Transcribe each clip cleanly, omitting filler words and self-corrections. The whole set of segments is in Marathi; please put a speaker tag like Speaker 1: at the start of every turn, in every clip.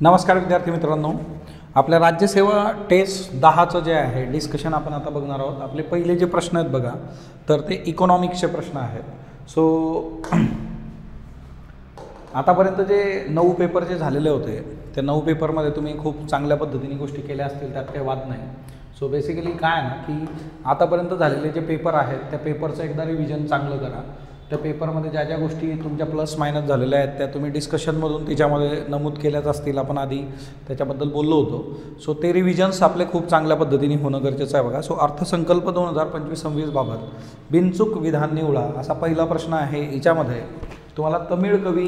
Speaker 1: नमस्कार विद्यार्थी मित्रांनो, आपल्या राज्यसेवा टेस्ट 10चं जे आहे डिस्कशन आपण आता बघणार आहोत। आपले पहिले जे प्रश्न आहेत बघा, तर ते इकॉनॉमिक्सचे प्रश्न आहेत। सो आतापर्यंत जे 9 पेपर जे झालेले होते त्या 9 पेपरमध्ये तुम्ही खूप चांगल्या पद्धतीने गोष्टी केल्या असतील, त्यात काही वाद नाही। सो बेसिकली काय आहे ना की आतापर्यंत झालेले जे पेपर आहेत त्या पेपरचं एकदा रिव्हिजन चांगलं करा। त्या पेपरमध्ये ज्या ज्या गोष्टी तुमच्या प्लस मायनस झालेल्या आहेत त्या तुम्ही डिस्कशनमधून त्याच्यामध्ये नमूद केल्याच असतील, आपण आधी त्याच्याबद्दल बोललो होतो। सो ते रिव्हिजन्स आपले खूप चांगल्या पद्धतीने होणं गरजेचं आहे बघा। सो अर्थसंकल्प 2025-26 बाबत बिनचूक विधान निवडा असा पहिला प्रश्न आहे। याच्यामध्ये तुम्हाला तमिळ कवी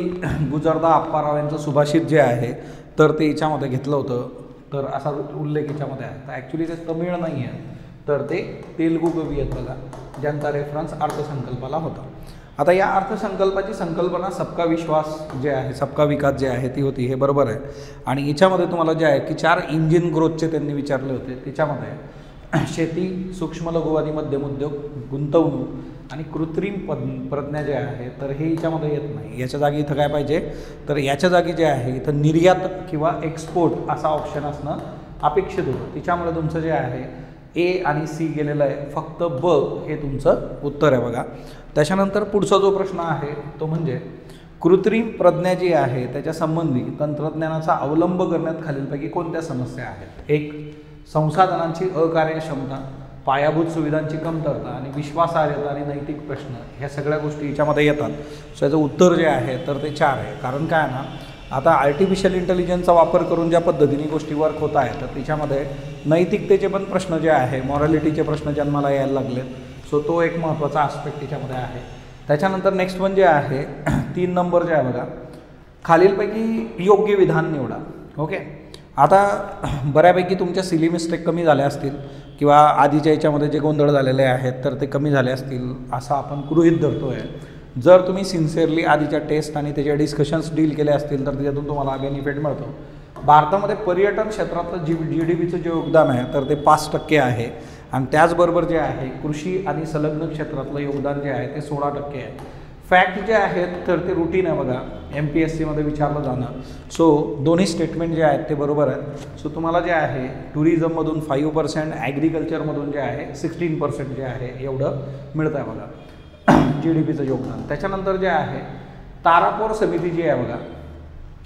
Speaker 1: गुजरदा अप्पाराव यांचं सुभाषित जे आहे तर ते याच्यामध्ये घेतलं होतं, तर असा उल्लेख याच्यामध्ये आहे। तर ॲक्च्युली ते तमिळ नाही आहे, तर ते तेलुगू कवी आहेत बघा, ज्यांचा रेफरन्स अर्थसंकल्पाला होता। आता या अर्थसंकल्पाची संकल्पना सबका विश्वास जे आहे, सबका विकास जे आहे ती होती, हे बरोबर आहे। आणि याच्यामध्ये तुम्हाला जे आहे की 4 इंजिन ग्रोथचे त्यांनी विचारले होते। त्याच्यामध्ये शेती, सूक्ष्म लघु आणि मध्यम उद्योग, गुंतवणूक आणि कृत्रिम प्रज्ञा जे आहे तर हे याच्यामध्ये येत नाही। याच्या जागी इथं काय पाहिजे, तर याच्या जागी जे आहे इथं निर्यात किंवा एक्सपोर्ट असा ऑप्शन असणं अपेक्षित होतं। त्याच्यामुळे तुमचं जे आहे ए आणि सी गेलेलं आहे, फक्त ब हे तुमचं उत्तर आहे बघा। त्याच्यानंतर पुढचा जो प्रश्न आहे तो म्हणजे कृत्रिम प्रज्ञा जी आहे त्याच्या संबंधी तंत्रज्ञानाचा अवलंब करण्यात खालीलपैकी कोणत्या समस्या आहेत। 1. संसाधनांची अकार्यक्षमता, पायाभूत सुविधांची कमतरता आणि विश्वासार्हता आणि नैतिक प्रश्न, ह्या सगळ्या गोष्टी याच्यामध्ये येतात। सो याचं उत्तर जे आहे तर ते 4 आहे। कारण काय ना, आता आर्टिफिशियल इंटेलिजन्सचा वापर करून ज्या पद्धतीने गोष्टी वर्क होत आहेत तर त्याच्यामध्ये नैतिकतेचे पण प्रश्न जे आहे, मॉरॅलिटीचे प्रश्न जन्माला यायला लागलेत। सो तो एक महत्त्वाचा आस्पेक्ट त्याच्यामध्ये आहे। त्याच्यानंतर नेक्स्ट वन जे आहे 3 नंबर जे आहे बघा, खालीलपैकी योग्य विधान निवडा। ओके, आता बऱ्यापैकी तुमच्या सिली मिस्टेक कमी झाल्या असतील किंवा आधीच्या याच्यामध्ये जे गोंधळ झालेले आहेत तर ते कमी झाले असतील असं आपण गृहीत धरतो आहे। जर तुम्ही सिन्सिअरली आधीच्या टेस्ट आणि त्याच्या डिस्कशन्स डील केले असतील तर त्याच्यातून तुम्हाला बेनिफिट मिळतो। भारतामध्ये पर्यटन क्षेत्रातलं GDPचं जे योगदान आहे तर ते 5% आहे। आणि त्याचबरोबर जे आहे कृषी आणि संलग्न क्षेत्रातलं योगदान जे आहे ते 16% आहे। फॅक्ट जे आहेत तर ते रुटीन आहे बघा, MPSCमध्ये विचारलं जाणं। सो दोन्ही स्टेटमेंट जे आहेत ते बरोबर आहेत। सो तुम्हाला जे आहे टुरिझममधून 5%, ॲग्रिकल्चरमधून जे आहे 16% जे आहे एवढं मिळतं आहे बघा GDPचं योगदान। त्याच्यानंतर जे आहे तारापोर समिती जी आहे बघा,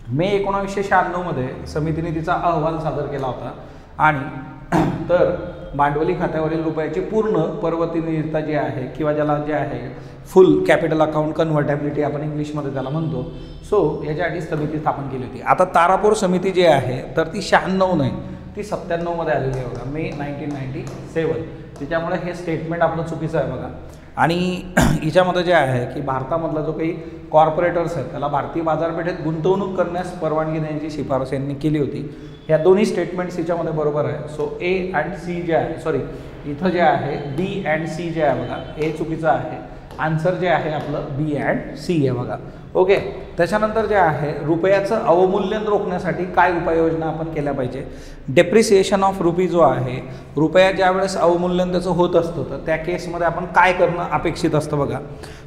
Speaker 1: मे 1996मध्ये समितीने तिचा अहवाल सादर केला होता आणि तर भांडवली खात्यावरील रुपयाची पूर्ण परिवर्तनीयता जी आहे किंवा ज्याला जे आहे फुल कॅपिटल अकाउंट कन्व्हर्टेबिलिटी आपण इंग्लिशमध्ये त्याला म्हणतो, सो याच्यासाठी समिती स्थापन केली होती। आता तारापूर समिती जी आहे तर ती 96 नाही, ती 97मध्ये आलेली आहे बघा, मे 1997। त्याच्यामुळे हे स्टेटमेंट आपलं चुकीचं आहे बघा। आणि हिच्यामध्ये जे आहे की भारतामधला जो काही कॉर्पोरेटर्स आहेत त्याला भारतीय बाजारपेठेत गुंतवणूक करण्यास परवानगी देण्याची शिफारस यांनी केली होती। ह्या दोन्ही स्टेटमेंट्स हिच्यामध्ये बरोबर आहे। सो ए अँड सी जे आहे, सॉरी इथं जे आहे बी अँड सी जे आहे बघा, ए चुकीचं आहे। आन्सर जे आहे आपलं बी अँड सी आहे बघा। ओके, त्याच्यानंतर जे आहे रुपयाचं अवमूल्यन रोखण्यासाठी काय उपाययोजना आपण केल्या पाहिजे। डेप्रिसिएशन ऑफ रुपी जो आहे, रुपया ज्या वेळेस अवमूल्यन त्याचं होत असतं तर त्या केसमध्ये आपण काय करणं अपेक्षित असतं बघा।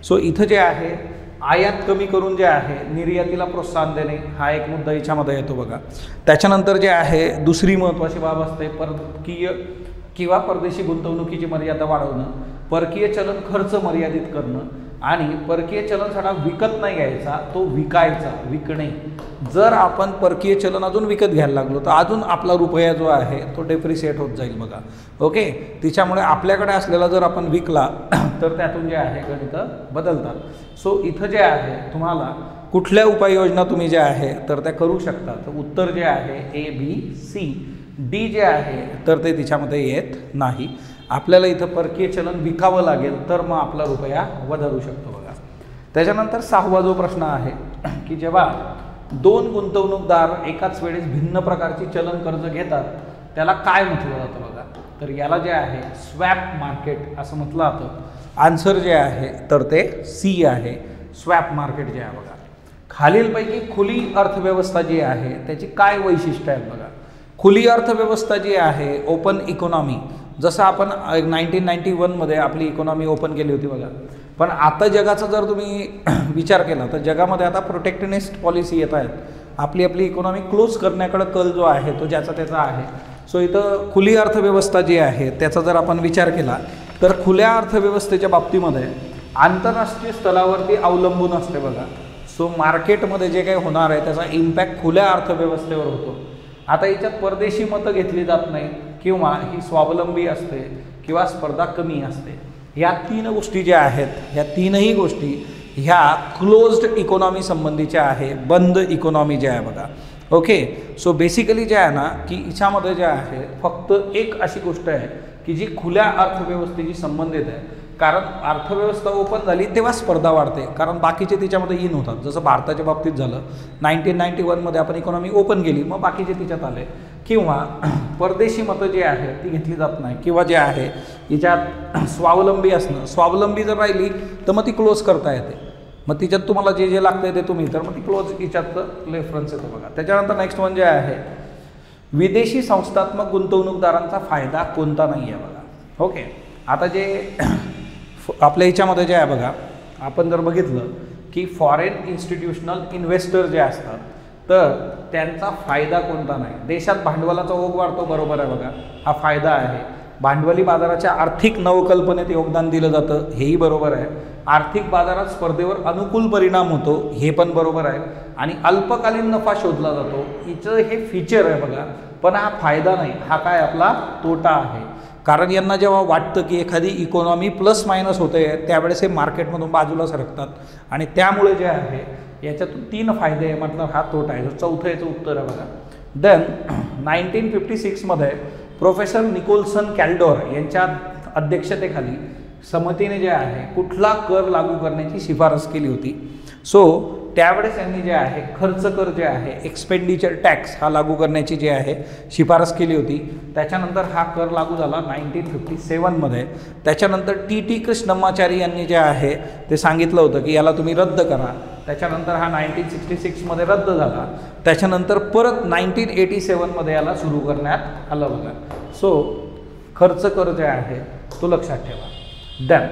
Speaker 1: सो इथं जे आहे आयात कमी करून जे आहे निर्यातीला प्रोत्साहन देणे हा एक मुद्दा याच्यामध्ये येतो बघा। त्याच्यानंतर जे आहे दुसरी महत्त्वाची बाब असते परकीय किंवा परदेशी गुंतवणुकीची मर्यादा वाढवणं, परकीय चलन खर्च मर्यादित करणं आणि परकीय चलन साठा विकत नाही घ्यायचा, तो विकायचा, विकणे। जर आपण परकीय चलन अजून विकत घ्यायला लागलो तर अजून आपला रुपया जो आहे तो डेप्रिसिएट होत जाईल बघा। ओके, त्याच्यामुळे आपल्याकडे असलेला जर आपण विकला तर त्यातून जे आहे गणित बदलतात। सो इथं जे आहे तुम्हाला कुठल्या उपाययोजना तुम्ही जे आहे तर त्या करू शकता, तर उत्तर जे आहे A, B, C, D जे आहे तर ते तिच्यामध्ये येत नाही। आपल्याला इथं परकीय चलन विकावं लागेल तर मग आपला रुपया वधारू शकतो बघा। त्याच्यानंतर 6वा जो प्रश्न आहे की जेव्हा 2 गुंतवणूकदार एकाच वेळेस भिन्न प्रकारची चलन कर्ज घेतात त्याला काय म्हटलं जातं बघा, तर याला जे आहे स्वॅप मार्केट असं म्हटलं जातं। आन्सर जे आहे तर ते सी आहे, स्वॅप मार्केट जे आहे बघा। खालीलपैकी खुली अर्थव्यवस्था जी आहे त्याची काय वैशिष्ट्य आहेत बघा। खुली अर्थव्यवस्था जी आहे ओपन इकॉनॉमी, जसं आपण 1991मध्ये आपली इकॉनॉमी ओपन केली होती बघा, पण आता जगाचा जर तुम्ही विचार केला तर जगामध्ये आता प्रोटेक्शनिस्ट पॉलिसी येत आहेत। आपली आपली इकॉनॉमी क्लोज करण्याकडे कल जो आहे तो ज्याचा त्याचा आहे. सो इथं खुली अर्थव्यवस्था जी आहे त्याचा जर आपण विचार केला तर खुल्या अर्थव्यवस्थेच्या बाबतीमध्ये आंतरराष्ट्रीय स्तरावरती अवलंबून असते बघा. सो मार्केटमध्ये जे काही होणार आहे त्याचा इम्पॅक्ट खुल्या अर्थव्यवस्थेवर होतो. आता याच्यात परदेशी मतं घेतली जात नाही किंवा ही स्वावलंबी असते किंवा स्पर्धा कमी असते. या तीन गोष्टी ज्या आहेत ह्या तीनही गोष्टी ह्या क्लोज्ड इकॉनॉमी संबंधीच्या आहे, बंद इकॉनॉमी जे आहे बघा. ओके. सो बेसिकली जे आहे ना की हिच्यामध्ये जे आहे फक्त एक अशी गोष्ट आहे की जी खुल्या अर्थव्यवस्थेशी संबंधित आहे. कारण अर्थव्यवस्था ओपन झाली तेव्हा स्पर्धा वाढते, कारण बाकीचे तिच्यामध्ये इन होतात. जसं भारताच्या बाबतीत झालं 1991मध्ये आपण इकॉनॉमी ओपन केली मग बाकीचे तिच्यात आले. किंवा परदेशी मतं जी आहे ती घेतली जात नाही किंवा जे आहे हिच्यात स्वावलंबी असणं, स्वावलंबी जर राहिली तर मग ती क्लोज करता येते. मग तिच्यात तुम्हाला जे जे लागतं ते तुम्ही तर मग ती क्लोज हिच्यात रेफरन्स येतो बघा. त्याच्यानंतर नेक्स्ट वन जे आहे विदेशी संस्थात्मक गुंतवणूकदारांचा फायदा कोणता नाही आहे बघा. ओके. आता जे आपल्या ह्याच्यामध्ये जे आहे बघा आपण जर बघितलं की फॉरेन इन्स्टिट्यूशनल इन्व्हेस्टर जे असतात तर त्यांचा फायदा कोणता नाही. देशात भांडवलाचा ओघ वाढतो बरोबर आहे बघा, हा फायदा आहे. भांडवली बाजाराच्या आर्थिक नवकल्पनेत योगदान दिलं जातं हेही बरोबर आहे. आर्थिक बाजारात स्पर्धेवर अनुकूल परिणाम होतो हे पण बरोबर आहे. आणि अल्पकालीन नफा शोधला जातो हिचं हे फीचर आहे बघा. पण हा फायदा नाही, हा काय आपला तोटा आहे. कारण यांना जेव्हा वाटतं की एखादी इकॉनॉमी प्लस मायनस होते त्यावेळेस हे मार्केटमधून बाजूला सरकतात आणि त्यामुळे जे आहे याच्यातून तीन फायदे आहे मतलब हा तोटा आहे. जो चौथं याचं उत्तर आहे बघा. देन 1956मध्ये प्रोफेसर निकोलसन कॅल्डोर यांच्या अध्यक्षतेखाली समितीने जे आहे कुठला कर लागू करण्याची शिफारस केली होती. सो त्यावेळेस यांनी जे आहे खर्च कर जे आहे एक्सपेंडिचर टॅक्स हा लागू करण्याची जे आहे शिफारस केली होती. त्याच्यानंतर हा कर लागू झाला 1957मध्ये. त्याच्यानंतर टी कृष्णमाचारी यांनी जे आहे ते सांगितलं होतं की याला तुम्ही रद्द करा. त्याच्यानंतर हा 1966मध्ये रद्द झाला. त्याच्यानंतर परत 1987मध्ये याला सुरू करण्यात आलं बघा. सो खर्च कर जे आहे तो लक्षात ठेवा. देन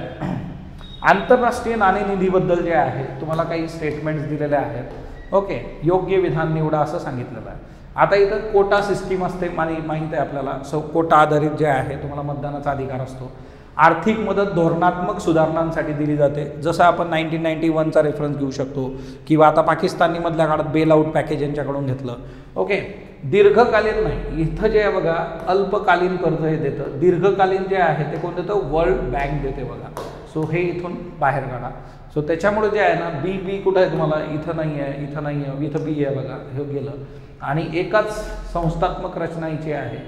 Speaker 1: आंतरराष्ट्रीय नाणेनिधीबद्दल जे आहे तुम्हाला काही स्टेटमेंट्स दिलेले आहेत. ओके. योग्य विधान निवडा असं सांगितलेलं आहे. आता इथं कोटा सिस्टीम असते माहीत आहे आपल्याला. सो कोटा आधारित जे आहे तुम्हाला मतदानाचा अधिकार असतो. आर्थिक मदत धोरणात्मक सुधारणांसाठी दिली जाते. जसं आपण 1991चा रेफरन्स घेऊ शकतो किंवा आता पाकिस्तानीमधल्या काळात बेल आउट पॅकेज यांच्याकडून घेतलं. ओके. दीर्घकालीन नाही, इथं जे आहे बघा अल्पकालीन कर्ज हे देतं. दीर्घकालीन जे आहे ते कोण देतं, वर्ल्ड बँक देते बघा. सो हे इथून बाहेर काढा. सो त्याच्यामुळे जे आहे ना बी कुठं आहे तुम्हाला इथं नाही आहे, इथं नाही आहे, इथं बी आहे बघा, हे गेलं. आणि एकाच संस्थात्मक रचनाची आहे.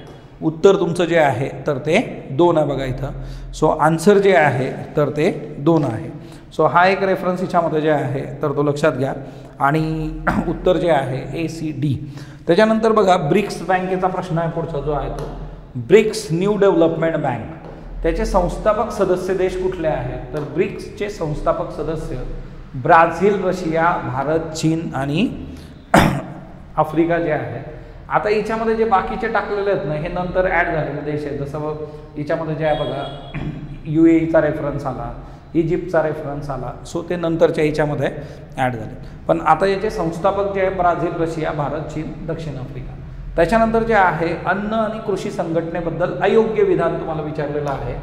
Speaker 1: उत्तर तुमचं जे आहे तर ते 2 आहे बघा इथं. सो आन्सर जे आहे तर ते 2 आहे. सो हा एक रेफरन्स हिच्यामध्ये जे आहे तर तो लक्षात घ्या. आणि उत्तर जे आहे ACD. त्याच्यानंतर बघा ब्रिक्स बँकेचा प्रश्न आहे पुढचा जो आहे तो ब्रिक्स न्यू डेव्हलपमेंट बँक. त्याचे संस्थापक सदस्य देश कुठले आहेत तर ब्रिक्सचे संस्थापक सदस्य ब्राझील, रशिया, भारत, चीन आणि आफ्रिका जे आहे. आता हिच्यामध्ये जे बाकीचे टाकलेले आहेत ना हे नंतर ॲड झालेले देश आहेत. जसं हिच्यामध्ये जे आहे बघा UAEचा रेफरन्स आला, इजिप्तचा रेफरन्स आला. सो ते नंतरच्या हिच्यामध्ये ॲड झाले. पण आता याचे संस्थापक जे आहे ब्राझील, रशिया, भारत, चीन, दक्षिण आफ्रिका. त्याच्यानंतर जे आहे अन्न आणि कृषी संघटनेबद्दल अयोग्य विधान तुम्हाला विचारलेलं आहे.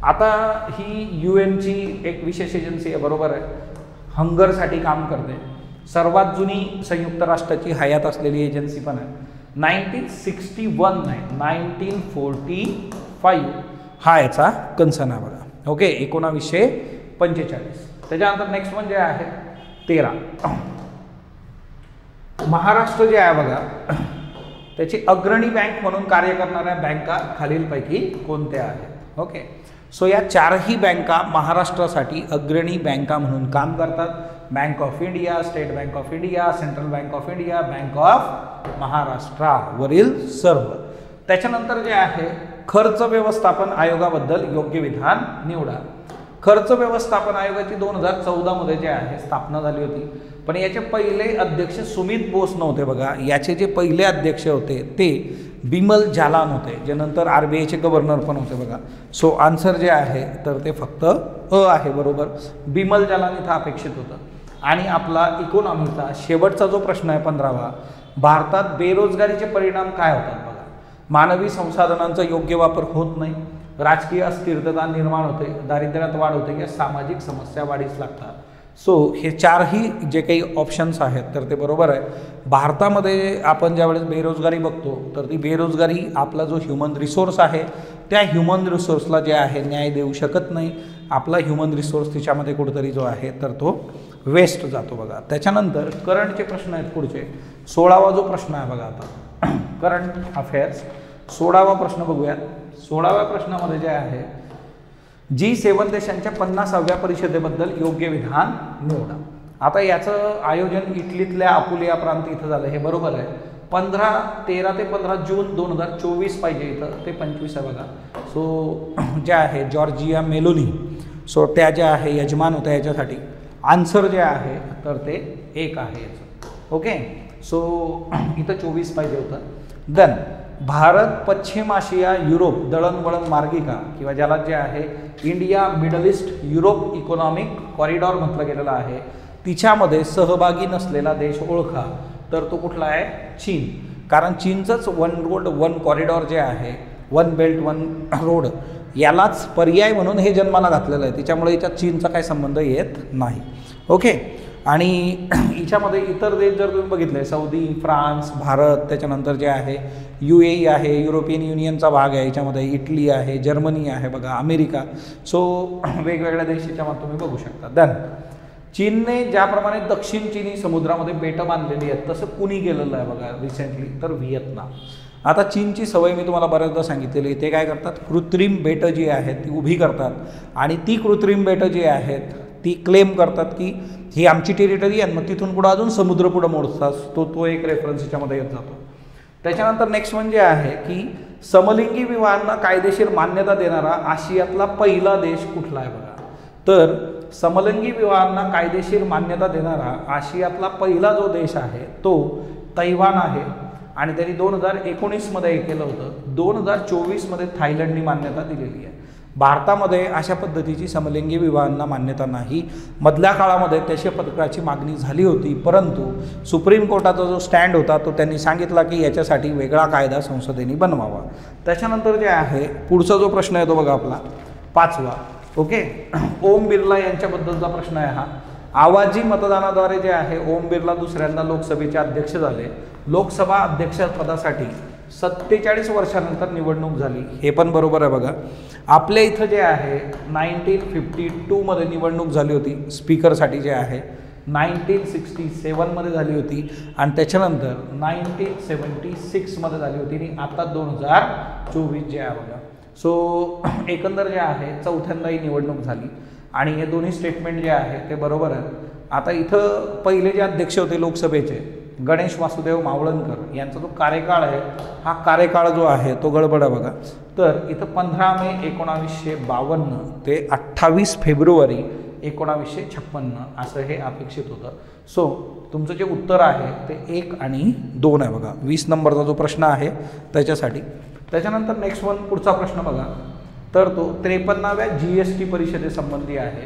Speaker 1: आता ही UNची एक विशेष एजन्सी आहे बरोबर आहे. हंगरसाठी काम करते. सर्वात जुनी संयुक्त राष्ट्राची हयात असलेली एजन्सी पण आहे. 1961 नाही 1945 हा याचा कन्सर्न आहे बघा. ओके. 1945. त्याच्यानंतर नेक्स्ट वन जे आहे 13 महाराष्ट्र जे आहे बघा त्याची अग्रणी बँक म्हणून कार्य करणाऱ्या बँका खालीलपैकी कोणत्या आहेत. ओके. सो या चारही बँका महाराष्ट्रासाठी अग्रणी बँका म्हणून काम करतात. Bank of India, state bank of India, central bank of India, bank of Maharashtra वरील सर्व. त्याच्यानंतर जे आहे खर्च व्यवस्थापन आयोगाबद्दल योग्य विधान निवडा. खर्च व्यवस्थापन आयोगाची 2014मध्ये जे आहे स्थापना झाली होती. पण याचे पहिले अध्यक्ष सुमित बोस नव्हते बघा. याचे जे पहिले अध्यक्ष होते ते बिमल जालान होते जे नंतर RBIचे गव्हर्नर पण होते बघा. सो आन्सर जे आहे तर ते फक्त अ आहे बरोबर. बिमल जालान इथं अपेक्षित होतं. आणि आपला इकॉनॉमीचा शेवटचा जो प्रश्न आहे 15वा भारतात बेरोजगारीचे परिणाम काय होतात बघा. मानवी संसाधनांचा योग्य वापर होत नाही, राजकीय अस्थिरता निर्माण होते, दारिद्र्यात वाढ होते किंवा सामाजिक समस्या वाढीस लागतात. सो हे चारही जे काही ऑप्शन्स आहेत तर ते बरोबर आहे. भारतामध्ये आपण ज्यावेळेस बेरोजगारी बघतो तर ती बेरोजगारी आपला जो ह्युमन रिसोर्स आहे त्या ह्युमन रिसोर्सला जे आहे न्याय देऊ शकत नाही. आपला ह्युमन रिसोर्स तिच्यामध्ये कुठेतरी जो आहे तर तो वेस्ट जातो बघा. त्याच्यानंतर करंटचे प्रश्न आहेत पुढचे. 16वा जो प्रश्न आहे बघा आता करंट अफेअर्स 16वा प्रश्न बघूयात. 16व्या प्रश्नामध्ये जे आहे G7 देशांच्या 50व्या परिषदेबद्दल योग्य विधान निवडा. आता याचं आयोजन इटलीतल्या अपुलिया प्रांत इथं झालं, हे बरोबर आहे. 13 ते 15 जून 2024 पाहिजे, इथं ते 25 आहे बघा. सो ज्या आहे जॉर्जिया मेलोनी, सो त्या ज्या आहे यजमान होत्या याच्यासाठी. आन्सर जे आहे तर ते 1 आहे याचं. ओके, सो इथं 24 पाहिजे होतं. देन भारत पश्चिम आशिया युरोप दळणवळण मार्गिका किंवा ज्याला जे आहे India middle east Europe economic corridor म्हटलं गेलेलं आहे, तिच्यामध्ये सहभागी नसलेला देश ओळखा. तर तो कुठला आहे? चीन. कारण चीनचंच वन रोड वन कॉरिडॉर जे आहे, वन बेल्ट वन रोड, यालाच पर्याय म्हणून हे जन्माला घातलेलं आहे. त्याच्यामुळे याच्यात चीनचा काही संबंध येत नाही. ओके, आणि हिच्यामध्ये इतर देश जर तुम्ही बघितले सौदी, फ्रान्स, भारत, त्याच्यानंतर जे आहे UAE आहे, युरोपियन युनियनचा भाग आहे, याच्यामध्ये इटली आहे, जर्मनी आहे बघा, अमेरिका. सो वेगवेगळ्या देश याच्यामध्ये तुम्ही बघू शकता. देन चीनने ज्याप्रमाणे दक्षिण चिनी समुद्रामध्ये बेटं बांधलेली आहेत तसं कुणी केलेलं आहे बघा रिसेंटली? तर व्हिएतनाम. आता चीनची सवय मी तुम्हाला बऱ्याचदा सांगितलेली, ते काय करतात, कृत्रिम बेटं जी आहेत ती उभी करतात आणि ती कृत्रिम बेटं जी आहेत ती क्लेम करतात की ही आमची टेरिटरी आहे, मग तिथून पुढं अजून समुद्र पुढं मोडतात. तो एक रेफरन्स याच्यामध्ये येत जातो. त्याच्यानंतर नेक्स्ट म्हणजे आहे की समलिंगी विवाहांना कायदेशीर मान्यता देणारा आशियातला पहिला देश कुठला आहे बघा? तर समलिंगी विवाहांना कायदेशीर मान्यता देणारा आशियातला पहिला जो देश आहे तो तैवान आहे आणि त्यांनी 2019मध्ये हे केलं होतं. 2024मध्ये थायलंडनी मान्यता दिलेली आहे. भारतामध्ये अशा पद्धतीची समलिंगी विवाहांना मान्यता नाही. मधल्या काळामध्ये त्याच्या पत्रकाची मागणी झाली होती, परंतु सुप्रीम कोर्टाचा जो स्टँड होता तो त्यांनी सांगितला की याच्यासाठी वेगळा कायदा संसदेने बनवावा. त्याच्यानंतर जे आहे पुढचा जो प्रश्न आहे तो बघा आपला 5वा. ओके, ओम बिर्ला यांच्याबद्दलचा प्रश्न आहे हा. आवाजी मतदानाद्वारे जे आहे ओम बिर्ला दुसऱ्यांदा लोकसभेचे अध्यक्ष झाले. लोकसभा अध्यक्षपदासाठी 47 वर्षानंतर निवडणूक झाली, हे पण बरोबर आहे बघा. आपल्या इथं जे आहे 1952मध्ये निवडणूक झाली होती स्पीकरसाठी, जे आहे 1967मध्ये झाली होती आणि त्याच्यानंतर 1976मध्ये झाली होती आणि आता 2024 जे आहे बघा. सो एकंदर जे आहे चौथ्यांदाही निवडणूक झाली आणि हे दोन्ही स्टेटमेंट जे आहे ते बरोबर आहे. आता इथं पहिले जे अध्यक्ष होते लोकसभेचे गणेश वासुदेव मावळणकर यांचा जो कार्यकाळ आहे हा कार्यकाळ जो आहे तो गडबड आहे बघा. तर इथं 15 मे 1952 ते 28 फेब्रुवारी 1956 असं हे अपेक्षित होतं. सो तुमचं जे उत्तर आहे ते 1 आणि 2 आहे बघा. 20 नंबरचा जो प्रश्न आहे त्याच्यासाठी. त्याच्यानंतर नेक्स्ट वन पुढचा प्रश्न बघा, तर तो 53व्या GST परिषदेसंबंधी आहे.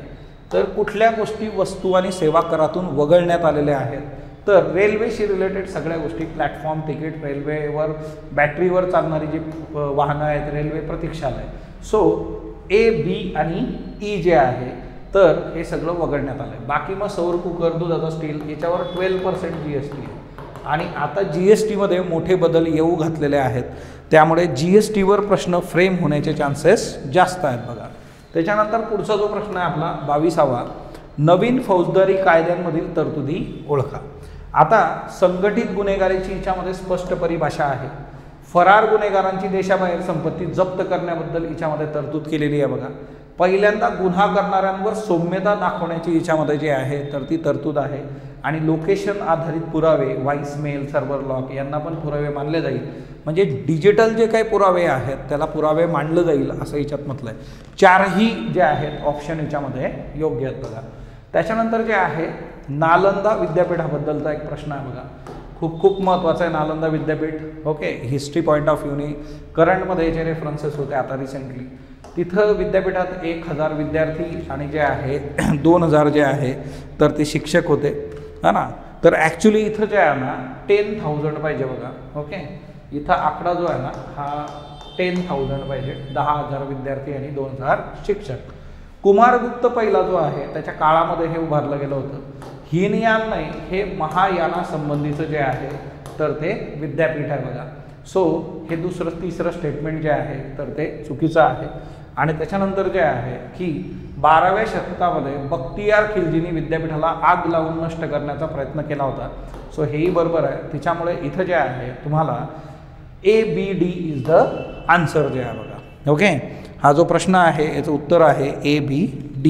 Speaker 1: तर कुठल्या गोष्टी वस्तू आणि सेवा करातून वगळण्यात आलेल्या आहेत? तर रेल्वेशी रिलेटेड सगळ्या गोष्टी, प्लॅटफॉर्म तिकीट, रेल्वेवर बॅटरीवर चालणारी जी वाहनं आहेत, रेल्वे प्रतीक्षालय. सो A, B आणि E जे आहे तर हे सगळं वगळण्यात आलं आहे. बाकी मग सौर कुकर, दुधाचा स्टील याच्यावर 12% GST आहे आणि आता GSTमध्ये मोठे बदल येऊ घातलेले आहेत. त्यामुळे GSTवर प्रश्न फ्रेम होण्याचे चान्सेस जास्त आहेत बघा. त्याच्यानंतर पुढचा जो प्रश्न आहे आपला 22वा, नवीन फौजदारी कायद्यांमधील तरतुदी ओळखा. आता संघटित गुन्हेगारीची हिच्यामध्ये स्पष्ट परिभाषा आहे. फरार गुन्हेगारांची देशाबाहेर संपत्ती जप्त करण्याबद्दल हिच्यामध्ये तरतूद केलेली आहे बघा. पहिल्यांदा गुन्हा करणाऱ्यांवर सौम्यता दाखवण्याची हिच्यामध्ये जे आहे तर ती तरतूद आहे आणि लोकेशन आधारित पुरावे, व्हॉइसमेल, सर्व्हर लॉक यांना पण पुरावे मानले जाईल. म्हणजे डिजिटल जे काही पुरावे आहेत त्याला पुरावे मानलं जाईल असं याच्यात म्हटलं आहे. चारही जे आहेत ऑप्शन याच्यामध्ये योग्य आहेत बघा. त्याच्यानंतर जे आहे नालंदा विद्यापीठाबद्दलचा एक प्रश्न आहे बघा. खूप महत्त्वाचं आहे नालंदा विद्यापीठ. ओके, हिस्ट्री पॉईंट ऑफ व्ह्यूने करंटमध्ये जे रेफरन्सेस होते आता रिसेंटली, तिथं विद्यापीठात 1000 विद्यार्थी आणि जे आहे 2000 जे आहे तर ते शिक्षक होते, है ना. तर तर ॲक्च्युली इथं जे आहे ना 10,000 पाहिजे बघा. ओके, इथं आकडा जो आहे ना हा 10,000 पाहिजे. 10,000 विद्यार्थी आणि 2,000 शिक्षक. कुमारगुप्त पहिला जो आहे त्याच्या काळामध्ये हे उभारलं गेलं होतं. हीनयान नाही, हे महायानासंबंधीचं जे आहे तर ते विद्यापीठ आहे बघा. सो हे तिसरं स्टेटमेंट जे आहे तर ते चुकीचं आहे. आणि त्याच्यानंतर जे आहे की 12व्या शतकामध्ये बख्तियार खिलजीनी विद्यापीठाला आग लावून नष्ट करण्याचा प्रयत्न केला होता. सो हेही बरोबर आहे. त्याच्यामुळे इथं जे आहे तुम्हाला ABD इज द आन्सर जे आहे बघा. ओके, हा जो प्रश्न आहे याचं उत्तर आहे ABD.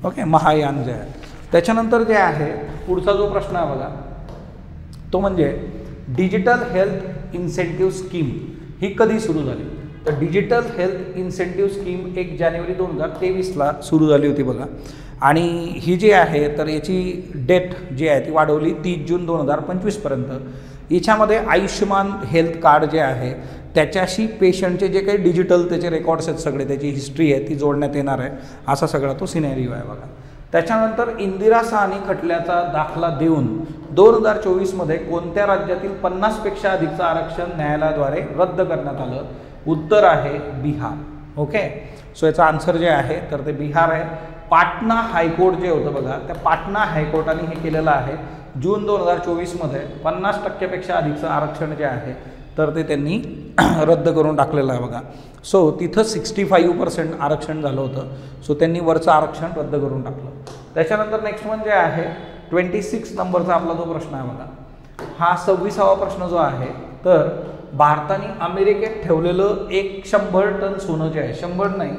Speaker 1: ओके, महायान जे आहे. त्याच्यानंतर जे आहे पुढचा जो प्रश्न आहे बघा तो म्हणजे डिजिटल हेल्थ इन्सेंटिव्ह स्कीम ही कधी सुरू झाली. तर डिजिटल हेल्थ इन्सेंटिव्ह स्कीम 1 जानेवारी 2023ला सुरू झाली होती बघा. आणि ही जी आहे तर याची डेट जी आहे ती वाढवली 30 जून 2025पर्यंत. याच्यामध्ये आयुष्यमान हेल्थ कार्ड जे आहे त्याच्याशी पेशंटचे जे काही डिजिटल त्याचे रेकॉर्ड्स आहेत सगळे, त्याची हिस्ट्री आहे ती जोडण्यात येणार आहे. असा सगळा तो सिनेरिओ आहे बघा. त्याच्यानंतर इंदिरा साहनी खटल्याचा दाखला देऊन 2024मध्ये कोणत्या राज्यातील 50पेक्षा अधिकचं आरक्षण न्यायालयाद्वारे रद्द करण्यात आलं. उत्तर आहे बिहार. ओके, सो याचा आन्सर जे आहे तर ते बिहार आहे. पाटणा हायकोर्ट जे होतं बघा त्या पाटणा हायकोर्टाने हे केलेलं आहे जून 2024मध्ये 50%पेक्षा अधिकचं आरक्षण जे आहे तर ते त्यांनी रद्द करून टाकलेलं आहे बघा. सो तिथं 65% आरक्षण झालं होतं. सो त्यांनी वरचं आरक्षण रद्द करून टाकलं. त्याच्यानंतर नेक्स्ट वन जे आहे 26 नंबरचा आपला जो प्रश्न आहे बघा, हा 26वा प्रश्न जो आहे तर भारताने अमेरिकेत ठेवलेलं 100 टन सोनं जे आहे, 100 नाही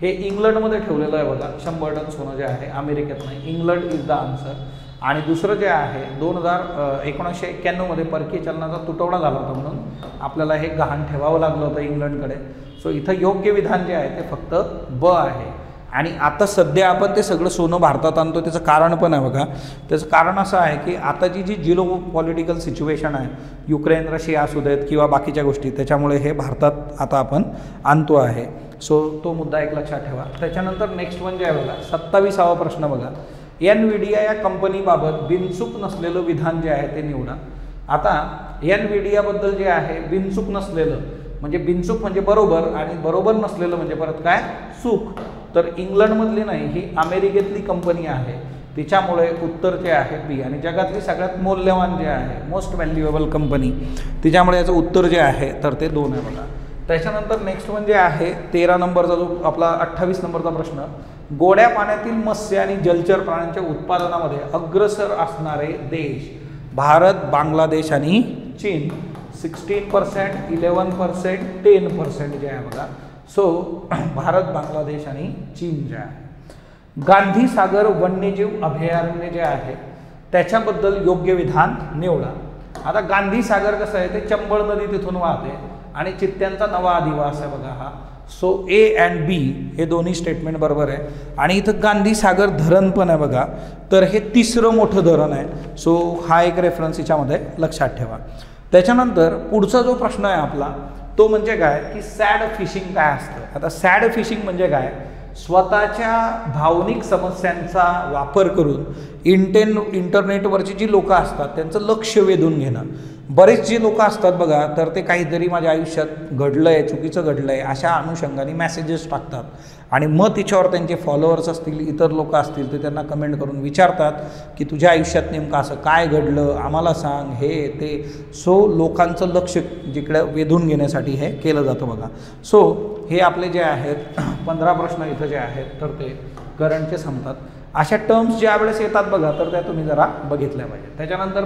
Speaker 1: हे इंग्लंडमध्ये ठेवलेलं आहे बघा. 100 टन सोनं जे आहे अमेरिकेत नाही, इंग्लंड इज द आन्सर. आणि दुसरं जे आहे 1991मध्ये परकीय चलनाचा तुटवडा झाला होता म्हणून आपल्याला हे गहाण ठेवावं लागलं होतं इंग्लंडकडे. सो इथं योग्य विधान जे आहे ते फक्त ब आहे. आणि आता सध्या आपण ते सगळं सोनं भारतात आणतो त्याचं कारण पण आहे बघा. त्याचं कारण असं आहे की आताची जी जिओ पॉलिटिकल सिच्युएशन आहे, युक्रेन रशिया असू देत किंवा बाकीच्या गोष्टी, त्याच्यामुळे हे भारतात आता आपण आणतो आहे. सो तो मुद्दा एक लक्षात ठेवा. त्याच्यानंतर नेक्स्ट वन जे आहे बघा 27वा प्रश्न बघा, NVIDIA या कंपनीबाबत बिनचूक नसलेलं विधान जे आहे ते निवडा. आता NVIDIAबद्दल जे आहे बिनचूक नसलेलं म्हणजे बिनचूक म्हणजे बरोबर आणि बरोबर नसलेलं म्हणजे परत काय चूक. तर इंग्लंडमधली नाही, ही अमेरिकेतली कंपनी आहे. तिच्यामुळे उत्तर जे आहे बी. आणि जगातली सगळ्यात मौल्यवान जे आहे मोस्ट व्हॅल्युएबल कंपनी, तिच्यामुळे याचं उत्तर जे आहे तर ते 2 आहे बघा. त्याच्यानंतर नेक्स्ट वन जे आहे 13 नंबरचा जो आपला 28 नंबरचा प्रश्न, गोड्या पाण्यातील मत्स्य आणि जलचर प्राण्यांच्या उत्पादनामध्ये अग्रेसर असणारे देश भारत, बांगलादेश आणि चीन. 16%, 11%, 10% जे आहे बघा. सो भारत, बांगलादेश आणि चीन जे आहे. गांधी सागर वन्यजीव अभयारण्य जे आहे त्याच्याबद्दल योग्य विधान निवडा. आता गांधी सागर कसं आहे ते चंबळ नदी तिथून वाहते आणि चित्त्यांचा नवा अधिवास आहे बघा हा. सो A and B हे दोन्ही स्टेटमेंट बरोबर आहे. आणि इथं गांधी सागर धरण पण आहे बघा, तर हे 3रं मोठं धरण आहे. सो हा एक रेफरन्स याच्यामध्ये लक्षात ठेवा. त्याच्यानंतर पुढचा जो प्रश्न आहे आपला तो म्हणजे काय की सॅड फिशिंग काय असतं. आता सॅड फिशिंग म्हणजे काय, स्वतःच्या भावनिक समस्यांचा वापर करून इंटरनेटवरची जी लोकं असतात त्यांचं लक्ष वेधून घेणं. बरेच जे लोक असतात बघा तर ते काहीतरी माझ्या आयुष्यात घडलं आहे, चुकीचं घडलं आहे अशा अनुषंगाने मेसेजेस टाकतात आणि मग तिच्यावर त्यांचे फॉलोअर्स असतील, इतर लोक असतील ते त्यांना कमेंट करून विचारतात की तुझ्या आयुष्यात नेमकं असं काय घडलं, आम्हाला सांग, हे ते. सो लोकांचं लक्ष जिकडे वेधून घेण्यासाठी हे केलं जातं बघा. सो हे आपले जे आहेत 15 प्रश्न इथं जे आहेत तर ते करंटचे संपतात. अशा टर्म्स ज्या वेळेस येतात बघा तर त्या तुम्ही जरा बघितल्या पाहिजे. त्याच्यानंतर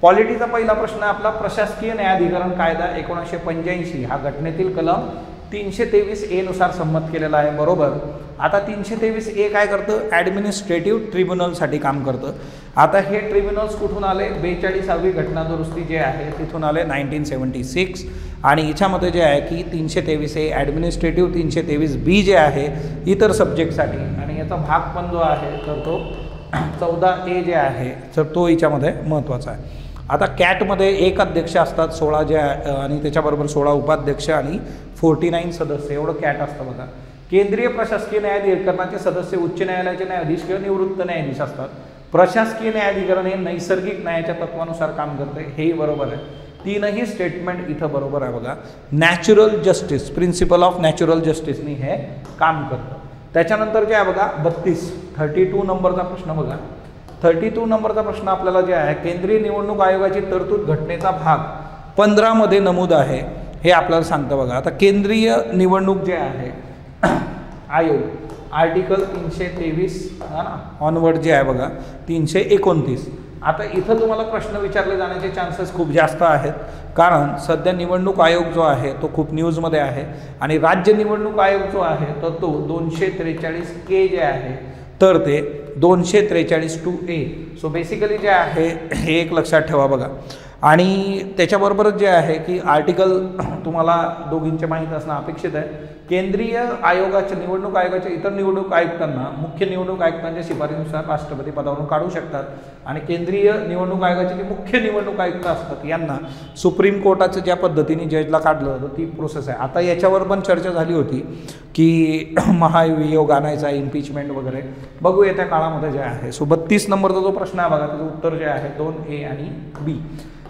Speaker 1: पॉलिटीचा पहिला प्रश्न आपला प्रशासकीय न्यायाधिकरण कायदा 1985 हा घटनेतील कलम 323A नुसार संमत केलेला आहे बरोबर. आता 323A काय करतं, ॲडमिनिस्ट्रेटिव्ह ट्रिब्युनलसाठी काम करतं. आता हे ट्रिब्युनल्स कुठून आले, 42वी घटना दुरुस्ती जे आहे तिथून आले 1976. आणि याच्यामध्ये जे आहे की 323A ॲडमिनिस्ट्रेटिव्ह, 323B जे आहे इतर सब्जेक्टसाठी. आणि याचा भाग पण जो आहे तर तो 14A जे आहे तर तो याच्यामध्ये महत्त्वाचा आहे. आता कॅटमध्ये 1 अध्यक्ष असतात, 16 जे आणि त्याच्याबरोबर 16 उपाध्यक्ष आणि 49 सदस्य एवढं कॅट असतं बघा. केंद्रीय प्रशासकीय न्यायाधिकरणाचे सदस्य उच्च न्यायालयाचे न्यायाधीश किंवा निवृत्त न्यायाधीश असतात. प्रशासकीय न्यायाधिकरण हे नैसर्गिक न्यायाच्या तत्वानुसार काम करते, हेही बरोबर आहे. तीनही स्टेटमेंट इथं बरोबर आहे बघा. Natural justice, principle of natural जस्टिसनी हे काम करतं. त्याच्यानंतर जे आहे बघा 32 नंबरचा प्रश्न बघा. 32 नंबरचा प्रश्न आपल्याला जे आहे, केंद्रीय निवडणूक आयोगाची तरतूद घटनेचा भाग 15 मध्ये नमूद आहे, हे आपल्याला सांगतं बघा. आता केंद्रीय निवडणूक जे आहे आयोग, आर्टिकल 323 हा ना ऑनवर्ड जे आहे बघा 329. आता इथं तुम्हाला प्रश्न विचारले जाण्याचे चान्सेस खूप जास्त आहेत, कारण सध्या निवडणूक आयोग जो आहे तो खूप न्यूजमध्ये आहे आणि राज्य निवडणूक आयोग जो आहे तर तो 243K जे आहे तर ते 243(2A). सो बेसिकली जे आहे हे एक लक्षात ठेवा बघा. आणि त्याच्याबरोबरच जे आहे की आर्टिकल तुम्हाला दोघींचे माहीत असणं अपेक्षित आहे. केंद्रीय आयोगाच्या निवडणूक आयोगाच्या इतर निवडणूक आयुक्तांना मुख्य निवडणूक आयुक्तांच्या शिफारशीनुसार राष्ट्रपती पदावरून काढू शकतात आणि केंद्रीय निवडणूक आयोगाचे जे मुख्य निवडणूक आयुक्त असतात यांना सुप्रीम कोर्टाचं ज्या पद्धतीने जजला काढलं होतं ती प्रोसेस आहे. आता याच्यावर पण चर्चा झाली होती की महाभियोग आणायचा, इम्पिचमेंट वगैरे, बघू येत्या काळामध्ये जे आहे. सो 32 नंबरचा जो प्रश्न आहे बघा त्याचं उत्तर जे आहे 2A आणि B.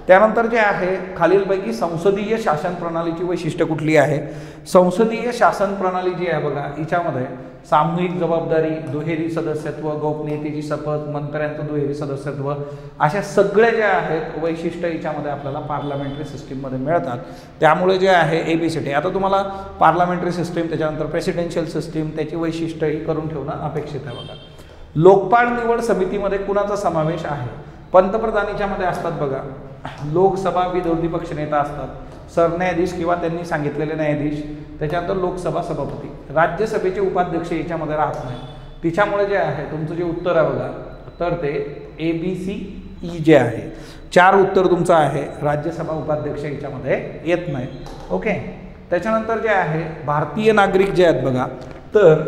Speaker 1: त्यानंतर जे आहे खालीलपैकी संसदीय शासन प्रणालीची वैशिष्ट्य कुठली आहे. संसदीय शासन प्रणाली जी आहे बघा हिच्यामध्ये सामूहिक जबाबदारी, दुहेरी सदस्यत्व, गोपनीयतेची शपथ, मंत्र्यांचं दुहेरी सदस्यत्व, अशा सगळे जे आहेत वैशिष्ट्य हिच्यामध्ये आपल्याला पार्लमेंटरी सिस्टीममध्ये मिळतात. त्यामुळे जे आहे ABCD. आता तुम्हाला पार्लमेंटरी सिस्टीम, त्याच्यानंतर प्रेसिडेन्शियल सिस्टीम, त्याची वैशिष्ट्य ही करून ठेवणं अपेक्षित आहे बघा. लोकपाल निवड समितीमध्ये कुणाचा समावेश आहे. पंतप्रधानीच्या मध्ये असतात बघा, लोकसभा विरोधी पक्षनेता असतात, सरन्यायाधीश किंवा त्यांनी सांगितलेले न्यायाधीश, त्याच्यानंतर लोकसभा सभापती, राज्यसभेचे उपाध्यक्ष याच्यामध्ये राहत नाही. तिच्यामुळे जे आहे तुमचं जे उत्तर आहे बघा तर ते ABCE जे आहे 4 उत्तर तुमचं आहे. राज्यसभा उपाध्यक्ष याच्यामध्ये येत नाही. ओके. त्याच्यानंतर जे आहे भारतीय नागरिक जे आहेत बघा तर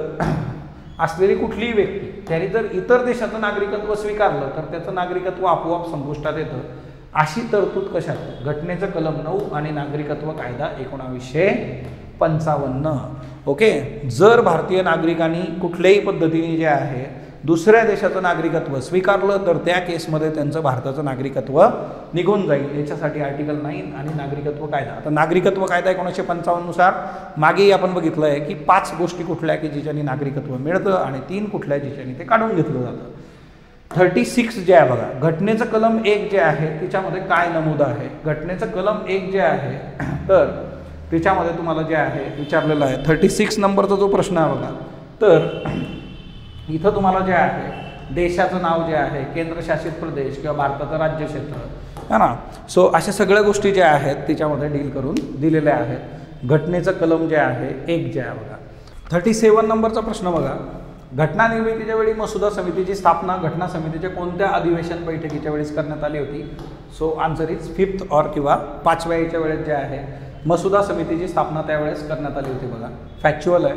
Speaker 1: असलेली कुठलीही व्यक्ती त्याने जर इतर देशाचं नागरिकत्व स्वीकारलं तर त्याचं नागरिकत्व आपोआप संपुष्टात येतं. अशी तरतूद कशात. घटनेचं कलम 9 आणि नागरिकत्व कायदा 1955. ओके. जर भारतीय नागरिकांनी कुठल्याही पद्धतीने जे आहे दुसऱ्या देशाचं नागरिकत्व स्वीकारलं तर त्या केसमध्ये त्यांचं भारताचं नागरिकत्व निघून जाईल. याच्यासाठी आर्टिकल 9 आणि नागरिकत्व कायदा. आता नागरिकत्व कायदा 1955 नुसार मागेही आपण बघितलं आहे की 5 गोष्टी कुठल्या की जिच्याने नागरिकत्व मिळतं आणि 3 कुठल्या जिच्याने ते काढून घेतलं जातं. 36 जे आहे बघा घटनेचं कलम 1 जे आहे तिच्यामध्ये काय नमूद आहे. घटनेचं कलम 1 जे आहे तर तिच्यामध्ये तुम्हाला जे आहे विचारलेलं आहे 36 नंबरचा जो प्रश्न आहे बघा तर इथं तुम्हाला जे आहे देशाचं नाव जे आहे, केंद्रशासित प्रदेश किंवा भारताचं राज्यक्षेत्र है ना. सो अशा सगळ्या गोष्टी ज्या आहेत तिच्यामध्ये डील करून दिलेल्या आहेत. घटनेचं कलम जे आहे 1 जे आहे बघा. 37 नंबरचा प्रश्न बघा. घटना निर्मितीच्या वेळी मसुदा समितीची स्थापना घटना समितीच्या कोणत्या अधिवेशन बैठकीच्या वेळेस करण्यात आली होती. सो आन्सर इज 5th और किंवा 5व्या याच्या वेळेस जे आहे मसुदा समितीची स्थापना त्यावेळेस करण्यात आली होती बघा. फॅक्च्युअल आहे.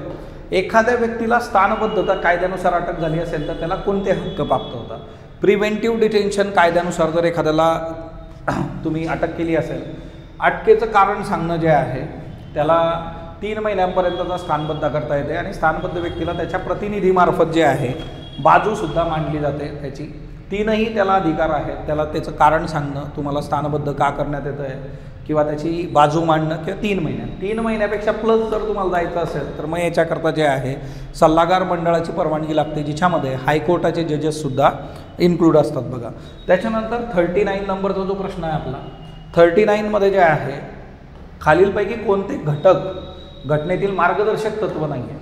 Speaker 1: एखाद्या व्यक्तीला स्थानबद्धता कायद्यानुसार अटक झाली असेल तर त्याला कोणते हक्क प्राप्त होतात. प्रिव्हेंटिव्ह डिटेन्शन कायद्यानुसार जर एखाद्याला तुम्ही अटक केली असेल, अटकेचं कारण सांगणं जे आहे त्याला 3 महिन्यांपर्यंतचा स्थानबद्ध करता येते आणि स्थानबद्ध व्यक्तीला त्याच्या प्रतिनिधीमार्फत जे आहे बाजूसुद्धा मांडली जाते त्याची. 3ही त्याला अधिकार आहेत. त्याला त्याचं कारण सांगणं, तुम्हाला स्थानबद्ध का करण्यात येतं आहे किंवा त्याची बाजू मांडणं किंवा 3 महिन्यापेक्षा प्लस जर तुम्हाला जायचं असेल तर मग याच्याकरता जे आहे सल्लागार मंडळाची परवानगी लागते जिच्यामध्ये हायकोर्टाचे जजेससुद्धा इन्क्लूड असतात बघा. त्याच्यानंतर 39 नंबरचा जो प्रश्न आहे आपला 39मध्ये जे आहे खालीलपैकी कोणते घटक घटनेतील मार्गदर्शक तत्व नाही आहे.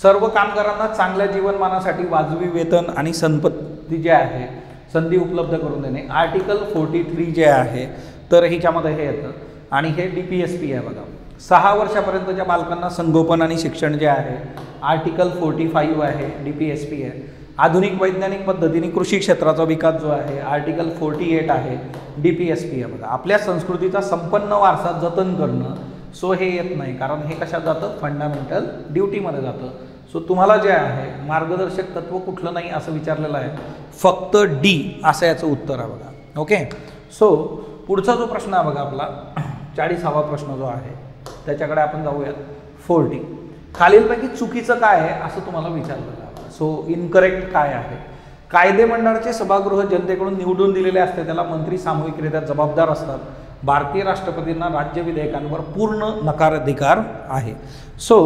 Speaker 1: सर्व कामगारांना चांगल्या जीवनमानासाठी वाजवी वेतन आणि संपत्ती जे आहे संधी उपलब्ध करून देणे. आर्टिकल 43 जे आहे तर हिच्यामध्ये हे येतं आणि हे DPSP आहे बघा. 6 वर्षापर्यंतच्या बालकांना संगोपन आणि शिक्षण जे आहे आर्टिकल 45 आहे DPSP आहे. आधुनिक वैज्ञानिक पद्धतीने कृषी क्षेत्राचा विकास जो आहे आर्टिकल 48 आहे DPSP आहे बघा. आपल्या संस्कृतीचा संपन्न वारसा जतन करणं. सो हे येत नाही कारण हे कशात जातं फंडामेंटल ड्युटीमध्ये जातं. सो तुम्हाला जे आहे मार्गदर्शक तत्व कुठलं नाही असं विचारलेलं आहे. फक्त D असं याचं उत्तर आहे बघा. ओके. सो पुढचा जो प्रश्न आहे बघा आपला 40वा प्रश्न जो आहे त्याच्याकडे आपण जाऊयात. 40 खालीलपैकी चुकीचं काय आहे असं तुम्हाला विचारलेलं आहे. सो इनकरेक्ट काय आहे. कायदे मंडळाचे सभागृह जनतेकडून निवडून दिलेले असते, त्याला मंत्री सामूहिकरित्या जबाबदार असतात. भारतीय राष्ट्रपतींना राज्य विधेयकांवर पूर्ण नकाराधिकार आहे. सो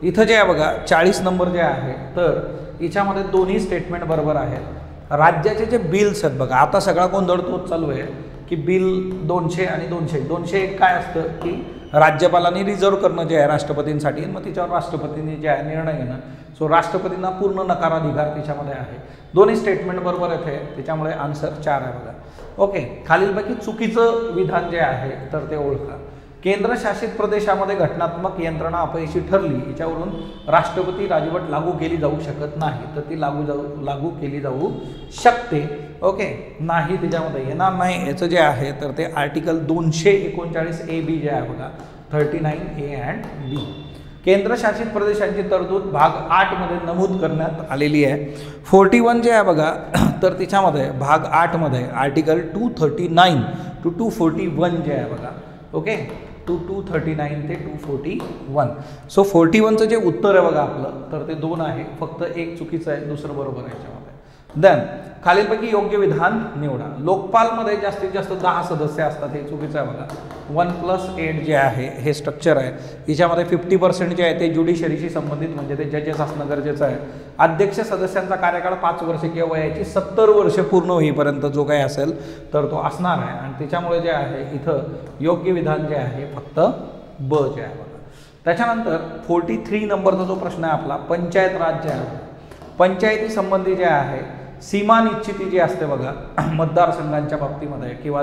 Speaker 1: इथं जे आहे बघा 40 नंबर जे आहे, तर याच्यामध्ये दोन्ही स्टेटमेंट बरोबर आहेत. राज्याचे जे बिल्स आहेत बघा, आता सगळा गोंधळ तोच चालू आहे की बिल 200 आणि 201 काय असतं की राज्यपालांनी रिझर्व करणं जे आहे राष्ट्रपतींसाठी, मग तिच्यावर राष्ट्रपतींनी जे आहे निर्णय घेणं. सो राष्ट्रपतींना पूर्ण नकाराधिकार त्याच्यामध्ये आहे. दोन्ही स्टेटमेंट बरोबर येते, त्याच्यामुळे आन्सर 4 आहे बघा. ओके, खालीलपैकी चुकीचं विधान जे आहे तर ते ओळखा. केंद्रशासित प्रदेशामध्ये घटनात्मक यंत्रणा अपयशी ठरली, याच्यावरून राष्ट्रपती राजवट लागू केली जाऊ शकत नाही, तर ती लागू केली जाऊ शकते. ओके, नाही त्याच्यामध्ये येणार नाही. याचं जे आहे तर ते आर्टिकल 239A(b) जे आहे बघा, 39A and B. केंद्रशासित प्रदेशांची तरतूद भाग 8 मध्ये नमूद करण्यात आलेली आहे. 41 जे आहे बघा, तर तिच्यामध्ये भाग 8 मध्ये आर्टिकल 239 to 241 जे आहे बघा. ओके, 239 ते 241. सो 41चं जे उत्तर आहे बघा आपलं, तर ते 2 आहे. फक्त एक चुकीचं आहे, दुसरं बरोबर आहे याच्यामध्ये. देन खालीलपैकी योग्य विधान निवडा. लोकपालमध्ये जास्तीत जास्त 10 सदस्य असतात, हे चुकीचं आहे बघा. 1+8 जे आहे हे स्ट्रक्चर आहे. याच्यामध्ये 50% जे आहे ते ज्युडिशरीशी संबंधित, म्हणजे ते जजेस असणं गरजेचं आहे. अध्यक्ष सदस्यांचा कार्यकाळ 5 वर्ष किंवा वयाची 70 वर्ष पूर्ण होईपर्यंत जो काही असेल तर तो असणार आहे. आणि त्याच्यामुळे जे आहे इथं योग्य विधान जे आहे फक्त ब जे आहे बघा. त्याच्यानंतर 43 नंबरचा जो प्रश्न आहे आपला, पंचायत राज जे आहे, पंचायती संबंधी जे आहे सीमा निश्चिती जी असते बघा मतदारसंघांच्या बाबतीमध्ये, किंवा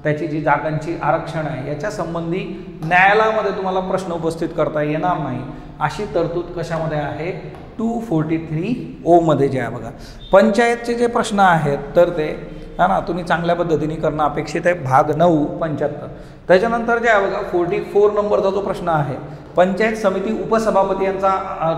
Speaker 1: त्याची जी जागांची आरक्षण आहे याच्या संबंधी न्यायालयामध्ये तुम्हाला प्रश्न उपस्थित करता येणार नाही, अशी तरतूद कशामध्ये आहे, 243O मध्ये जे आहे बघा. पंचायतचे जे प्रश्न आहेत तर ते हा ना तुम्ही चांगल्या पद्धतीने करणं अपेक्षित आहे. भाग 9 75. त्याच्यानंतर जे आहे बघा 44 नंबरचा जो प्रश्न आहे, पंचायत समिती उपसभापती यांचा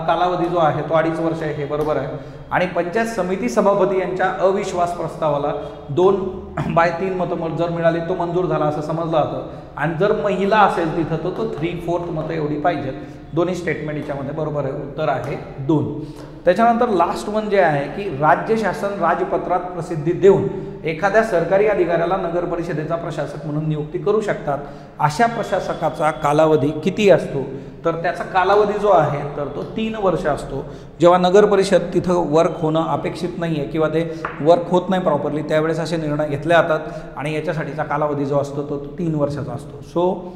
Speaker 1: कालावधी जो आहे तो 2.5 वर्ष आहे, हे बरोबर आहे. आणि पंचायत समिती सभापती यांच्या अविश्वास प्रस्तावाला 2/3 मतं जर मिळाली तो मंजूर झाला असं समजलं जातं. आणि जर महिला असेल तिथं तर तो 3/4 मतं एवढी पाहिजेत. दोन्ही स्टेटमेंट याच्यामध्ये बरोबर आहे, उत्तर आहे 2. त्याच्यानंतर लास्ट वन जे आहे की राज्य शासन राजपत्रात प्रसिद्धी देऊन एखाद्या सरकारी अधिकाऱ्याला नगर परिषदेचा प्रशासक म्हणून नियुक्ती करू शकतात. अशा प्रशासकाचा कालावधी किती असतो, तर त्याचा कालावधी जो आहे तर तो 3 वर्ष असतो. जेव्हा नगर परिषद तिथं वर्क होणं अपेक्षित नाही आहे किंवा ते वर्क होत नाही प्रॉपरली, त्यावेळेस असे निर्णय घेतले जातात. आणि याच्यासाठीचा कालावधी जो असतो तो 3 वर्षाचा असतो. सो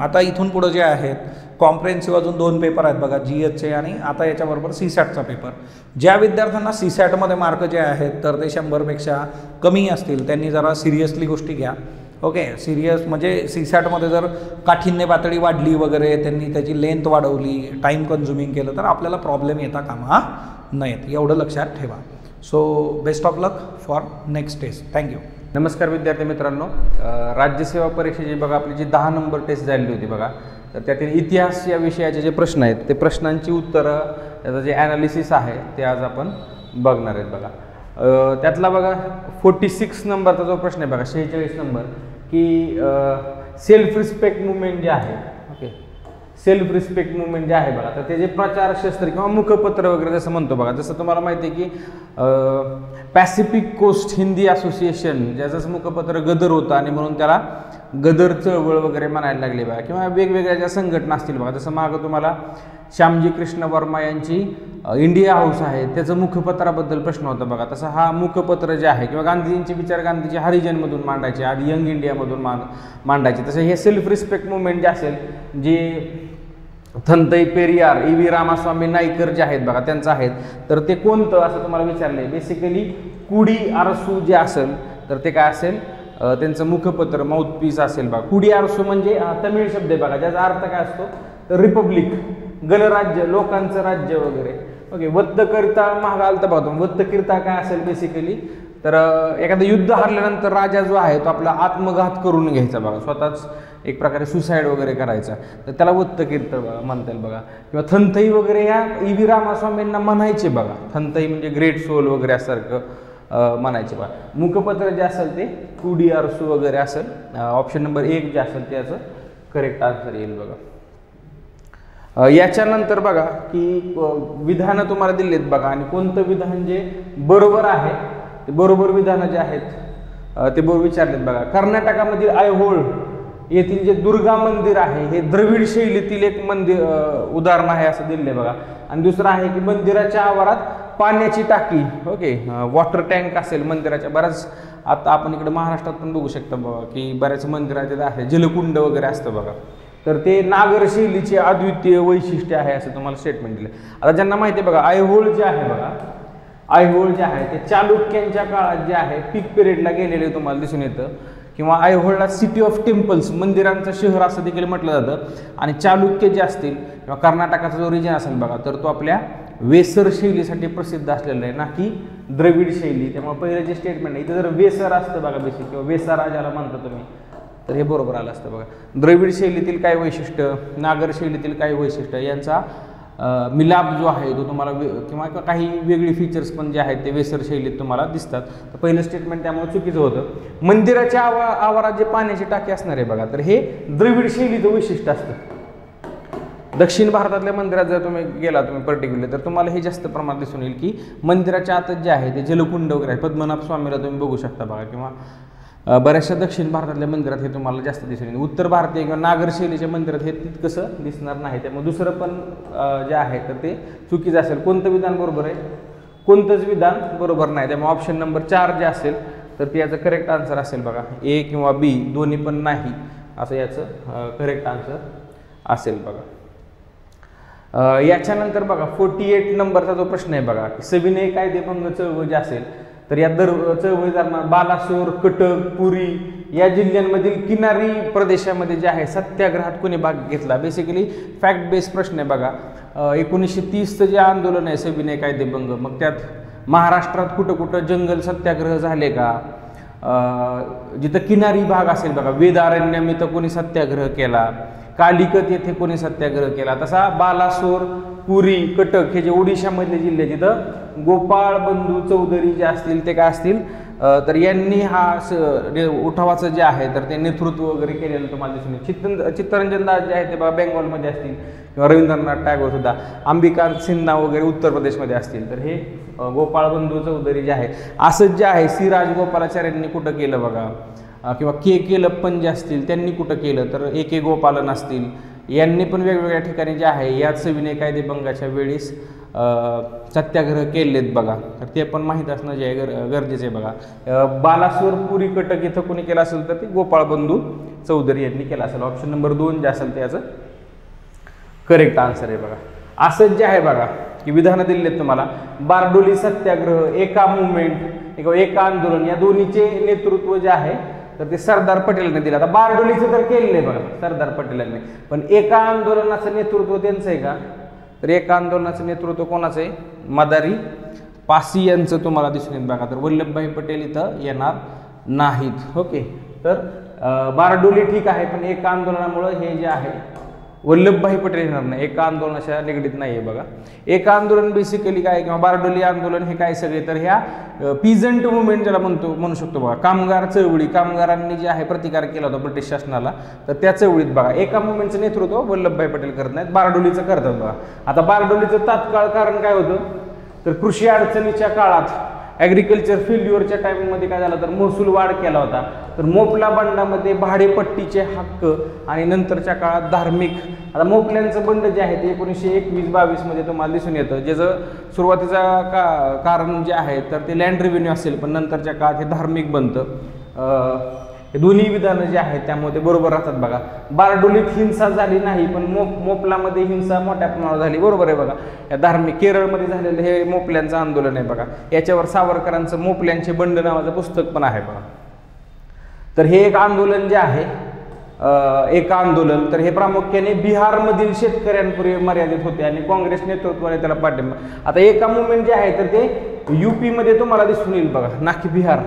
Speaker 1: आता इथून पुढे जे आहेत कॉम्प्रेहेन्सिव्ह अजून 2 पेपर आहेत बघा, GHचे आणि आता याच्याबरोबर CSATचा पेपर. ज्या विद्यार्थ्यांना CSATमध्ये मार्क जे आहेत तर ते 100पेक्षा कमी असतील त्यांनी जरा सिरियसली गोष्टी घ्या. ओके, सिरियस म्हणजे CSATमध्ये जर काठिण्य पातळी वाढली वगैरे, त्यांनी त्याची लेंथ वाढवली, टाईम कन्झ्युमिंग केलं तर आपल्याला प्रॉब्लेम येता कामा नाहीत, एवढं लक्षात ठेवा. So best of luck for next test. Thank you.
Speaker 2: नमस्कार विद्यार्थी मित्रांनो, राज्यसेवा परीक्षेची बघा आपली जी 10 नंबर टेस्ट झालेली होती बघा, तर त्यातील इतिहास या विषयाचे जे प्रश्न आहेत ते प्रश्नांची उत्तरं, त्याचं जे ॲनालिसिस आहे ते आज आपण बघणार आहेत बघा. त्यातला बघा 46 नंबरचा जो प्रश्न आहे बघा, 46 नंबर, की सेल्फ रिस्पेक्ट मुवमेंट जे आहे, ओके, सेल्फ रिस्पेक्ट मुवमेंट जे आहे बघा, तर ते जे प्रचारशास्त्र किंवा मुखपत्र वगैरे जसं म्हणतो बघा, जसं तुम्हाला माहिती आहे की पॅसिफिक कोस्ट हिंदी असोसिएशन ज्याचं मुखपत्र गदर होतं आणि म्हणून त्याला गदर चळवळ वगैरे म्हणायला लागली बघा, किंवा वेगवेगळ्या ज्या संघटना असतील बघा, जसं मागं तुम्हाला श्यामजी कृष्ण वर्मा यांची इंडिया हाऊस आहे त्याचं मुखपत्राबद्दल प्रश्न होता बघा. तसं हा मुखपत्र जे आहे, किंवा गांधीजींचे विचार गांधीजी हरिजनमधून मांडायचे, आधी यंग इंडियामधून मांडायचे. तसं हे सेल्फ रिस्पेक्ट मुवमेंट जे असेल, जे थंतई पेरियार, EV रामास्वामी नाईकर जे आहेत बघा त्यांचं आहेत, तर ते कोणतं असं तुम्हाला विचारलं. बेसिकली कुडी आरसू जे असेल तर ते काय असेल, त्यांचं मुखपत्र माउथपीस असेल बघा. कुडी आरसू म्हणजे तमिळ शब्द आहे बघा, ज्याचा अर्थ काय असतो तर रिपब्लिक, गणराज्य, लोकांचं राज्य वगैरे. ओके, वत्तकरिता महागाल तर बघतो, वत्तकरिता काय असेल बेसिकली, तर एखादं युद्ध हरल्यानंतर राजा जो आहे तो आपला आत्मघात करून घ्यायचा बघा, स्वतःच एक प्रकारे सुसाईड वगैरे करायचा, तर त्याला वत्तकीर्त म्हणता येईल बघा. किंवा थंतई वगैरे या EV रामास्वामींना म्हणायचे बघा, थंतई म्हणजे ग्रेट सोल वगैरे असं म्हणायचे बघा. मुखपत्र जे असेल ते कुडी आरसू वगैरे असेल. ऑप्शन नंबर 1 जे असेल ते याचं करेक्ट आन्सर येईल बघा. याच्यानंतर बघा की विधानं तुम्हाला दिलेत बघा, आणि कोणतं विधान जे बरोबर आहे ते बरोबर विधानं जे आहेत ते बरोबर विचारलेत बघा. कर्नाटकामधील ऐहोळ येथील जे दुर्गा मंदिर आहे हे द्रविड शैलीतील एक मंदिर उदाहरण आहे असं दिले बघा. आणि दुसरं आहे की मंदिराच्या आवारात पाण्याची टाकी, ओके, वॉटर टँक असेल मंदिराच्या. बऱ्याच आता आपण इकडे महाराष्ट्रात पण बघू शकता बघा की बऱ्याच मंदिराचे आहे जलकुंड वगैरे असतं बघा. तर ते नागर शैलीचे अद्वितीय वैशिष्ट्य आहे असं तुम्हाला स्टेटमेंट दिलं. आता ज्यांना माहिती आहे बघा ऐहोळ जे आहे बघा, ऐहोळ जे आहे ते चालुक्यांच्या काळात जे आहे पीक पिरियडला गेलेले तुम्हाला दिसून येतं. किंवा ऐहोळला सिटी ऑफ टेम्पल्स, मंदिरांचं शहर असं देखील म्हटलं जातं. आणि चालुक्य जे असतील किंवा कर्नाटकाचा जो रिजन असेल बघा तर तो आपल्या वेसर शैलीसाठी प्रसिद्ध असलेला आहे, ना की द्रविड शैली. त्यामुळे पहिलं जे स्टेटमेंट आहे इथं जर वेसर असतं बघा बेसिक, किंवा वेसारा ज्याला म्हणता तुम्ही, तर हे बरोबर आलं असतं बघा. द्रविड शैलीतील काय वैशिष्ट्य, नागर शैलीतील काय वैशिष्ट्य यांचा मिलाप जो आहे तो तुम्हाला किंवा काही वेगळी फीचर्स पण जे आहेत ते वेसर शैलीत तुम्हाला दिसतात. तर पहिलं स्टेटमेंट त्यामुळे चुकीचं होतं. मंदिराच्या आवारात जे पाण्याची टाकी असणार आहे बघा तर हे द्रविड शैलीचं वैशिष्ट्य असतं. दक्षिण भारतातल्या मंदिरात जर तुम्ही गेला तुम्ही पर्टिक्युलर तर तुम्हाला हे जास्त प्रमाणात दिसून येईल की मंदिराच्या आतच जे आहे ते जलकुंड वगैरे आहे. पद्मनाभ स्वामीला तुम्ही बघू शकता बघा, किंवा बऱ्याचशा दक्षिण भारतातल्या मंदिरात हे तुम्हाला जास्त दिसून येईल. उत्तर भारतीय किंवा नागर शैलीच्या मंदिरात हे तितकंसं दिसणार नाही. त्यामुळे दुसरं पण जे आहे तर ते चुकीचं असेल. कोणतं विधान बरोबर आहे, कोणतंच विधान बरोबर नाही. त्यामुळे ऑप्शन नंबर 4 जे असेल तर ते याचं करेक्ट आन्सर असेल बघा. ए किंवा बी दोन्ही पण नाही असं याचं करेक्ट आन्सर असेल बघा. याच्यानंतर बघा 48 नंबरचा जो प्रश्न आहे बघा, सविनय कायदेभंग चळवळ जे असेल तर या चळवळी दरम्यान बालासोर, कटक, पुरी या जिल्ह्यांमधील किनारी प्रदेशामध्ये जे आहे सत्याग्रहात कोणी भाग घेतला. बेसिकली फॅक्ट बेस्ड प्रश्न आहे बघा. 1930चं जे आंदोलन आहे सविनय कायदेभंग, मग त्यात महाराष्ट्रात कुठं कुठं जंगल सत्याग्रह झाले का, जिथं किनारी भाग असेल बघा वेदारण्यम इथं कोणी सत्याग्रह केला, कालिकत येथे कोणी सत्याग्रह केला. तसा बालासोर, पुरी, कटक हे जे ओडिशामधले जिल्हे तिथं गोपाळ बंधू चौधरी जे असतील ते काय असतील तर यांनी हा उठावाचं जे आहे तर ते नेतृत्व वगैरे केलेलं तुम्हाला दिसून येईल. चित्तरंजन दास जे आहे ते बघा बेंगॉलमध्ये असतील, किंवा रवींद्रनाथ टागोर सुद्धा, अंबिकांत सिन्हा वगैरे उत्तर प्रदेशमध्ये असतील. तर हे गोपाळ बंधू चौधरी जे आहे असंच जे आहे सी राजगोपालाचार्यांनी कुठं केलं बघा, किंवा के लप्पन जे असतील त्यांनी कुठं केलं तर ए गोपालन असतील यांनी पण वेगवेगळ्या ठिकाणी जे आहे याच सविनय कायदेभंगाच्या वेळेस सत्याग्रह केलेत बघा. तर ते पण माहीत असणं जे आहे गरजेचं आहे बघा. बालासोर, पुरी, कटक इथं कोणी केलं असेल तर ते गोपाळ बंधू चौधरी यांनी केलं असेल. ऑप्शन नंबर 2 जे असेल त्याचं करेक्ट आन्सर आहे बघा. असंच जे आहे बघा की विधानं दिलेली आहेत तुम्हाला. बारडोली सत्याग्रह, एका मुवमेंट किंवा एका आंदोलन या दोन्हीचे नेतृत्व जे आहे तर ते सरदार पटेलांनी दिलं. आता बारडोलीचं तर केलेलं आहे बघा सरदार पटेलांनी, पण एका आंदोलनाचं नेतृत्व त्यांचं आहे का, तर एका आंदोलनाचं नेतृत्व कोणाचं आहे, मदारी पासी यांचं तुम्हाला दिसून येईल बघा. तर वल्लभभाई पटेल इथं येणार नाहीत. ओके, तर बारडोली ठीक आहे, पण एका आंदोलनामुळं हे जे आहे वल्लभभाई पटेल येणार नाही, एका आंदोलनाच्या निगडीत नाही आहे बघा. एका आंदोलन बेसिकली काय किंवा बारडोली आंदोलन हे काय सगळे तर ह्या पीजंट मुवमेंट ज्याला म्हणू शकतो बघा, कामगार चळवळी, कामगारांनी जे आहे प्रतिकार केला होता ब्रिटिश शासनाला, तर त्या चळवळीत बघा एका मुवमेंटचं नेतृत्व वल्लभभाई पटेल करत नाहीत, बारडोलीचं करतात बघा. आता बारडोलीचं तात्काळ कारण काय होतं तर कृषी अडचणीच्या काळात ॲग्रिकल्चर फेल्युअरच्या टाईममध्ये काय झालं तर महसूल वाढ केला होता. तर मोपला बंडामध्ये भाडेपट्टीचे हक्क आणि नंतरच्या काळात धार्मिक, आता मोपल्यांचं बंड जे आहे ते 1921-22 मध्ये तुम्हाला दिसून येतं. ज्याचं सुरुवातीचा कारण जे आहे तर ते लँड रेव्हेन्यू असेल, पण नंतरच्या काळात हे धार्मिक बनतं. हे दोन्ही विधानं जे आहेत त्यामुळे ते बरोबर राहतात बघा. बारडोलीत हिंसा झाली नाही, पण मोपलामध्ये हिंसा मोठ्या प्रमाणात झाली, बरोबर आहे बघा. या धार्मिक केरळमध्ये झालेलं हे मोपल्यांचं आंदोलन आहे बघा. याच्यावर सावरकरांचं मोपल्यांचे बंड नावाचं पुस्तक पण आहे बघा. तर हे एक आंदोलन जे आहे एक आंदोलन तर हे प्रामुख्याने बिहारमधील शेतकऱ्यांपूर्वी मर्यादित होते आणि काँग्रेस नेतृत्वाने त्याला पाठिंबा. आता एका मुवमेंट जे आहे तर ते यूपीमध्ये तुम्हाला दिसून येईल बघा, ना की बिहार.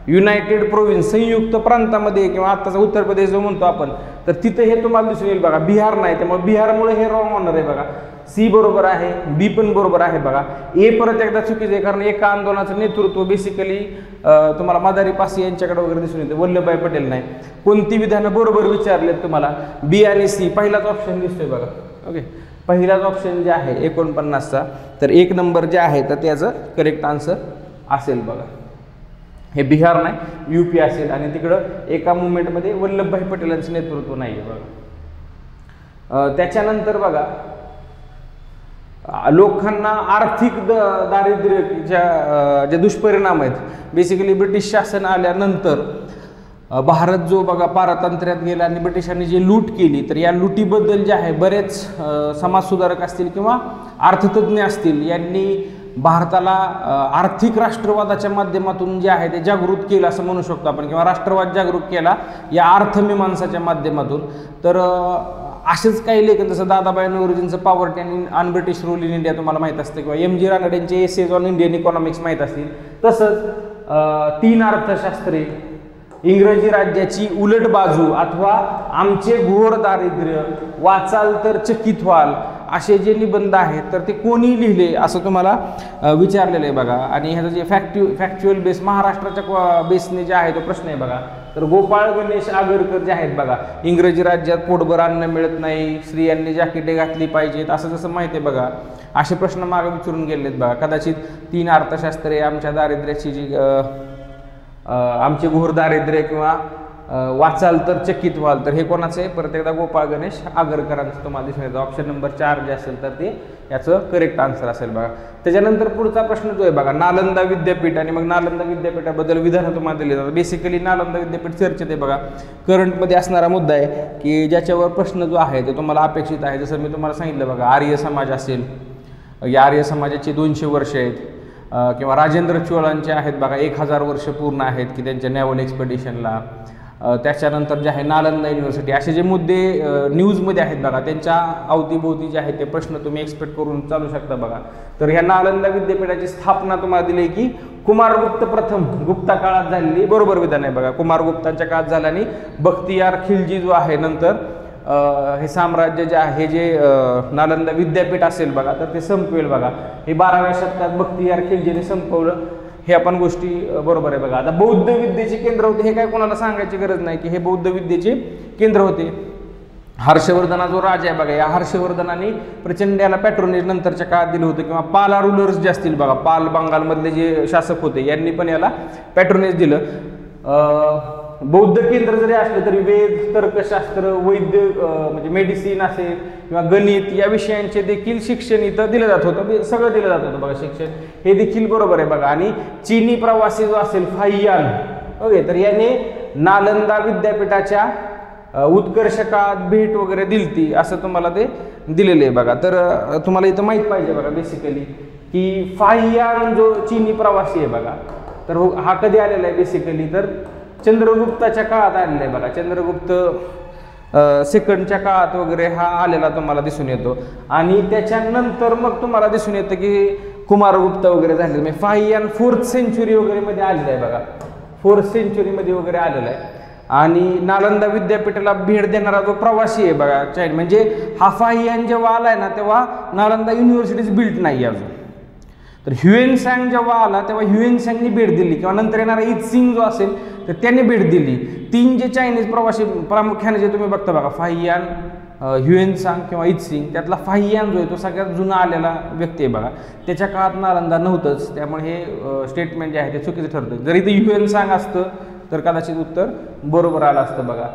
Speaker 2: युनायटेड प्रोव्हिन्स संयुक्त प्रांतामध्ये किंवा आत्ताचा उत्तर प्रदेश जो म्हणतो आपण तर तिथे हे तुम्हाला दिसून येईल बघा, बिहार नाही. त्यामुळे बिहारमुळे हे रॉंग होणार आहे बघा. सी बरोबर आहे, बी पण बरोबर आहे बघा. ए परत एकदा चुकीचं आहे, कारण एका आंदोलनाचं नेतृत्व बेसिकली तुम्हाला मदारी पासी यांच्याकडे वगैरे दिसून येते, वल्लभभाई पटेल नाही. कोणती विधानं बरोबर विचारलेत तुम्हाला, बी आणि सी, पहिलाच ऑप्शन दिसतोय बघा. ओके, पहिलाच ऑप्शन जे आहे 49चा, तर 1 नंबर जे आहे तर त्याचं करेक्ट आन्सर असेल बघा. हे बिहार नाही, UP असेल. आणि तिकडं एका मुवमेंटमध्ये वल्लभभाई पटेलांचं नेतृत्व नाही आहे बघा. त्याच्यानंतर बघा लोकांना आर्थिक दारिद्र्याच्या जे दुष्परिणाम आहेत, बेसिकली ब्रिटिश शासन आल्यानंतर भारत जो बघा पारतंत्र्यात गेला आणि ब्रिटिशांनी जी लूट केली, तर या लुटीबद्दल जे आहे बरेच समाजसुधारक असतील किंवा अर्थतज्ञ असतील यांनी भारताला आर्थिक राष्ट्रवादाच्या माध्यमातून जे आहे ते जागृत केलं असं म्हणू शकतो आपण, किंवा राष्ट्रवाद जागृत केला या अर्थमीमांसाच्या माध्यमातून. तर असेच काही लेखन जसं दादाबाई नौरोजींचं poverty and unBritish rule in India तुम्हाला माहीत असतं, किंवा MG रानडेंचे एसेज ऑन इंडियन इकॉनॉमिक्स माहीत असतील. तसंच 3 अर्थशास्त्रे, इंग्रजी राज्याची उलट बाजू अथवा आमचे घोर दारिद्र्य, वाचाल तर चकित व्हाल, असे जे निबंध आहेत तर ते कोणी लिहिले असं तुम्हाला विचारलेलं आहे बघा. आणि ह्याचं जे फॅक्च्युअल बेस महाराष्ट्राच्या बेसने जे आहे तो प्रश्न आहे बघा. तर गोपाळ गणेश आगरकर जे आहेत बघा, इंग्रजी राज्यात पोटभर अन्न मिळत नाही, स्त्रियांनी जॅकेटे घातली पाहिजेत, असं जसं माहिती आहे बघा, असे प्रश्न मागे विचारून गेलेत बघा. कदाचित 3 अर्थशास्त्रे, आमच्या दारिद्र्याची जी आमचे घोर दारिद्र्य किंवा वाचाल तर चकित व्हाल, तर हे कोणाचं आहे, परत एकदा गोपाळ गणेश आगरकरांचं तुम्हाला दिसून येतं. ऑप्शन नंबर 4 जे असेल तर ते याचं करेक्ट आन्सर असेल बघा. त्याच्यानंतर पुढचा प्रश्न जो आहे बघा, नालंदा विद्यापीठ. आणि मग नालंदा विद्यापीठाबद्दल विधान तुम्हाला दिले जातात. बेसिकली नालंदा विद्यापीठ चर्चेत आहे बघा, करंटमध्ये असणारा मुद्दा आहे की ज्याच्यावर प्रश्न जो आहे तो तुम्हाला अपेक्षित आहे. जसं मी तुम्हाला सांगितलं बघा, आर्य समाज असेल, या आर्य समाजाची 200 वर्ष आहेत, किंवा राजेंद्र चोळांचे आहेत बघा 1000 वर्ष पूर्ण आहेत की त्यांच्या नॅव्हल एक्सपेडिशनला. त्याच्यानंतर जे आहे नालंदा युनिव्हर्सिटी, असे जे मुद्दे न्यूजमध्ये आहेत बघा, त्यांच्या अवतीभोवती जे आहे ते प्रश्न तुम्ही एक्सपेक्ट करून चालू शकता बघा. तर ह्या नालंदा विद्यापीठाची स्थापना तुम्हाला दिली की कुमारगुप्त प्रथम गुप्ता काळात झालेली. बरोबर विधान आहे बघा, कुमारगुप्तांच्या काळात झाला आणि बख्तियार खिलजी जो आहे नंतर हे साम्राज्य जे आहे, जे नालंदा विद्यापीठ असेल बघा, तर ते संपवेल बघा. हे 12व्या शतकात बख्तियार खिलजीने संपवलं. हे आपण गोष्टी बरोबर आहे बघा. आता बौद्ध विद्येचे केंद्र होते, हे काय कोणाला सांगायची गरज नाही की हे बौद्ध विद्येचे केंद्र होते. हर्षवर्धना जो राजा आहे बघा, या हर्षवर्धनाने प्रचंड याला पॅट्रोनेज नंतरच्या काळात दिलं होतं, किंवा पाला रूलर्स जे असतील बघा, पाल बंगालमधले जे शासक होते यांनी पण याला पॅट्रोनेज दिलं. बौद्ध केंद्र जरी असलं तरी वेद, तर्कशास्त्र, वैद्य म्हणजे मेडिसिन असेल किंवा गणित या विषयांचे देखील शिक्षण इथं दिलं जात होतं. सगळं दिलं जात होतं बघा शिक्षण, हे देखील बरोबर आहे बघा. आणि चीनी प्रवासी जो असेल फाहियान, ओके, तर याने नालंदा विद्यापीठाच्या उत्कर्ष काळात भेट वगैरे दिलती असं तुम्हाला ते दिलेलं आहे बघा. तर तुम्हाला इथं माहीत पाहिजे बघा बेसिकली की फाहियान जो चीनी प्रवासी आहे बघा, तर हा कधी आलेला आहे बेसिकली, तर चंद्रगुप्ताच्या काळात आलेला आहे बघा. चंद्रगुप्त सेकंडच्या काळात वगैरे हा आलेला तुम्हाला दिसून येतो. आणि त्याच्यानंतर मग तुम्हाला दिसून येतं की कुमारगुप्त वगैरे झाले, म्हणजे फाहियान 4th सेंचुरी वगैरे मध्ये आलेला आहे बघा, 4th सेंचुरीमध्ये वगैरे आलेला आहे. आणि नालंदा विद्यापीठाला भेट देणारा जो प्रवासी आहे बघा चायना, म्हणजे हा फाहियान जेव्हा आलाय ना तेव्हा नालंदा युनिव्हर्सिटीज बिल्ट नाही अजून. तर ह्युएनसँग जेव्हा आला तेव्हा ह्युएनसँगनी भेट दिली, किंवा नंतर येणारा इत्सिंग जो असेल तर त्याने भेट दिली. 3 जे चायनीज प्रवासी प्रामुख्याने जे तुम्ही बघता बघा, फाहियान, ह्युएनसँग किंवा इत्सिंग, त्यातला फाहियान जो आहे तो सगळ्यात जुना आलेला व्यक्ती आहे बघा. त्याच्या काळात नालंदा नव्हतंच, त्यामुळे हे स्टेटमेंट जे आहे ते चुकीचं ठरतं. जरी ते ह्युएनसँग असतं तर कदाचित उत्तर बरोबर आलं असतं बघा.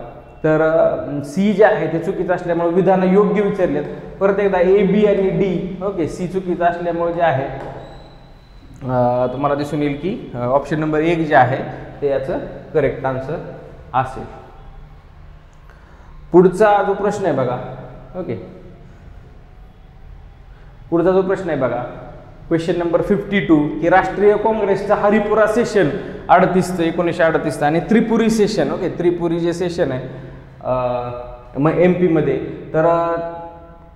Speaker 2: तर सी जे आहे ते चुकीचं असल्यामुळे विधानं योग्य विचारलेत. परत एकदा A, B आणि D, ओके, सी चुकीचं असल्यामुळे जे आहे तुम्हाला दिसून येईल की ऑप्शन नंबर 1 जे आहे ते याचं करेक्ट आन्सर असेल. पुढचा जो प्रश्न आहे बघा, ओके, पुढचा जो प्रश्न आहे बघा, क्वेश्चन नंबर 52 की राष्ट्रीय काँग्रेसचा हरिपुरा सेशन 1938 आणि त्रिपुरी सेशन, ओके, त्रिपुरी जे सेशन आहे मग MP मध्ये, तर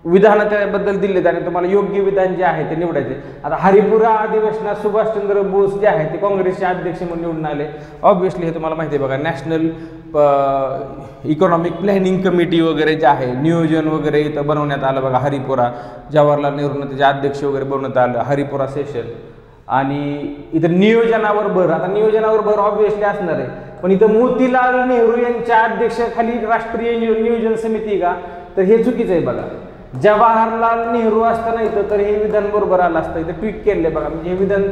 Speaker 2: विधान त्याबद्दल दिलेत आणि तुम्हाला योग्य विधान जे आहे ते निवडायचे. आता हरिपुरा अधिवेशनात सुभाषचंद्र बोस जे आहे ते काँग्रेसचे अध्यक्ष म्हणून निवडून आले. ऑब्व्हियसली हे तुम्हाला माहिती आहे बघा, नॅशनल इकॉनॉमिक प्लॅनिंग कमिटी वगैरे जे आहे, नियोजन वगैरे इथं बनवण्यात आलं बघा. हरिपुरा जवाहरलाल नेहरूंना त्याचे अध्यक्ष वगैरे बनवण्यात आलं, हरिपुरा सेशन. आणि इथं नियोजनावर भर, आता नियोजनावर भर ऑब्व्हियसली असणार आहे, पण इथं मोतीलाल नेहरू यांच्या अध्यक्षाखाली राष्ट्रीय नियोजन समिती का, तर हे चुकीचं आहे बघा. जवाहरलाल नेहरू असताना इथं तर हे विधान बरोबर आलं असतं, इथं ट्विक केले बघा, म्हणजे हे विधान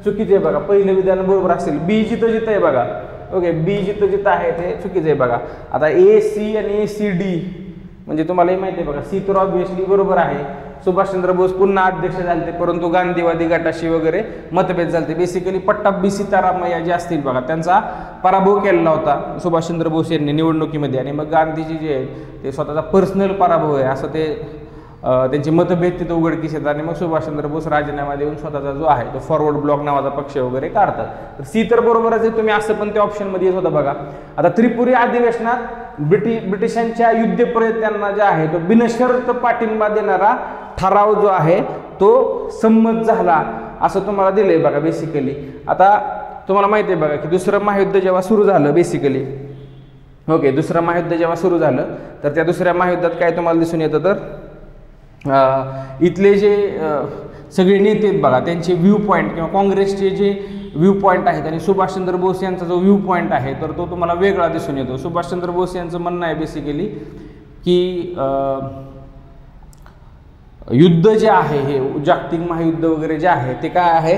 Speaker 2: चुकीचे आहे बघा, पहिलं विधान बरोबर असेल, बी जिथं जिथं आहे बघा, ओके, बी जिथं जिथं आहे ते चुकीचं आहे बघा. आता ए सी आणि ए सी डी म्हणजे तुम्हालाही माहिती आहे बघा, सी तर ऑब्व्हियसली बरोबर आहे, सुभाषचंद्र बोस पुन्हा अध्यक्ष झाले, परंतु गांधीवादी गटाशी वगैरे मतभेद झाले. बेसिकली पट्टाभी सीतारामय्या जे असतील बघा, त्यांचा पराभव केलेला होता सुभाषचंद्र बोस यांनी निवडणुकीमध्ये, आणि मग गांधीजी जे आहेत ते स्वतःचा पर्सनल पराभव आहे असं ते त्यांचे मतभेद तिथं उघडकीस येतात, आणि मग सुभाषचंद्र बोस राजीनामा देऊन स्वतःचा जो आहे तो फॉरवर्ड ब्लॉक नावाचा पक्ष वगैरे काढतात. तर सी तर बरोबरच आहे, तुम्ही असं पण त्या ऑप्शनमध्ये येत होता बघा. आता त्रिपुरी अधिवेशनात ब्रिटिशांच्या युद्ध प्रयत्नांना जे आहे तो बिनशर्त पाठिंबा देणारा ठराव जो आहे तो संमत झाला असं तुम्हाला दिलंय बघा बेसिकली. आता तुम्हाला माहिती आहे बघा की दुसरं महायुद्ध जेव्हा सुरू झालं बेसिकली, ओके, दुसरं महायुद्ध जेव्हा सुरू झालं तर त्या दुसऱ्या महायुद्धात काय तुम्हाला दिसून येतं तर इथले जे सगळे नेते आहेत बघा त्यांचे व्ह्यू पॉईंट किंवा काँग्रेसचे जे व्ह्यू पॉईंट आहेत आणि सुभाषचंद्र बोस यांचा जो व्ह्यू पॉईंट आहे तर तो तुम्हाला वेगळा दिसून येतो. सुभाषचंद्र बोस यांचं म्हणणं आहे बेसिकली की युद्ध जे आहे हे जागतिक महायुद्ध वगैरे जे आहे ते काय आहे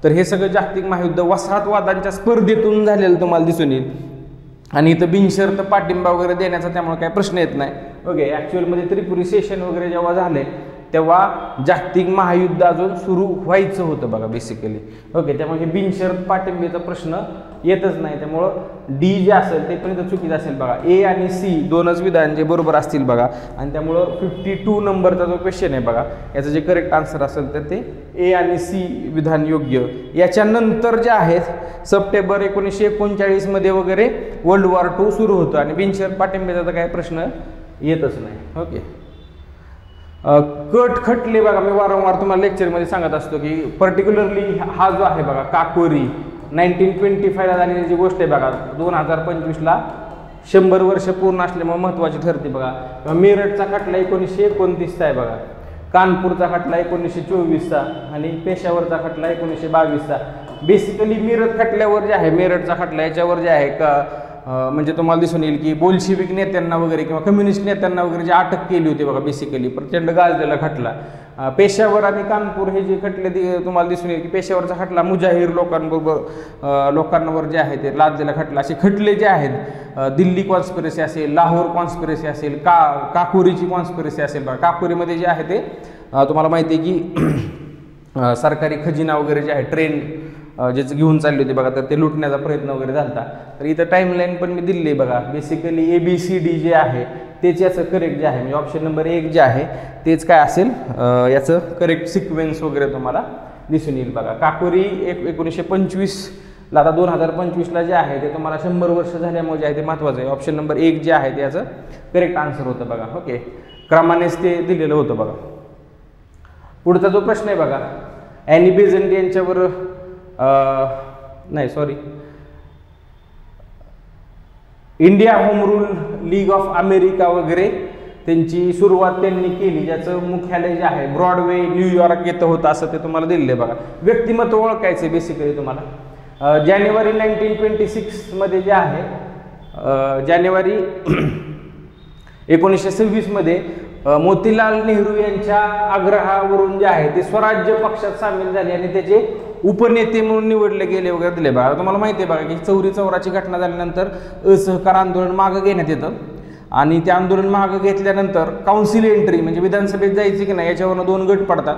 Speaker 2: तर हे सगळं जागतिक महायुद्ध वसाहतवादांच्या स्पर्धेतून झालेलं तुम्हाला दिसून येईल, आणि इथं बिनशर्त पाठिंबा वगैरे देण्याचा त्यामुळे काही प्रश्न येत नाही. ओके, ॲक्च्युअलमध्ये त्रिपुरी सेशन वगैरे जेव्हा झाले तेव्हा जागतिक महायुद्ध अजून सुरू व्हायचं होतं बघा बेसिकली. ओके, त्यामुळे हे बिनशर्त पाठिंबेचा प्रश्न येतच नाही, त्यामुळं डी जे असेल ते पण इथं चुकीचं असेल बघा. ए आणि सी दोनच विधान जे बरोबर असतील बघा, आणि त्यामुळं 52 नंबरचा जो क्वेश्चन आहे बघा याचं जे करेक्ट आन्सर असेल तर ते ए आणि सी विधान योग्य. याच्यानंतर जे आहेत सप्टेंबर 1939 मध्ये वगैरे वर्ल्ड वॉर II सुरू होतं, आणि बिनशर्त पाठिंब्याचा तर काही प्रश्न येतच नाही. ओके, कट खटले बघा, मी वारंवार तुम्हाला लेक्चरमध्ये सांगत असतो की पर्टिक्युलरली हा जो आहे बघा काकोरी 1925 झालेली जी गोष्ट आहे बघा 2025ला 100 वर्ष पूर्ण असल्यामुळे महत्त्वाची ठरते बघा. मेरठचा खटला 1929चा आहे बघा, कानपूरचा खटला 1924चा, आणि पेशावरचा खटला 1922चा. बेसिकली मेरठ खटल्यावर जे आहे, मेरठचा खटला याच्यावर जे आहे का म्हणजे तुम्हाला दिसून येईल की बोल्शेविक नेत्यांना वगैरे किंवा कम्युनिस्ट नेत्यांना वगैरे जे अटक केली होती बघा बेसिकली, प्रचंड गाजलेला खटला. पेशावर आणि कानपूर हे जे खटले तुम्हाला दिसून येईल की पेशावरचा खटला मुजाहिर लोकांवर जे आहे ते लादलेला खटला. असे खटले जे आहेत दिल्ली कॉन्स्पिरसी असेल, लाहोर कॉन्स्पिरसी असेल, काकोरीची कॉन्स्पिरसी असेल बघा. काकोरीमध्ये जे आहे ते तुम्हाला माहिती आहे की सरकारी खजिना वगैरे जे आहे ट्रेन जे घेऊन चालली होती बघा, तर ते लुटण्याचा प्रयत्न वगैरे झाला. तर इथं टाईमलाईन पण मी दिली आहे बघा. बेसिकली ABCD जे आहे तेच याचं करेक्ट जे आहे म्हणजे ऑप्शन नंबर 1 जे आहे तेच काय असेल याचं करेक्ट सिक्वेन्स वगैरे तुम्हाला दिसून येईल बघा. काकोरी 1925ला, आता 2025ला जे आहे ते तुम्हाला 100 वर्ष झाल्यामुळे जे आहे ते महत्त्वाचं आहे. ऑप्शन नंबर 1 जे आहे ते याचं करेक्ट आन्सर होतं बघा. ओके, क्रमानेच ते दिलेलं होतं बघा. पुढचा जो प्रश्न आहे बघा, ॲनी बेझंट यांच्यावर नाही sorry India home rule league of America वगैरे त्यांची सुरुवात त्यांनी केली, ज्याचं मुख्यालय जे आहे ब्रॉडवे न्यूयॉर्क येतं होतं असं ते तुम्हाला दिलेलं आहे बघा. व्यक्तिमत्व ओळखायचं बेसिकली तुम्हाला. जानेवारी 1926 मध्ये जे आहे जानेवारी 1926 मध्ये मोतीलाल नेहरू यांच्या आग्रहावरून जे आहे ते स्वराज्य पक्षात सामील झाले आणि त्याचे उपनेते म्हणून निवडले गेले वगैरे दिले बघा. तुम्हाला माहिती आहे बघा की चौरी चौराची घटना झाल्यानंतर असहकार आंदोलन मागं घेण्यात येतं, आणि ते आंदोलन मागं घेतल्यानंतर काउन्सिल एंट्री म्हणजे विधानसभेत जायची की नाही याच्यावरनं 2 गट पडतात,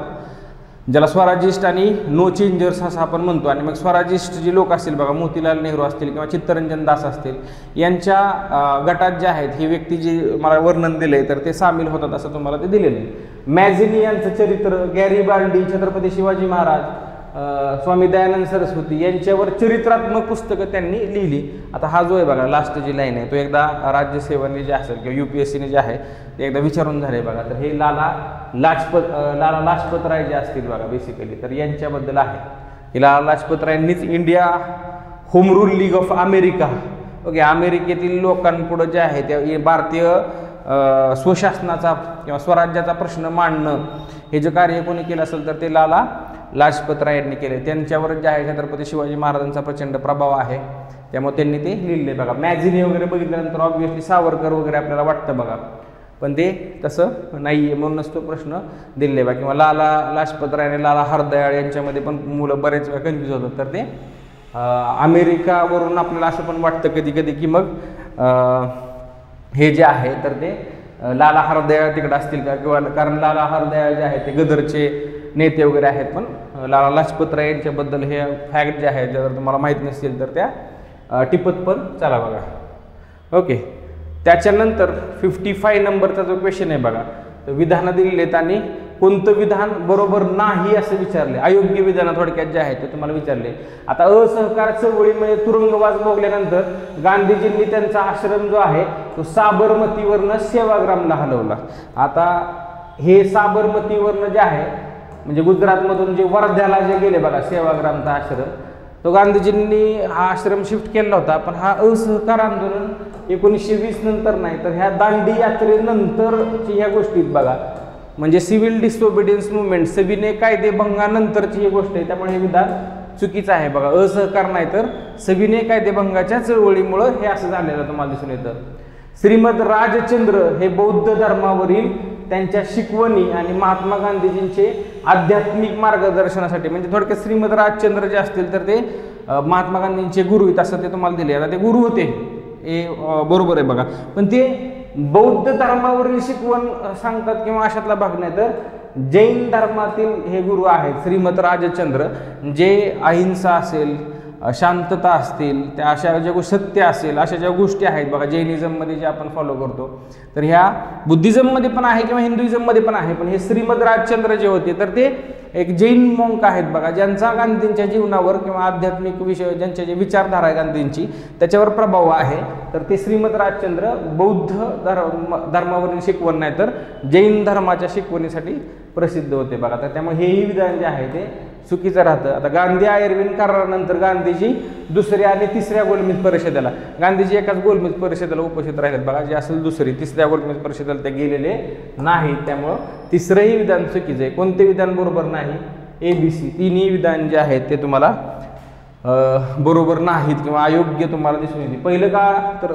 Speaker 2: ज्याला स्वराजिस्ट आणि नो चेंजर्स असं आपण म्हणतो. आणि मग स्वराजिस्ट जे लोक असतील बघा, मोतीलाल नेहरू असतील किंवा चित्तरंजन दास असतील, यांच्या गटात जे आहेत ही व्यक्ती जी मला वर्णन दिले तर ते सामील होतात असं तुम्हाला ते दिलेलं आहे. मॅझिनी यांचं चरित्र, गॅरिबाल्डी, छत्रपती शिवाजी महाराज, स्वामी दयानंद सरस्वती यांच्यावर चरित्रात्मक पुस्तकं त्यांनी लिहिली. आता हा जो आहे बघा लास्ट जी लाईन आहे तो एकदा राज्यसेवेने जे असेल किंवा UPSCने जे आहे ते एकदा विचारून झाले बघा. तर हे लाला लाजपत राय जे असतील बघा बेसिकली, तर यांच्याबद्दल आहे की लाला लाजपत रायांनीच India home rule league of America, okay, अमेरिकेतील लोकांपुढं जे आहे ते भारतीय स्वशासनाचा किंवा स्वराज्याचा प्रश्न मांडणं हे जे कार्य कोणी केलं असेल तर ते लाला लाजपत राय यांनी केले. त्यांच्यावर जे आहे छत्रपती शिवाजी महाराजांचा प्रचंड प्रभाव आहे, त्यामुळे त्यांनी ते लिहिले बघा. मॅझिनी वगैरे बघितल्यानंतर ऑब्व्हियसली सावरकर वगैरे आपल्याला वाटतं बघा. पण ते तसं नाही आहे, म्हणूनच तो प्रश्न दिले बा. किंवा लाला लाजपत राय आणि लाला हरदयाळ यांच्यामध्ये पण मुलं बरेच वेळा कन्फ्यूज होतात. तर ते अमेरिकावरून आपल्याला असं पण वाटतं कधी कधी की मग हे जे आहे तर ते लाला हरदयाळ तिकडे असतील का, किंवा कारण लाला हरदयाळ जे आहे ते गदरचे नेते वगैरे आहेत. पण लाला लाजपत राय यांच्याबद्दल हे फॅक्ट जे आहे जर तुम्हाला माहीत नसतील तर त्या टिपत पण चला बघा. ओके, त्याच्यानंतर 55 नंबरचा जो क्वेश्चन आहे बघा, तर विधानं दिलेली आहेत आणि कोणतं विधान बरोबर नाही असं विचारले, अयोग्य विधानं थोडक्यात जे आहे ते तुम्हाला विचारले. आता असहकार चळवळीमध्ये तुरुंगवास भोगल्यानंतर गांधीजींनी त्यांचा आश्रम जो आहे तो साबरमतीवरनं सेवाग्रामला हलवला. आता हे साबरमतीवरनं जे आहे म्हणजे गुजरातमधून जे वर्ध्याला जे गेले बघा सेवाग्रामचा आश्रम, तो गांधीजींनी हा आश्रम शिफ्ट केला होता. पण हा असहकार आंदोलन 1920 नंतर नाही तर ह्या दांडी यात्रेनंतरची ह्या गोष्टीत बघा, म्हणजे सिव्हिल डिसओबिडियन्स मुवमेंट सविनय कायदेभंगानंतरची ही गोष्ट आहे. त्यामुळे हे विधान चुकीचं आहे बघा. असहकार नाही तर सविनय कायदेभंगाच्या चळवळीमुळं हे असं झालेलं तुम्हाला दिसून येतं. श्रीमद राजचंद्र हे बौद्ध धर्मावरील त्यांच्या शिकवणी आणि महात्मा गांधीजींचे आध्यात्मिक मार्गदर्शनासाठी, म्हणजे थोडक्यात श्रीमद राजचंद्र जे असतील तर ते महात्मा गांधींचे गुरु आहेत असं ते तुम्हाला दिले. आता ते गुरु होते हे बरोबर आहे बघा, पण ते बौद्ध धर्मावरील शिकवण सांगतात किंवा अशातला भाग नाही, तर जैन धर्मातील हे गुरु आहेत श्रीमद राजचंद्र, जे अहिंसा असेल, शांतता असतील, त्या अशा ज्या सत्य असेल अशा ज्या गोष्टी आहेत बघा जैनिझममध्ये जे आपण फॉलो करतो, तर ह्या बुद्धिझममध्ये पण आहे किंवा हिंदुइझममध्ये पण आहे. पण हे श्रीमद राजचंद्र जे होते तर ते एक जैन मॉन्क आहेत बघा, ज्यांचा गांधींच्या जीवनावर किंवा आध्यात्मिक विषय ज्यांच्या जे विचारधारा आहे गांधींची त्याच्यावर प्रभाव आहे. तर ते श्रीमद राजचंद्र बौद्ध धर्मावरील शिकवण नाही तर जैन धर्माच्या शिकवणीसाठी प्रसिद्ध होते बघा. तर त्यामुळे हेही विधान जे आहे ते चुकीचं राहतं. आता गांधी आयर्विन करारानंतर गांधीजी दुसऱ्या आणि तिसऱ्या गोलमेज परिषदेला, गांधीजी एकाच गोलमेज परिषदेला उपस्थित राहिलेत बघा, जे असेल दुसरी तिसऱ्या गोलमेज परिषदेला ते गेलेले नाहीत. त्यामुळं तिसरंही विधान चुकीचं आहे. कोणते विधान बरोबर नाही? ABC तिन्ही विधान जे आहेत ते तुम्हाला बरोबर नाहीत किंवा अयोग्य तुम्हाला दिसून येते. पहिलं का तर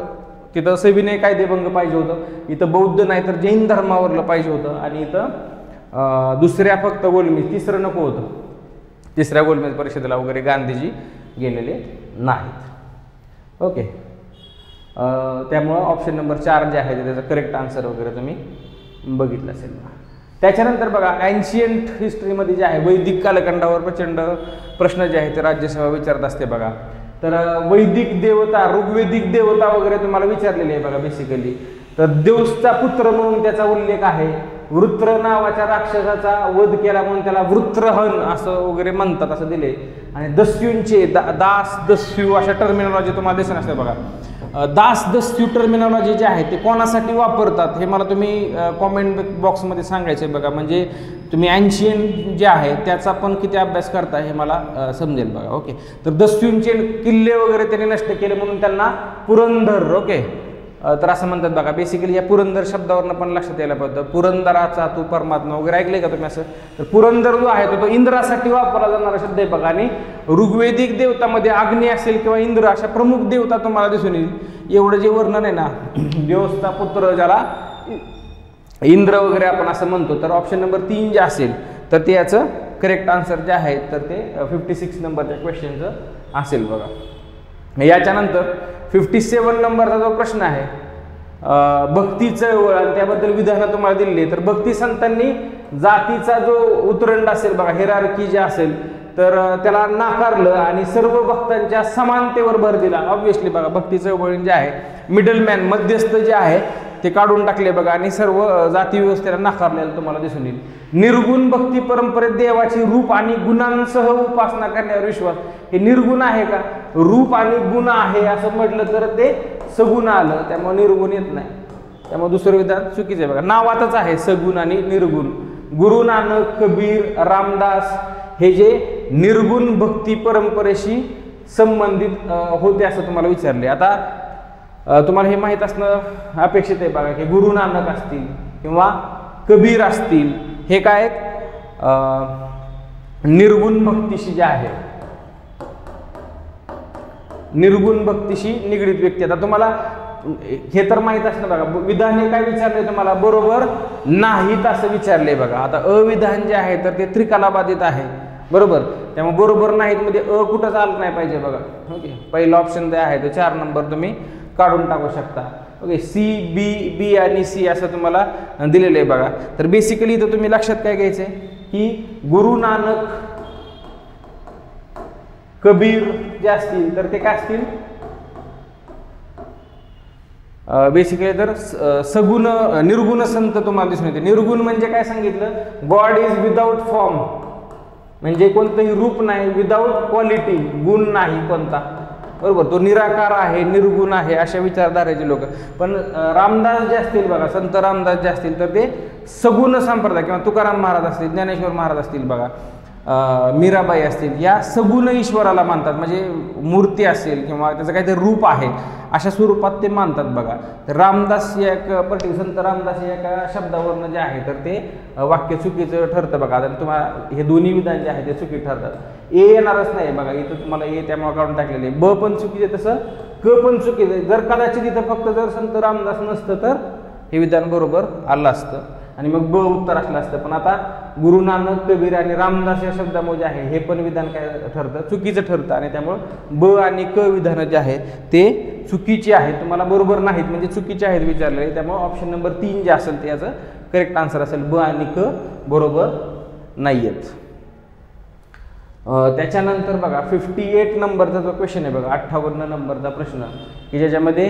Speaker 2: तिथं सविनय कायदेभंग पाहिजे होतं, इथं बौद्ध नाही तर जैन धर्मावरलं पाहिजे होतं, आणि इथं दुसऱ्या फक्त गोलमेज, तिसरं नको होतं. तिसऱ्या गोलमेज परिषदेला वगैरे गांधीजी गेलेले नाहीत. ओके, त्यामुळं ऑप्शन नंबर 4 जे आहे त्याचा करेक्ट आन्सर वगैरे तुम्ही बघितलं असेल. त्याच्यानंतर बघा एन्शियंट हिस्ट्रीमध्ये जे आहे वैदिक कालखंडावर प्रचंड प्रश्न जे आहे ते राज्यसेवा विचारत असते बघा. तर वैदिक देवता, ऋग्वेदिक देवता वगैरे तुम्हाला विचारलेली आहे बघा बेसिकली. तर देवसचा पुत्र म्हणून त्याचा उल्लेख आहे. वृत्र नावाच्या राक्षसाचा वध केला म्हणून त्याला वृत्रहन असं वगैरे म्हणतात असं दिले. आणि दस्यूंचे दास दस्यू अशा टर्मिनॉलॉजी तुम्हाला दिसत असते बघा. दास दस्यू टर्मिनॉलॉजी जे आहे ते कोणासाठी वापरतात हे मला तुम्ही कॉमेंट बॉक्समध्ये सांगायचं आहे बघा. म्हणजे तुम्ही एन्शियंट जे आहे त्याचा पण किती अभ्यास करता हे मला समजेल बघा. ओके, तर दस्यूंचे किल्ले वगैरे त्यांनी नष्ट केले म्हणून त्यांना पुरंदर, ओके, तर असं म्हणतात बघा. बेसिकली या पुरंदर शब्दावरनं पण लक्षात यायला पाहिजे. पुरंदराचा तू परमात्मा वगैरे ऐकले का तुम्ही असं? तर पुरंदर जो आहे तो इंद्रासाठी वापरला जाणारा शब्द आहे बघा. आणि ऋग्वेदिक देवतामध्ये अग्नी असेल किंवा इंद्र अशा प्रमुख देवता तुम्हाला दिसून येईल. एवढं जे वर्णन आहे ना देवसचा पुत्र ज्याला इंद्र वगैरे आपण असं म्हणतो, तर ऑप्शन नंबर 3 जे असेल तर ते याचं करेक्ट आन्सर जे आहे तर ते 56 नंबरच्या क्वेश्चनचं असेल बघा. याच्यानंतर 57 नंबरचा जो प्रश्न आहे भक्ती चळवळ आणि त्याबद्दल विधानं तुम्हाला दिलेली. तर भक्ती संतांनी जातीचा जो उतरंड असेल बघा, हेरार्की जे असेल तर त्याला नाकारलं आणि सर्व भक्तांच्या समानतेवर भर दिला. ऑब्व्हियसली बघा भक्ती चळवळी जे आहे मिडलमॅन मध्यस्थ जे आहे ते काढून टाकले बघा आणि सर्व जाती व्यवस्थेला नाकारलेलं तुम्हाला दिसून येईल. निर्गुण भक्ती परंपरेत देवाची रूप आणि गुणांसह उपासना करण्यावर विश्वास. हे निर्गुण आहे का? रूप आणि गुण आहे असं म्हटलं तर ते सगुण आलं, त्यामुळे निर्गुण येत नाही. त्यामुळे दुसरं विधान चुकीचं आहे बघा. नावातच आहे सगुण आणि निर्गुण. गुरु नानक, कबीर, रामदास हे जे निर्गुण भक्ती परंपरेशी संबंधित होते असं तुम्हाला विचारले. आता तुम्हाला हे माहीत असणं अपेक्षित आहे बघा की गुरु नानक असतील किंवा कबीर असतील हे काय निर्गुण भक्तीशी जे आहे निर्गुण भक्तीशी निगडीत व्यक्ती. आता तुम्हाला हे तर माहीत असतं बघा, विधान हे काय विचारले तुम्हाला, बरोबर नाहीत असं विचारले बघा. आता अविधान जे आहे तर ते त्रिकालाबाधित आहे, बरोबर. त्यामुळे बरोबर नाहीत मध्ये कुठंच आलं नाही पाहिजे बघा. ओके, पहिला ऑप्शन जे आहे तो 4 नंबर तुम्ही काढून टाकू शकता. ओके, सी, बी आणि सी असं तुम्हाला दिलेलं आहे बघा. तर बेसिकली इथं तुम्ही लक्षात काय घ्यायचंय की गुरु नानक, कबीर जे असतील तर ते काय असतील, बेसिकली तर सगुण निर्गुण संत तुम्हाला दिसून येते. निर्गुण म्हणजे काय सांगितलं, गॉड इज विदाउट फॉर्म, म्हणजे कोणतंही रूप नाही, विदाउट क्वालिटी, गुण नाही कोणता, बरोबर. तो निराकार आहे, निर्गुण आहे, अशा विचारधारेचे लोक. पण रामदास जे असतील बघा, संत रामदास जे असतील तर ते सगुण संप्रदाय, किंवा तुकाराम महाराज असतील, ज्ञानेश्वर महाराज असतील बघा, मीराबाई असतील, या सगुण ईश्वराला मानतात. म्हणजे मूर्ती असेल किंवा त्याचं काहीतरी रूप आहे अशा स्वरूपात ते मानतात बघा. तर रामदास या एक संत रामदास या एका शब्दावरनं जे आहे तर ते वाक्य चुकीचं ठरतं बघा. तर तुम्हाला हे दोन्ही विधान जे आहे ते चुकी ठरतात. ए येणारच नाही बघा, इथं तुम्हाला ए त्यामुळे काढून टाकलेले. ब पण चुकीचे, तसं क पण चुकीचं. जर कदाचित इथं फक्त जर संत रामदास नसतं तर हे विधान बरोबर आलं असतं आणि मग ब उत्तर असलं असतं. पण आता गुरु नानक, कबीर आणि रामदास या शब्दामुळे जे आहे हे पण विधान काय ठरतं, चुकीचं ठरतं. आणि त्यामुळं ब आणि क विधानं जे आहेत ते चुकीची आहेत, तुम्हाला बरोबर नाहीत म्हणजे चुकीचे आहेत विचारलेले. त्यामुळे ऑप्शन नंबर 3 जे असेल ते याचं करेक्ट आन्सर असेल. ब आणि क बरोबर नाही आहेत. त्याच्यानंतर बघा 58 नंबरचा जो क्वेश्चन आहे बघा, 58 नंबरचा प्रश्न की ज्याच्यामध्ये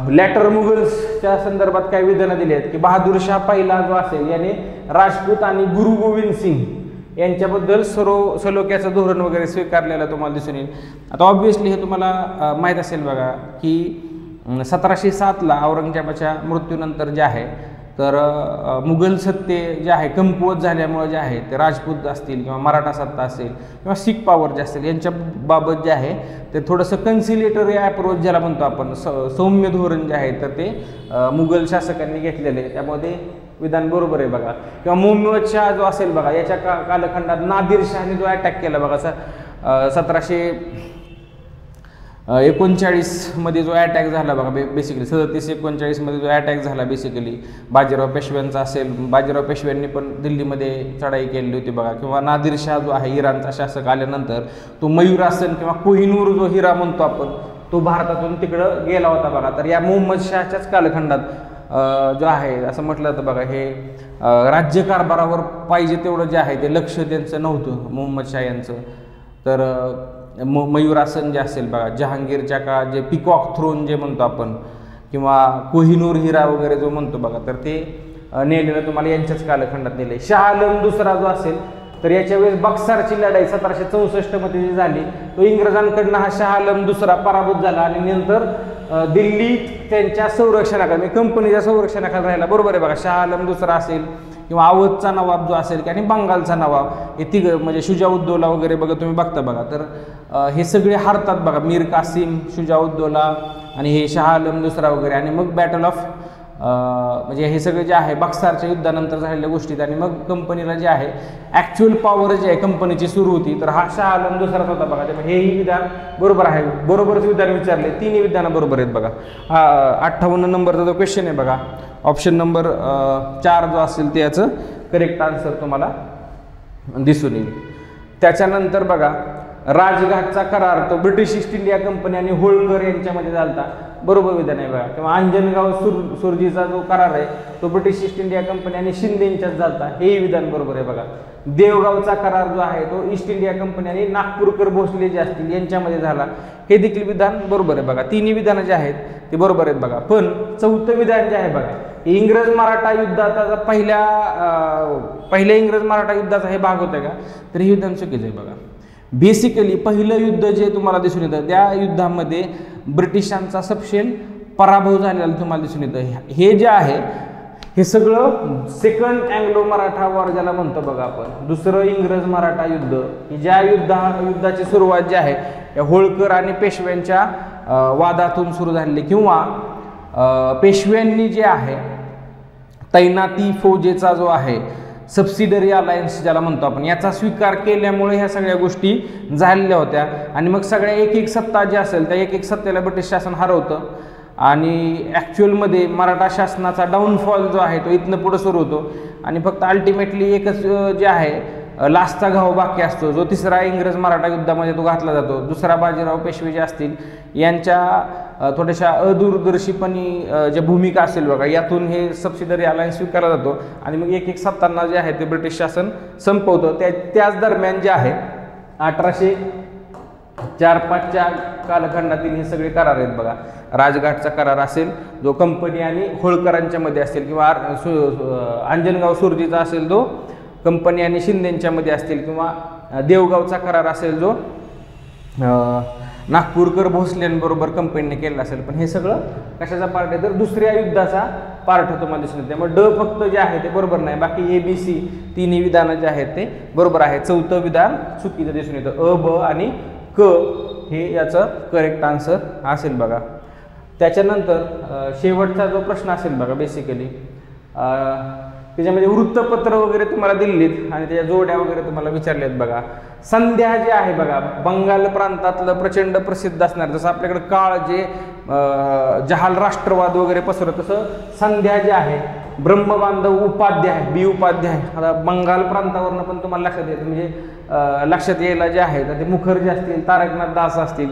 Speaker 2: लॅटर मुघल्सच्या संदर्भात काय विधानं दिली आहेत की बहादूर शाह पहिला जो असेल याने राजपूत आणि गुरु गोविंद सिंग यांच्याबद्दल सलोख्याचं धोरण वगैरे स्वीकारलेलं तुम्हाला दिसून येईल. आता ऑब्व्हियसली हे तुम्हाला माहीत असेल बघा की 1707ला औरंगजेबाच्या मृत्यूनंतर जे आहे तर मुघल सत्ते जे आहे कमकुवत झाल्यामुळे जे आहे ते राजपूत असतील किंवा मराठा सत्ता असेल किंवा सिख पॉवर जे असतील यांच्याबाबत जे आहे ते थोडंसं कन्सिलेटरी अप्रोच ज्याला म्हणतो आपण, सौम्य धोरण जे आहे तर ते मुघल शासकांनी घेतलेले आहे. त्यामध्ये विधान बरोबर आहे बघा. किंवा मोहम्मद शाह जो असेल बघा याच्या कालखंडात नादिर शहाने जो अटॅक केला बघा 1739 मध्ये जो अटॅक झाला बघा, बेसिकली 37-39 मध्ये जो अटॅक झाला बेसिकली बाजीराव पेशव्यांचा असेल, बाजीराव पेशव्यांनी पण दिल्लीमध्ये चढाई केली होती बघा. किंवा नादिर शाह जो आहे इराणचा शासक आल्यानंतर तो मयूरासन किंवा कोहिनूर जो हिरा म्हणतो आपण तो भारतातून तिकडं गेला होता बघा. तर या मोहम्मद शाहच्याच कालखंडात जो आहे असं म्हटलं जातं बघा, हे राज्यकारभारावर पाहिजे तेवढं जे आहे ते लक्ष त्यांचं नव्हतं मोहम्मद शाह यांचं. तर मयूरासन जे असेल बघा जहांगीरच्या काळात जे पिकॉक थ्रोन जे म्हणतो आपण किंवा कोहिनूर हिरा वगैरे जो म्हणतो बघा तर ते नेलेलं तुम्हाला यांच्याच कालखंडात नेले. शाह आलम दुसरा जो असेल तर याच्या वेळेस बक्सारची लढाई 1764 मध्ये जी झाली तो इंग्रजांकडनं हा शाह आलम दुसरा पराभूत झाला आणि नंतर दिल्लीत त्यांच्या संरक्षणाखाली म्हणजे कंपनीच्या संरक्षणाखाली राहिला. बरोबर आहे बघा. शाह आलम दुसरा असेल किंवा अवधचा नवाब जो असेल आणि बंगालचा नवाब हे तिघ म्हणजे शुजाउद्दौला वगैरे बघा तुम्ही बघता बघा तर हे सगळे हारतात बघा. मीर कासिम, शुजाउद्दौला आणि हे शाह आलम दुसरा वगैरे. आणि मग बॅटल ऑफ म्हणजे हे सगळे जे आहे बक्सारच्या युद्धानंतर झालेल्या गोष्टीत आणि मग कंपनीला जे आहे ॲक्च्युअल पॉवर जी आहे कंपनीची सुरू होती तर हा शाह आलम दुसराच होता बघा. त्यामुळे हेही विधान बरोबर आहे. बरोबरच विधान विचारले, तिन्ही विधानं बरोबर आहेत बघा. हा 58 नंबरचा जो क्वेश्चन आहे बघा, ऑप्शन नंबर 4 जो असेल ते याचं करेक्ट आन्सर तुम्हाला दिसून येईल. त्याच्यानंतर बघा राजघाटचा करार तो ब्रिटिश ईस्ट इंडिया कंपनी आणि होळकर यांच्यामध्ये झाला, बरोबर विधान आहे बघा. किंवा अंजनगाव सुरजीचा जो करार आहे तो ब्रिटिश ईस्ट इंडिया कंपनी आणि शिंदे यांच्यात झाला, हेही विधान बरोबर आहे बघा. देवगावचा करार जो आहे तो ईस्ट इंडिया कंपनी आणि नागपूरकर भोसले जे असतील यांच्यामध्ये झाला, हे देखील विधान बरोबर आहे बघा. तिन्ही विधानं जे आहेत ते बरोबर आहेत बघा. पण चौथं विधान जे आहे बघा इंग्रज मराठा युद्धाचा पहिल्या इंग्रज मराठा युद्धाचा हे भाग होता का तर हे विधान चुकीचं आहे बघा. बेसिकली पहिलं युद्ध जे तुम्हाला दिसून येतं त्या युद्धामध्ये ब्रिटिशांचा सपशेल पराभव झालेला तुम्हाला दिसून येतं. हे जे आहे हे सगळं सेकंड अँग्लो मराठा वॉर ज्याला म्हणतो बघा आपण, दुसरं इंग्रज मराठा युद्ध, की ज्या युद्धाची सुरुवात जी आहे या होळकर आणि पेशव्यांच्या वादातून सुरू झालेली किंवा पेशव्यांनी जे आहे तैनाती फौजेचा जो आहे सबसिडरी अलायन्स ज्याला म्हणतो आपण, याचा स्वीकार केल्यामुळे ह्या सगळ्या गोष्टी झालेल्या होत्या. आणि मग सगळ्या एक एक सत्ता जी असेल त्या एक एक सत्तेला ब्रिटिश शासन हरवतं आणि ॲक्च्युअलमध्ये मराठा शासनाचा डाऊनफॉल जो आहे तो इथनं पुढं सुरू होतो आणि फक्त अल्टिमेटली एकच जे आहे लास्टचा घाव बाकी असतो, जो तिसरा इंग्रज मराठा युद्धामध्ये तो घातला जातो. दुसरा बाजीराव पेशवे जे असतील यांच्या थोड्याशा अदूरदर्शीपणी जे भूमिका असेल बघा, यातून हे सबसिडरी अलायन्स स्वीकारला जातो आणि मग एक एक सत्तांना जे आहे ते ब्रिटिश शासन संपवतं. त्याच दरम्यान जे आहे 1804-5च्या कालखंडातील हे सगळे करार आहेत बघा. राजघाटचा करार असेल जो कंपनी आणि होळकरांच्या मध्ये असेल, किंवा अंजनगाव सुरजीचा असेल जो कंपनी आणि शिंदेच्या मध्ये असतील, किंवा देवगावचा करार असेल जो नागपूरकर भोसलेंबरोबर कंपनीने केलेला असेल. पण हे सगळं कशाचा पार्ट आहे तर दुसऱ्या युद्धाचा पार्ट होतो मला दिसून येते. त्यामुळे ड फक्त जे आहे ते बरोबर नाही, बाकी ABC तिन्ही विधानं जे आहेत ते बरोबर आहे. चौथं विधान चुकीचं दिसून येतं. अ, ब आणि क हे याचं करेक्ट आन्सर असेल बघा. त्याच्यानंतर शेवटचा जो प्रश्न असेल बघा, बेसिकली त्याच्यामध्ये वृत्तपत्र वगैरे तुम्हाला दिलेत आणि त्याच्या जोड्या वगैरे तुम्हाला विचारल्यात बघा. संध्या जे आहे बघा, बंगाल प्रांतातलं प्रचंड प्रसिद्ध असणार, जसं आपल्याकडे काळ जे जहाल राष्ट्रवाद वगैरे पसरत, तसं संध्या जे आहे ब्रह्मबांधव उपाध्याय बी उपाध्याय. आता बंगाल प्रांतावरनं पण तुम्हाला लक्षात येतं, म्हणजे लक्षात यायला जे आहे तर ते मुखर्जी असतील, तारकनाथ दास असतील,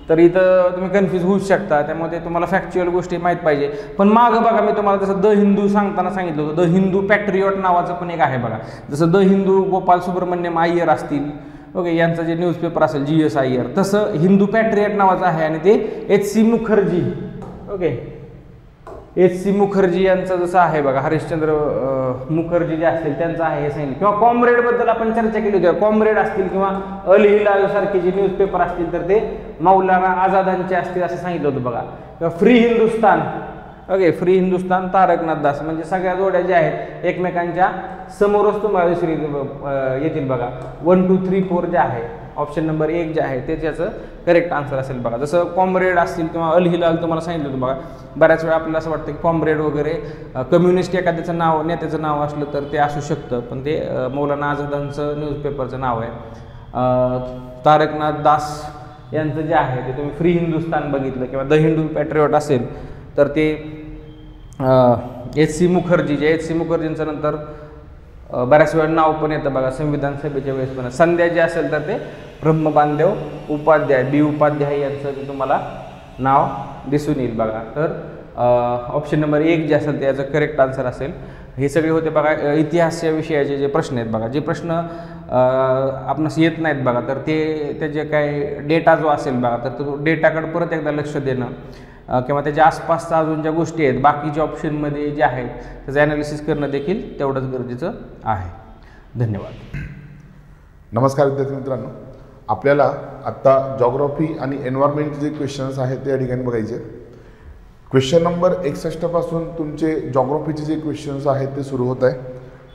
Speaker 2: तर इथं तुम्ही कन्फ्यूज होऊ शकता. त्यामुळे तुम्हाला फॅक्च्युअल गोष्टी माहीत पाहिजे. पण मागं बघा मी तुम्हाला जसं द हिंदू सांगताना सांगितलं होतं, द हिंदू पॅट्रियॉट नावाचं पण एक आहे बघा. जसं द हिंदू गोपाल सुब्रमण्यम अय्यर असतील, ओके, यांचं जे न्यूजपेपर असेल GS अय्यर, तसं हिंदू पॅट्रियट नावाचं आहे आणि ते HC Mukherjee, okay, HC Mukherjee यांचं जसं आहे बघा, हरिश्चंद्र मुखर्जी जे असतील त्यांचं आहे हे सांगितलं. किंवा कॉम्रेडबद्दल आपण चर्चा केली होती. कॉम्रेड असतील किंवा अल हिलाल सारखे जे न्यूजपेपर असतील तर ते मौलाना आझादांचे असतील असं सांगितलं होतं बघा. किंवा free Hindustan, okay, free Hindustan Taraknath Das. म्हणजे सगळ्या जोड्या ज्या आहेत एकमेकांच्या समोरच तुम्हाला दिसून येतील बघा. 1, 2, 3, 4 जे आहे ऑप्शन नंबर 1 जे आहे ते त्याचं करेक्ट आन्सर असेल बघा. जसं कॉम्रेड असतील किंवा अल हिलाल तुम्हाला सांगितलं होतं बघा. बऱ्याच वेळा आपल्याला असं वाटतं की कॉम्रेड वगैरे कम्युनिस्ट एखाद्याचं नाव, नेत्याचं नाव असलं तर ते असू शकतं, पण ते मौलाना आझादांचं न्यूजपेपरचं नाव आहे. तारकनाथ दास यांचं जे आहे ते तुम्ही फ्री हिंदुस्तान बघितलं किंवा द हिंदू पॅट्रियॉट असेल तर ते HC मुखर्जी, जे HC मुखर्जींचं नंतर बऱ्याच वेळा नाव पण येतं बघा संविधान सभेच्या वेळेस पण. संध्या जे असेल तर ते ब्रह्मबांधव उपाध्याय बी उपाध्याय यांचं ते तुम्हाला नाव दिसून येईल बघा. तर ऑप्शन नंबर 1 जे असेल ते याचं करेक्ट आन्सर असेल. हे सगळे होते बघा इतिहास या विषयाचे जे प्रश्न आहेत बघा. जे प्रश्न आपणास येत नाहीत बघा तर ते त्याचे काय डेटा जो असेल बघा तर तो डेटाकडे परत एकदा लक्ष देणं किंवा त्याच्या आसपासच्या अजून ज्या गोष्टी आहेत बाकीच्या ऑप्शनमध्ये जे आहेत त्याचं ॲनालिसिस करणं देखील तेवढंच गरजेचं आहे. धन्यवाद.
Speaker 3: नमस्कार विद्यार्थी मित्रांनो, आपल्याला आत्ता जॉग्राफी आणि एन्व्हायरमेंटचे जे क्वेश्चन्स आहेत ते या ठिकाणी बघायचे. क्वेश्चन नंबर 61 पासून तुमचे जॉग्राफीचे जे क्वेश्चन्स आहेत ते सुरू होत आहे.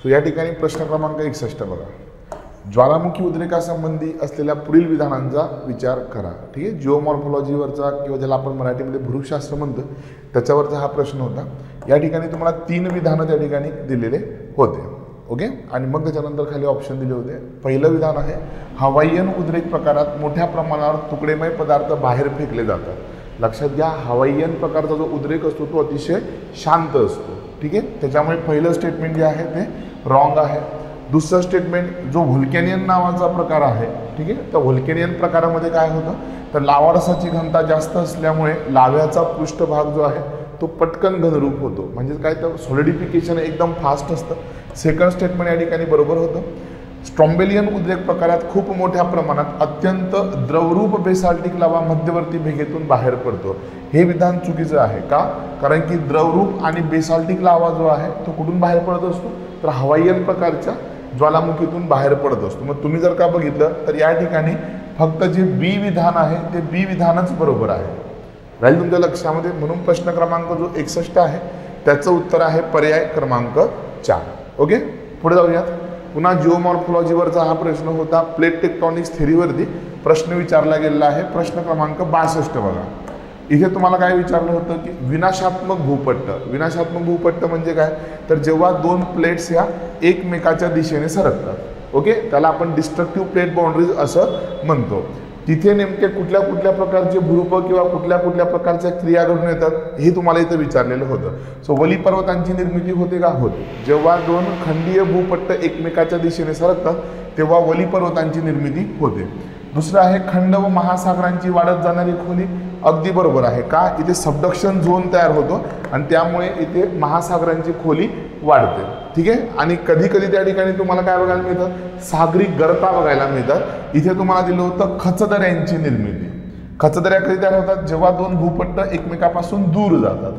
Speaker 3: सो या ठिकाणी प्रश्न क्रमांक 61 बघा. ज्वालामुखी उद्रेकासंबंधी असलेल्या पुढील विधानांचा विचार करा. ठीक आहे, जिओमॉर्फॉलॉजीवरचा किंवा ज्याला आपण मराठीमध्ये भूशास्त्र म्हणतो त्याच्यावरचा हा प्रश्न होता. या ठिकाणी तुम्हाला 3 विधानं त्या ठिकाणी दिलेले होते. ओके, आणि मग त्याच्यानंतर खाली ऑप्शन दिले होते. पहिलं विधान आहे हवाईयन उद्रेक प्रकारात मोठ्या प्रमाणावर तुकडेमय पदार्थ बाहेर फेकले जातात. लक्षात घ्या, हवाईयन प्रकारचा जो उद्रेक असतो तो अतिशय शांत असतो. ठीक आहे, त्याच्यामुळे पहिलं स्टेटमेंट जे आहे ते रॉंग आहे. दुसरं स्टेटमेंट जो व्होल्कॅनियन नावाचा प्रकार आहे, ठीक आहे, त्या व्होल्कॅनियन प्रकारामध्ये काय होतं तर लावारसाची घनता जास्त असल्यामुळे लाव्याचा पृष्ठभाग जो आहे तो पटकन घनरूप होतो. म्हणजे काय तर सॉलिडिफिकेशन एकदम फास्ट असतं. सेकंड स्टेटमेंट या ठिकाणी बरोबर होतं. स्ट्रॉम्बेलियन उद्रेक प्रकारात खूप मोठ्या प्रमाणात अत्यंत द्रवरूप बेसाल्टिक लावा मध्यवर्ती भेगेतून बाहेर पडतो. हे विधान चुकीचं आहे. का? कारण की द्रवरूप आणि बेसाल्टिक लावा जो आहे तो कुठून बाहेर पडत असतो तर हवाईयन प्रकारच्या ज्वालामुखीतून बाहेर पडत असतो. मग तुम्ही जर का बघितलं तर या ठिकाणी फक्त जे बी विधान आहे ते बी विधानच बरोबर आहे. राहील तुमच्या लक्षामध्ये. म्हणून प्रश्न क्रमांक जो 61 आहे त्याचं उत्तर आहे पर्याय क्रमांक 4. ओके, पुढे जाऊयात. पुन्हा जिओमॉर्फॉलॉजीवरचा हा प्रश्न होता. प्लेट टेक्टॉनिक्स थेरीवरती प्रश्न विचारला गेलेला आहे. प्रश्न क्रमांक 62 बघा. इथे तुम्हाला काय विचारलं होतं की विनाशात्मक भूपट्ट. विनाशात्मक भूपट्ट म्हणजे काय, तर जेव्हा दोन प्लेट्स ह्या एकमेकाच्या दिशेने सरकतात, ओके, त्याला आपण डिस्ट्रक्टिव्ह प्लेट बाउंड्रीज असं म्हणतो. तिथे नेमके कुठल्या कुठल्या प्रकारचे भूरूप किंवा कुठल्या कुठल्या प्रकारच्या क्रिया घडून येतात हे तुम्हाला इथं विचारलेलं होतं. सो वली पर्वतांची निर्मिती होते का, होते. जेव्हा दोन खंडीय भूपट्ट एकमेकाच्या दिशेने सरकतात तेव्हा वली पर्वतांची निर्मिती होते. दुसरं आहे खंड व महासागरांची वाढत जाणारी खोली. अगदी बरोबर आहे. का, इथे सबडक्शन झोन तयार होतो आणि त्यामुळे इथे महासागरांची खोली वाढते. ठीक आहे. आणि कधी कधी त्या ठिकाणी तुम्हाला काय बघायला मिळतं, सागरी गर्ता बघायला मिळतात. इथे तुम्हाला दिलं होतं खचदऱ्यांची निर्मिती. खचदऱ्या कधी तयार होतात, जेव्हा दोन भूपट्ट एकमेकापासून दूर जातात.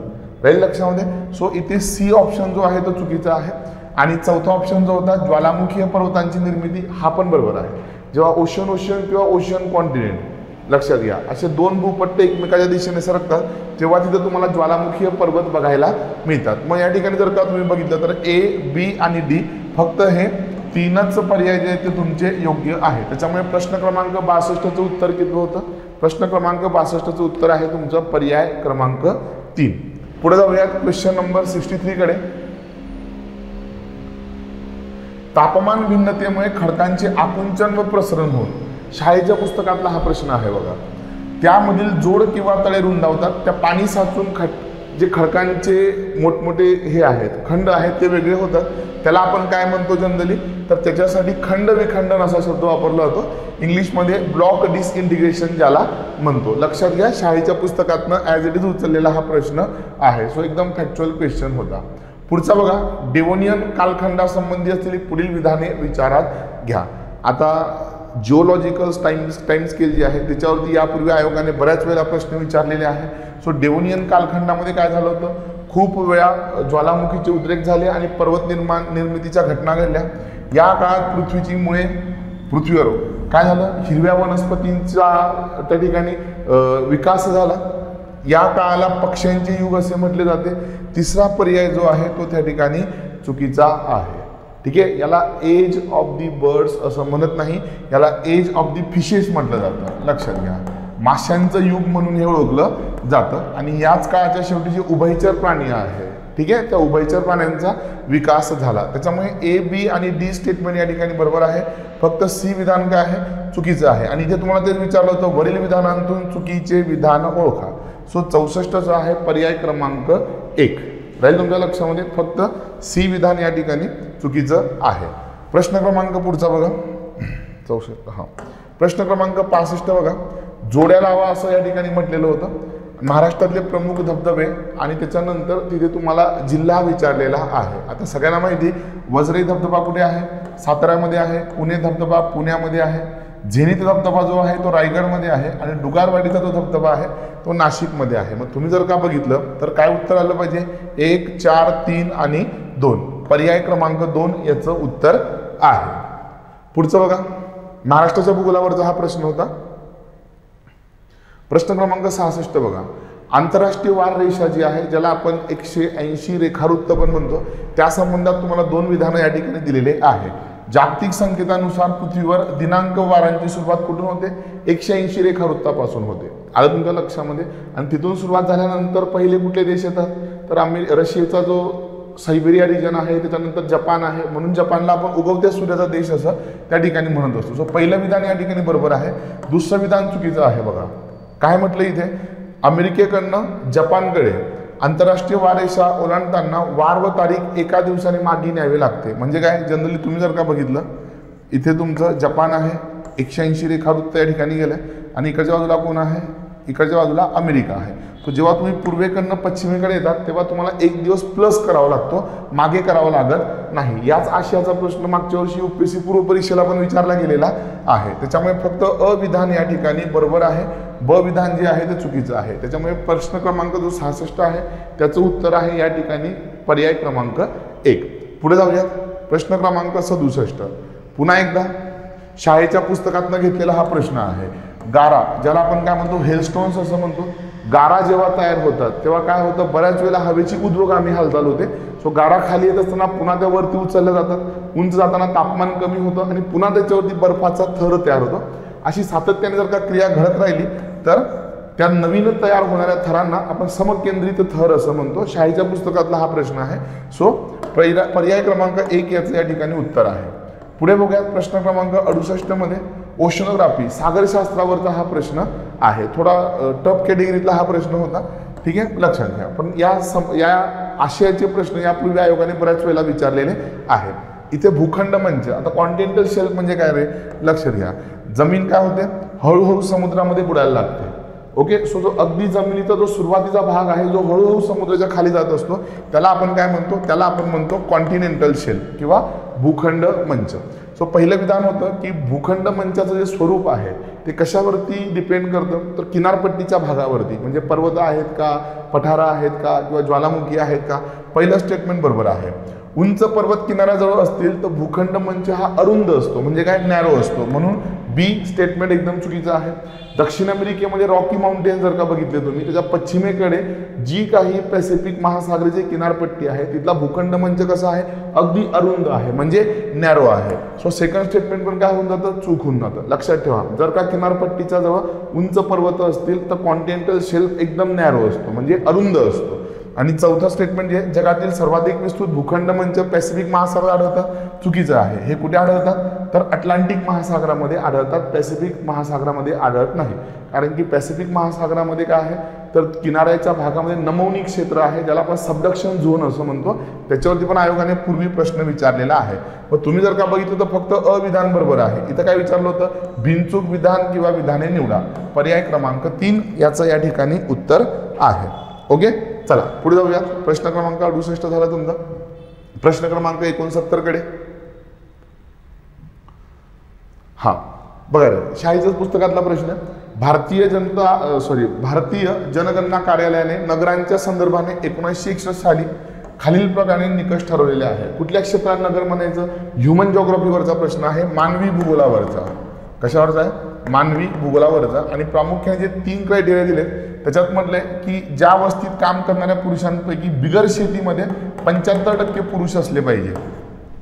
Speaker 3: राहील लक्षामध्ये. सो इथे सी ऑप्शन जो आहे तो चुकीचा आहे. आणि चौथा ऑप्शन जो होता ज्वालामुखीय पर्वतांची निर्मिती, हा पण बरोबर आहे. जेव्हा ओशन किंवा ओशन कॉन्टिनेंट, लक्षात घ्या, असे दोन भूपट्ट एकमेकाच्या दिशेने सरकतात तेव्हा तिथे तुम्हाला ज्वालामुखीय पर्वत बघायला मिळतात. मग या ठिकाणी जर का तुम्ही बघितलं तर ए, बी आणि डी फक्त हे तीनच पर्याय जे आहेत ते तुमचे योग्य आहे. त्याच्यामुळे प्रश्न क्रमांक 62चं उत्तर किती होतं, प्रश्न क्रमांक 62चं उत्तर आहे तुमचं पर्याय क्रमांक 3. पुढे जाऊयात क्वेश्चन नंबर 63 कडे. तापमान भिन्नतेमुळे खडकांचे आकुंचन व प्रसरण होऊन, शाळेच्या पुस्तकातला हा प्रश्न आहे बघा, त्यामधील जोड किंवा तळे रुंदावतात. त्या पाणी साचून जे खडकांचे मोठमोठे हे आहेत, खंड आहेत, ते वेगळे होतात. त्याला आपण काय म्हणतो जनरली, तर त्याच्यासाठी खंड विखंडन असा शब्द वापरला जातो. इंग्लिशमध्ये ब्लॉक डिसइंटिग्रेशन ज्याला म्हणतो. लक्षात घ्या, शाळेच्या पुस्तकातनं ॲज इट इज उचललेला हा प्रश्न आहे. सो एकदम फॅक्च्युअल क्वेश्चन होता. पुढचा बघा, डेव्होनियन कालखंडासंबंधी असलेली पुढील विधाने विचारात घ्या. आता जिओलॉजिकल टाइम स्केल जी आहे त्याच्यावरती यापूर्वी आयोगाने बऱ्याच वेळा प्रश्न विचारलेले आहे. सो डेव्होनियन कालखंडामध्ये काय झालं होतं, खूप वेळा ज्वालामुखीचे उद्रेक झाले आणि पर्वत निर्मितीच्या घटना घडल्या. या काळात पृथ्वीची मुळे पृथ्वीवर काय झालं, हिरव्या वनस्पतींचा त्या ठिकाणी विकास झाला. या काळाला पक्ष्यांचे युग असे म्हटले जाते. तिसरा पर्याय जो आहे तो त्या ठिकाणी चुकीचा आहे. ठीक आहे. याला एज ऑफ दी बर्ड्स असं म्हणत नाही, याला एज ऑफ दी फिशेस म्हटलं जातं. लक्षात घ्या, माशांचं युग म्हणून हे ओळखलं जातं. आणि याच काळाच्या शेवटी जे उभयचर प्राणी आहे, ठीक आहे, त्या उभयचर प्राण्यांचा विकास झाला. त्याच्यामुळे ए, बी आणि डी स्टेटमेंट या ठिकाणी बरोबर आहे. फक्त सी विधान काय आहे, चुकीचं आहे. आणि इथे तुम्हाला तेच विचारलं होतं, वरील विधानांतून चुकीचे विधान ओळखा. सो 64 आहे पर्याय क्रमांक 1 राहील तुमच्या लक्षामध्ये. फक्त सी विधान या ठिकाणी चुकीचं आहे. प्रश्न क्रमांक पुढचा बघा, 64. हा प्रश्न क्रमांक 65 बघा, जोड्या लावा असं या ठिकाणी म्हटलेलं होतं. महाराष्ट्रातले प्रमुख धबधबे आणि त्याच्यानंतर तिथे तुम्हाला जिल्हा विचारलेला आहे. आता सगळ्यांना माहिती, वजराई धबधबा कुठे आहे, साताऱ्यामध्ये आहे. पुणे धबधबा पुण्यामध्ये आहे. झेनिथ धबधबा जो आहे तो रायगडमध्ये आहे. आणि डुगारवाडीचा जो धबधबा आहे तो नाशिकमध्ये आहे. मग तुम्ही जर का बघितलं तर काय उत्तर आलं पाहिजे, 1, 4, 3 आणि 2. पर्याय क्रमांक 2 याचं उत्तर आहे. पुढचं बघा, महाराष्ट्राच्या भूगोलावरचा हा प्रश्न होता. प्रश्न क्रमांक 66 बघा, आंतरराष्ट्रीय वार रेषा जी आहे ज्याला आपण 180 रेखावृत्त पण म्हणतो, त्या संबंधात तुम्हाला 2 विधानं या ठिकाणी दिलेले आहे. जागतिक संकेतानुसार पृथ्वीवर दिनांक वारांची सुरुवात कुठून होते, 180 रेखावृत्तापासून होते. आलं तुमच्या लक्षामध्ये. आणि तिथून सुरुवात झाल्यानंतर पहिले कुठले देश येतात, तर रशियाचा जो सायबेरिया रिजन आहे, त्याच्यानंतर जपान आहे. म्हणून जपानला आपण उगवत्या सूर्याचा देश असं त्या ठिकाणी म्हणत असतो. सो पहिलं विधान या ठिकाणी बरोबर आहे. दुसरं विधान चुकीचं आहे. बघा काय म्हटलं इथे, अमेरिकेकडनं जपानकडे आंतरराष्ट्रीय वाररेषा ओलांडताना वार व तारीख एका दिवसाने मागे न्यावी लागते. म्हणजे काय, जनरली तुम्ही जर का बघितलं, इथे तुमचं जपान आहे, 180 रेखावृत्त या ठिकाणी गेलं आणि इकडच्या बाजूला कोण आहे, इकडच्या बाजूला अमेरिका आहे. तो जेव्हा तुम्ही पूर्वेकडनं पश्चिमेकडे येतात तेव्हा तुम्हाला 1 दिवस प्लस करावा लागतो, मागे करावा लागत नाही. याच आशयाचा प्रश्न मागच्या वर्षी UPSC पूर्व परीक्षेला पण विचारला गेलेला आहे. त्याच्यामुळे फक्त अ विधान या ठिकाणी बरोबर आहे, ब विधान जे आहे ते चुकीचं आहे. त्याच्यामुळे प्रश्न क्रमांक जो 66 आहे त्याचं उत्तर आहे या ठिकाणी पर्याय क्रमांक 1. पुढे जाऊयात. प्रश्न क्रमांक 67 पुन्हा एकदा शाळेच्या पुस्तकातनं घेतलेला हा प्रश्न आहे. गारा, ज्याला आपण काय म्हणतो, हेलस्टोन्स असं म्हणतो. गारा जेव्हा तयार होतात तेव्हा काय होतं, बऱ्याच वेळेला हवेची ऊर्ध्वगामी हालचाल होते. सो गारा खाली येत असताना पुन्हा त्या वरती उचलल्या जातात. उंच जाताना तापमान कमी होतं आणि पुन्हा त्याच्यावरती बर्फाचा थर तयार होतो. अशी सातत्याने जर का क्रिया घडत राहिली तर त्या नवीन तयार होणाऱ्या थरांना आपण समकेंद्रित थर असं म्हणतो. शाळेच्या पुस्तकातला हा प्रश्न आहे. सो पर्याय क्रमांक 1 याचं या ठिकाणी उत्तर आहे. पुढे बघूयात प्रश्न क्रमांक 68 मध्ये ओशनोग्राफी सागरशास्त्रावरचा हा प्रश्न आहे. थोडा टफ कॅटेगरीतला हा प्रश्न होता, ठीक आहे, लक्षात घ्या. पण या आशयाचे प्रश्न यापूर्वी आयोगाने बऱ्याच वेळेला विचारलेले आहेत. इथे भूखंड म्हणजे आता कॉन्टिनेंटल शेल्फ म्हणजे काय रे, लक्षात घ्या. जमीन काय होते, हळूहळू समुद्रामध्ये बुडायला लागते. ओके, सो जो अगदी जमिनीचा जो सुरुवातीचा भाग आहे जो हळूहळू समुद्राच्या खाली जात असतो त्याला आपण काय म्हणतो, त्याला आपण म्हणतो कॉन्टिनेंटल शेल्फ किंवा भूखंड मंच. सो पहिलं विधान होतं की भूखंड मंचाचं जे स्वरूप आहे ते कशावरती डिपेंड करतं, तर किनारपट्टीच्या भागावरती. म्हणजे पर्वत आहेत का, पठारा आहेत का, किंवा ज्वालामुखी आहेत का. पहिलं स्टेटमेंट बरोबर आहे. उंच पर्वत किनाऱ्याजवळ असतील तर भूखंड मंच हा अरुंद असतो, म्हणजे काय, नॅरो असतो. म्हणून बी स्टेटमेंट एकदम चुकीचं आहे. दक्षिण अमेरिकेमध्ये रॉकी माउंटेन जर का बघितले तुम्ही, त्याच्या पश्चिमेकडे जी काही पॅसिफिक महासागराची किनारपट्टी आहे तिथला भूखंड मंच कसा आहे, अगदी अरुंद आहे, म्हणजे नॅरो आहे. सो सेकंड स्टेटमेंट पण काय होऊन जातं, चूक होऊन जातं. लक्षात ठेवा, जर का किनारपट्टीच्या जवळ उंच पर्वत असतील तर कॉन्टिनेंटल शेल्फ एकदम नॅरो असतो, म्हणजे अरुंद असतो. आणि चौथा स्टेटमेंट जे जगातील सर्वाधिक विस्तृत भूखंड मंच पॅसिफिक महासागरात आढळतात, चुकीचं आहे. हे कुठे आढळतात, तर अटलांटिक महासागरामध्ये आढळतात, पॅसिफिक महासागरामध्ये आढळत नाही. कारण की पॅसिफिक महासागरामध्ये काय आहे, तर किनाऱ्याच्या भागामध्ये नमवनी क्षेत्र आहे, ज्याला आपण सबडक्शन झोन असं म्हणतो. त्याच्यावरती पण आयोगाने पूर्वी प्रश्न विचारलेला आहे. मग तुम्ही जर का बघितलं तर फक्त अविधान बरोबर आहे. इथं काय विचारलं होतं, बिनचूक विधान किंवा विधाने निवडा. पर्याय क्रमांक 3 याचं या ठिकाणी उत्तर आहे. ओके, चला पुढे जाऊयात. प्रश्न क्रमांक 68 झाला तुमचा. प्रश्न क्रमांक 69 कडे. हा बघा रे, शाहीच्याच पुस्तकातला प्रश्न. भारतीय जनगणना कार्यालयाने नगरांच्या संदर्भाने 1961 साली खालील प्रकारे निकष ठरवलेले आहे. कुठल्या क्षेत्रात नगर म्हणायचं, ह्युमन जिओग्राफीवरचा प्रश्न आहे, मानवी भूगोलावरचा. कशावरचा आहे, मानवी भूगोलावरचा. आणि प्रामुख्याने जे 3 क्रायटेरिया दिले त्याच्यात म्हटलंय की ज्या वस्तीत काम करणाऱ्या पुरुषांपैकी बिगर शेतीमध्ये 75% पुरुष असले पाहिजे.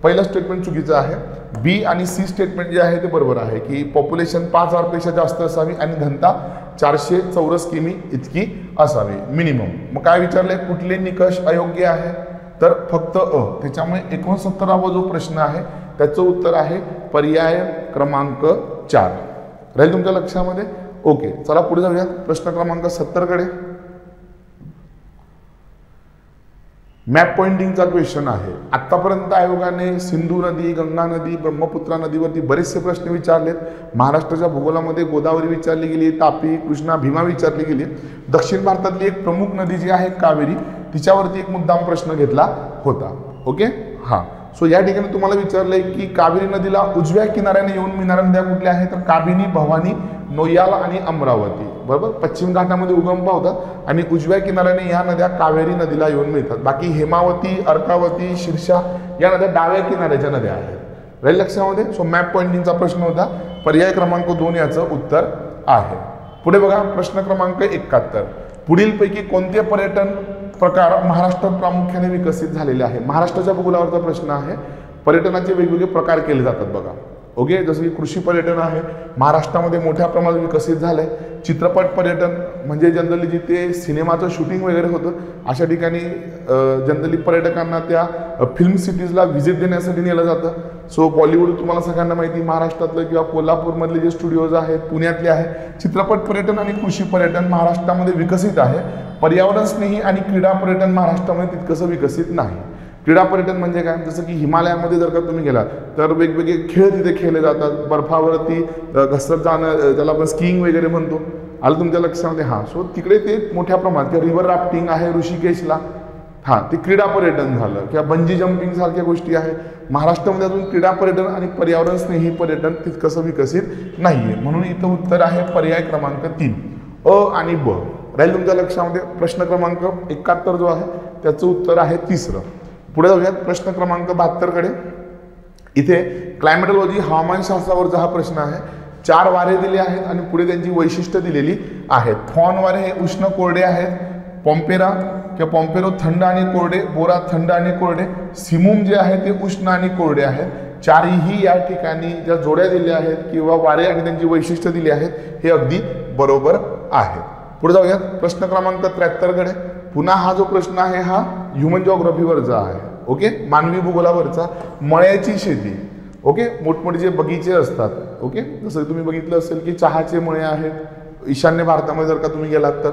Speaker 3: पहिलं स्टेटमेंट चुकीचं आहे. बी आणि सी स्टेटमेंट जे आहे ते बरोबर आहे की पॉप्युलेशन 5000 पेक्षा जास्त असावी आणि घनता 400 चौरस किमी इतकी असावी मिनिमम. मग काय विचारलंय, कुठले निकष अयोग्य आहे, तर फक्त अ. त्याच्यामुळे 69वा जो प्रश्न आहे त्याचं उत्तर आहे पर्याय क्रमांक 4. राहील तुमच्या लक्षामध्ये. ओके, चला पुढे जाऊया. प्रश्न क्रमांक 70 कडे. मॅप पॉइंटिंगचा क्वेश्चन आहे. आतापर्यंत आयोगाने सिंधू नदी, गंगा नदी, ब्रह्मपुत्रा नदीवरती बरेचसे प्रश्न विचारलेत. महाराष्ट्राच्या भूगोलामध्ये गोदावरी विचारली गेली, तापी, कृष्णा, भीमा विचारली गेली. दक्षिण भारतातली एक प्रमुख नदी जी आहे कावेरी, तिच्यावरती एक मुद्दाम प्रश्न घेतला होता. ओके, हा. सो या ठिकाणी तुम्हाला विचारलंय की कावेरी नदीला उजव्या किनाऱ्याने येऊन मिळणाऱ्या नद्या कुठल्या आहेत, तर काबिनी, भवानी, नोयाल आणि अमरावती. बरोबर, पश्चिम घाटामध्ये उगम पावतात आणि उजव्या किनाऱ्याने या नद्या कावेरी नदीला येऊन मिळतात. बाकी हेमावती, अर्कावती, शीर्षा या नद्या डाव्या किनाऱ्याच्या नद्या आहेत. राहील लक्षामध्ये. सो मॅप पॉइंटिंगचा प्रश्न होता. पर्याय क्रमांक 2 याचं उत्तर आहे. पुढे बघा प्रश्न क्रमांक 71. पुढीलपैकी कोणते पर्यटन प्रकार महाराष्ट्रात प्रामुख्याने विकसित झालेले आहे. महाराष्ट्राच्या भूगोलावरचा प्रश्न आहे. पर्यटनाचे वेगवेगळे प्रकार केले जातात बघा. ओके, जसं की कृषी पर्यटन आहे, महाराष्ट्रामध्ये मोठ्या प्रमाणात विकसित झालंय. चित्रपट पर्यटन म्हणजे जनरली जिथे सिनेमाचं शूटिंग वगैरे होतं अशा ठिकाणी जनरली पर्यटकांना त्या फिल्म सिटीजला व्हिजिट देण्यासाठी नेलं जातं. सो बॉलिवूड तुम्हाला सगळ्यांना माहिती महाराष्ट्रातलं किंवा कोल्हापूरमधले जे स्टुडिओज आहेत, पुण्यातले आहेत. चित्रपट पर्यटन आणि कृषी पर्यटन महाराष्ट्रामध्ये विकसित आहे. पर्यावरण स्नेही आणि क्रीडा पर्यटन महाराष्ट्रामध्ये तितकंसं विकसित नाही. क्रीडा पर्यटन म्हणजे काय, जसं की हिमालयामध्ये जर का तुम्ही गेलात तर वेगवेगळे खेळ तिथे खेळले जातात. बर्फावरती घसरत जाणं, ज्याला आपण स्कीइंग वगैरे म्हणतो. आलं तुमच्या लक्षामध्ये. हां, सो तिकडे ते मोठ्या प्रमाणात किंवा रिव्हर राफ्टिंग आहे ऋषिकेशला. हां, ते क्रीडा पर्यटन झालं किंवा बंजी जम्पिंग सारख्या गोष्टी आहे. महाराष्ट्रामध्ये अजून क्रीडा पर्यटन आणि पर्यावरण स्नेही पर्यटन तितकंसं विकसित नाहीये. म्हणून इथं उत्तर आहे पर्याय क्रमांक 3 अ आणि ब. राहील तुमच्या लक्षामध्ये. प्रश्न क्रमांक 71 जो आहे त्याचं उत्तर आहे 3. पुढे जाऊयात प्रश्न क्रमांक 72 कडे. इथे क्लायमेटॉलॉजी हवामानशास्त्रावरचा हा प्रश्न आहे. 4 वारे दिले आहेत आणि पुढे त्यांची वैशिष्ट्य दिलेली आहेत. फॉन वारे हे उष्ण कोरडे आहेत. पॉम्पेरा किंवा पॉम्पेरो थंड आणि कोरडे, बोरा थंड आणि कोरडे, सिमुम जे आहे ते उष्ण आणि कोरडे आहेत. 4ही या ठिकाणी ज्या जोड्या दिल्या आहेत किंवा वारे आणि त्यांची वैशिष्ट्य दिली आहेत हे अगदी बरोबर आहेत. पुढे जाऊयात प्रश्न क्रमांक 73 कडे. पुन्हा हा जो प्रश्न आहे हा ह्युमन जॉग्राफीवरचा आहे. ओके, मानवी भूगोलावरचा. मळ्याची शेती. ओके, मोठमोठे जे बगीचे असतात. ओके, जसं तुम्ही बघितलं असेल की चहाचे मळे आहेत ईशान्य भारतामध्ये जर का तुम्ही गेलात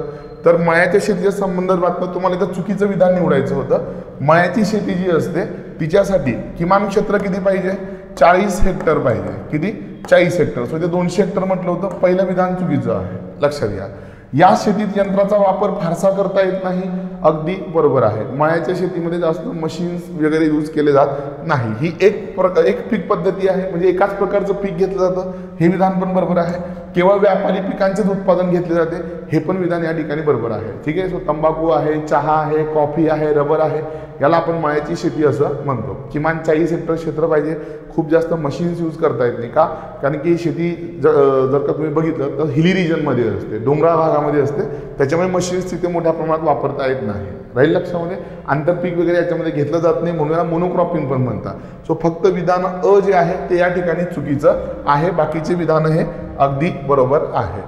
Speaker 3: तर मळ्याच्या शेतीच्या संबंधात तुम्हाला इथं चुकीचं विधान निवडायचं होतं. मळ्याची शेती जी असते तिच्यासाठी किमान क्षेत्र किती पाहिजे? 40 हेक्टर पाहिजे. किती? 40 हेक्टर. सो इथे 200 हेक्टर म्हटलं होतं. पहिलं विधान चुकीचं आहे, लक्षात घ्या. या शेतीत यंत्राचा वापर फारसा करता येत नाही. अगदी बरोबर आहे. मळ्याच्या शेतीमध्ये जास्त मशीन्स वगैरे यूज केले जात नाही. ही एक पीक पद्धती आहे, म्हणजे एकाच प्रकारचं पीक घेतलं जातं. हे विधान पण बरोबर आहे. केवळ व्यापारी पिकांचेच उत्पादन घेतले जाते, हे पण विधान या ठिकाणी बरोबर आहे. ठीक आहे. सो तंबाखू आहे, चहा आहे, कॉफी आहे, रबर आहे, याला आपण मळ्याची शेती असं म्हणतो. किमान 40 हेक्टर क्षेत्र पाहिजे. खूप जास्त मशीन्स यूज करता येत नाही. का? कारण की शेती जर का तुम्ही बघितलं तर हिली रिजनमध्ये असते, डोंगराळ भागामध्ये असते, त्याच्यामुळे मशीन्स तिथे मोठ्या प्रमाणात वापरता येत नाही. राहील लक्षामध्ये. आंतरपीक वगैरे याच्यामध्ये घेतलं जात नाही, म्हणून याला मोनोक्रॉपिंग पण म्हणतात. सो फक्त विधान अ जे आहे ते या ठिकाणी चुकीचं आहे. बाकीचे विधान हे अगदी बरोबर आहे.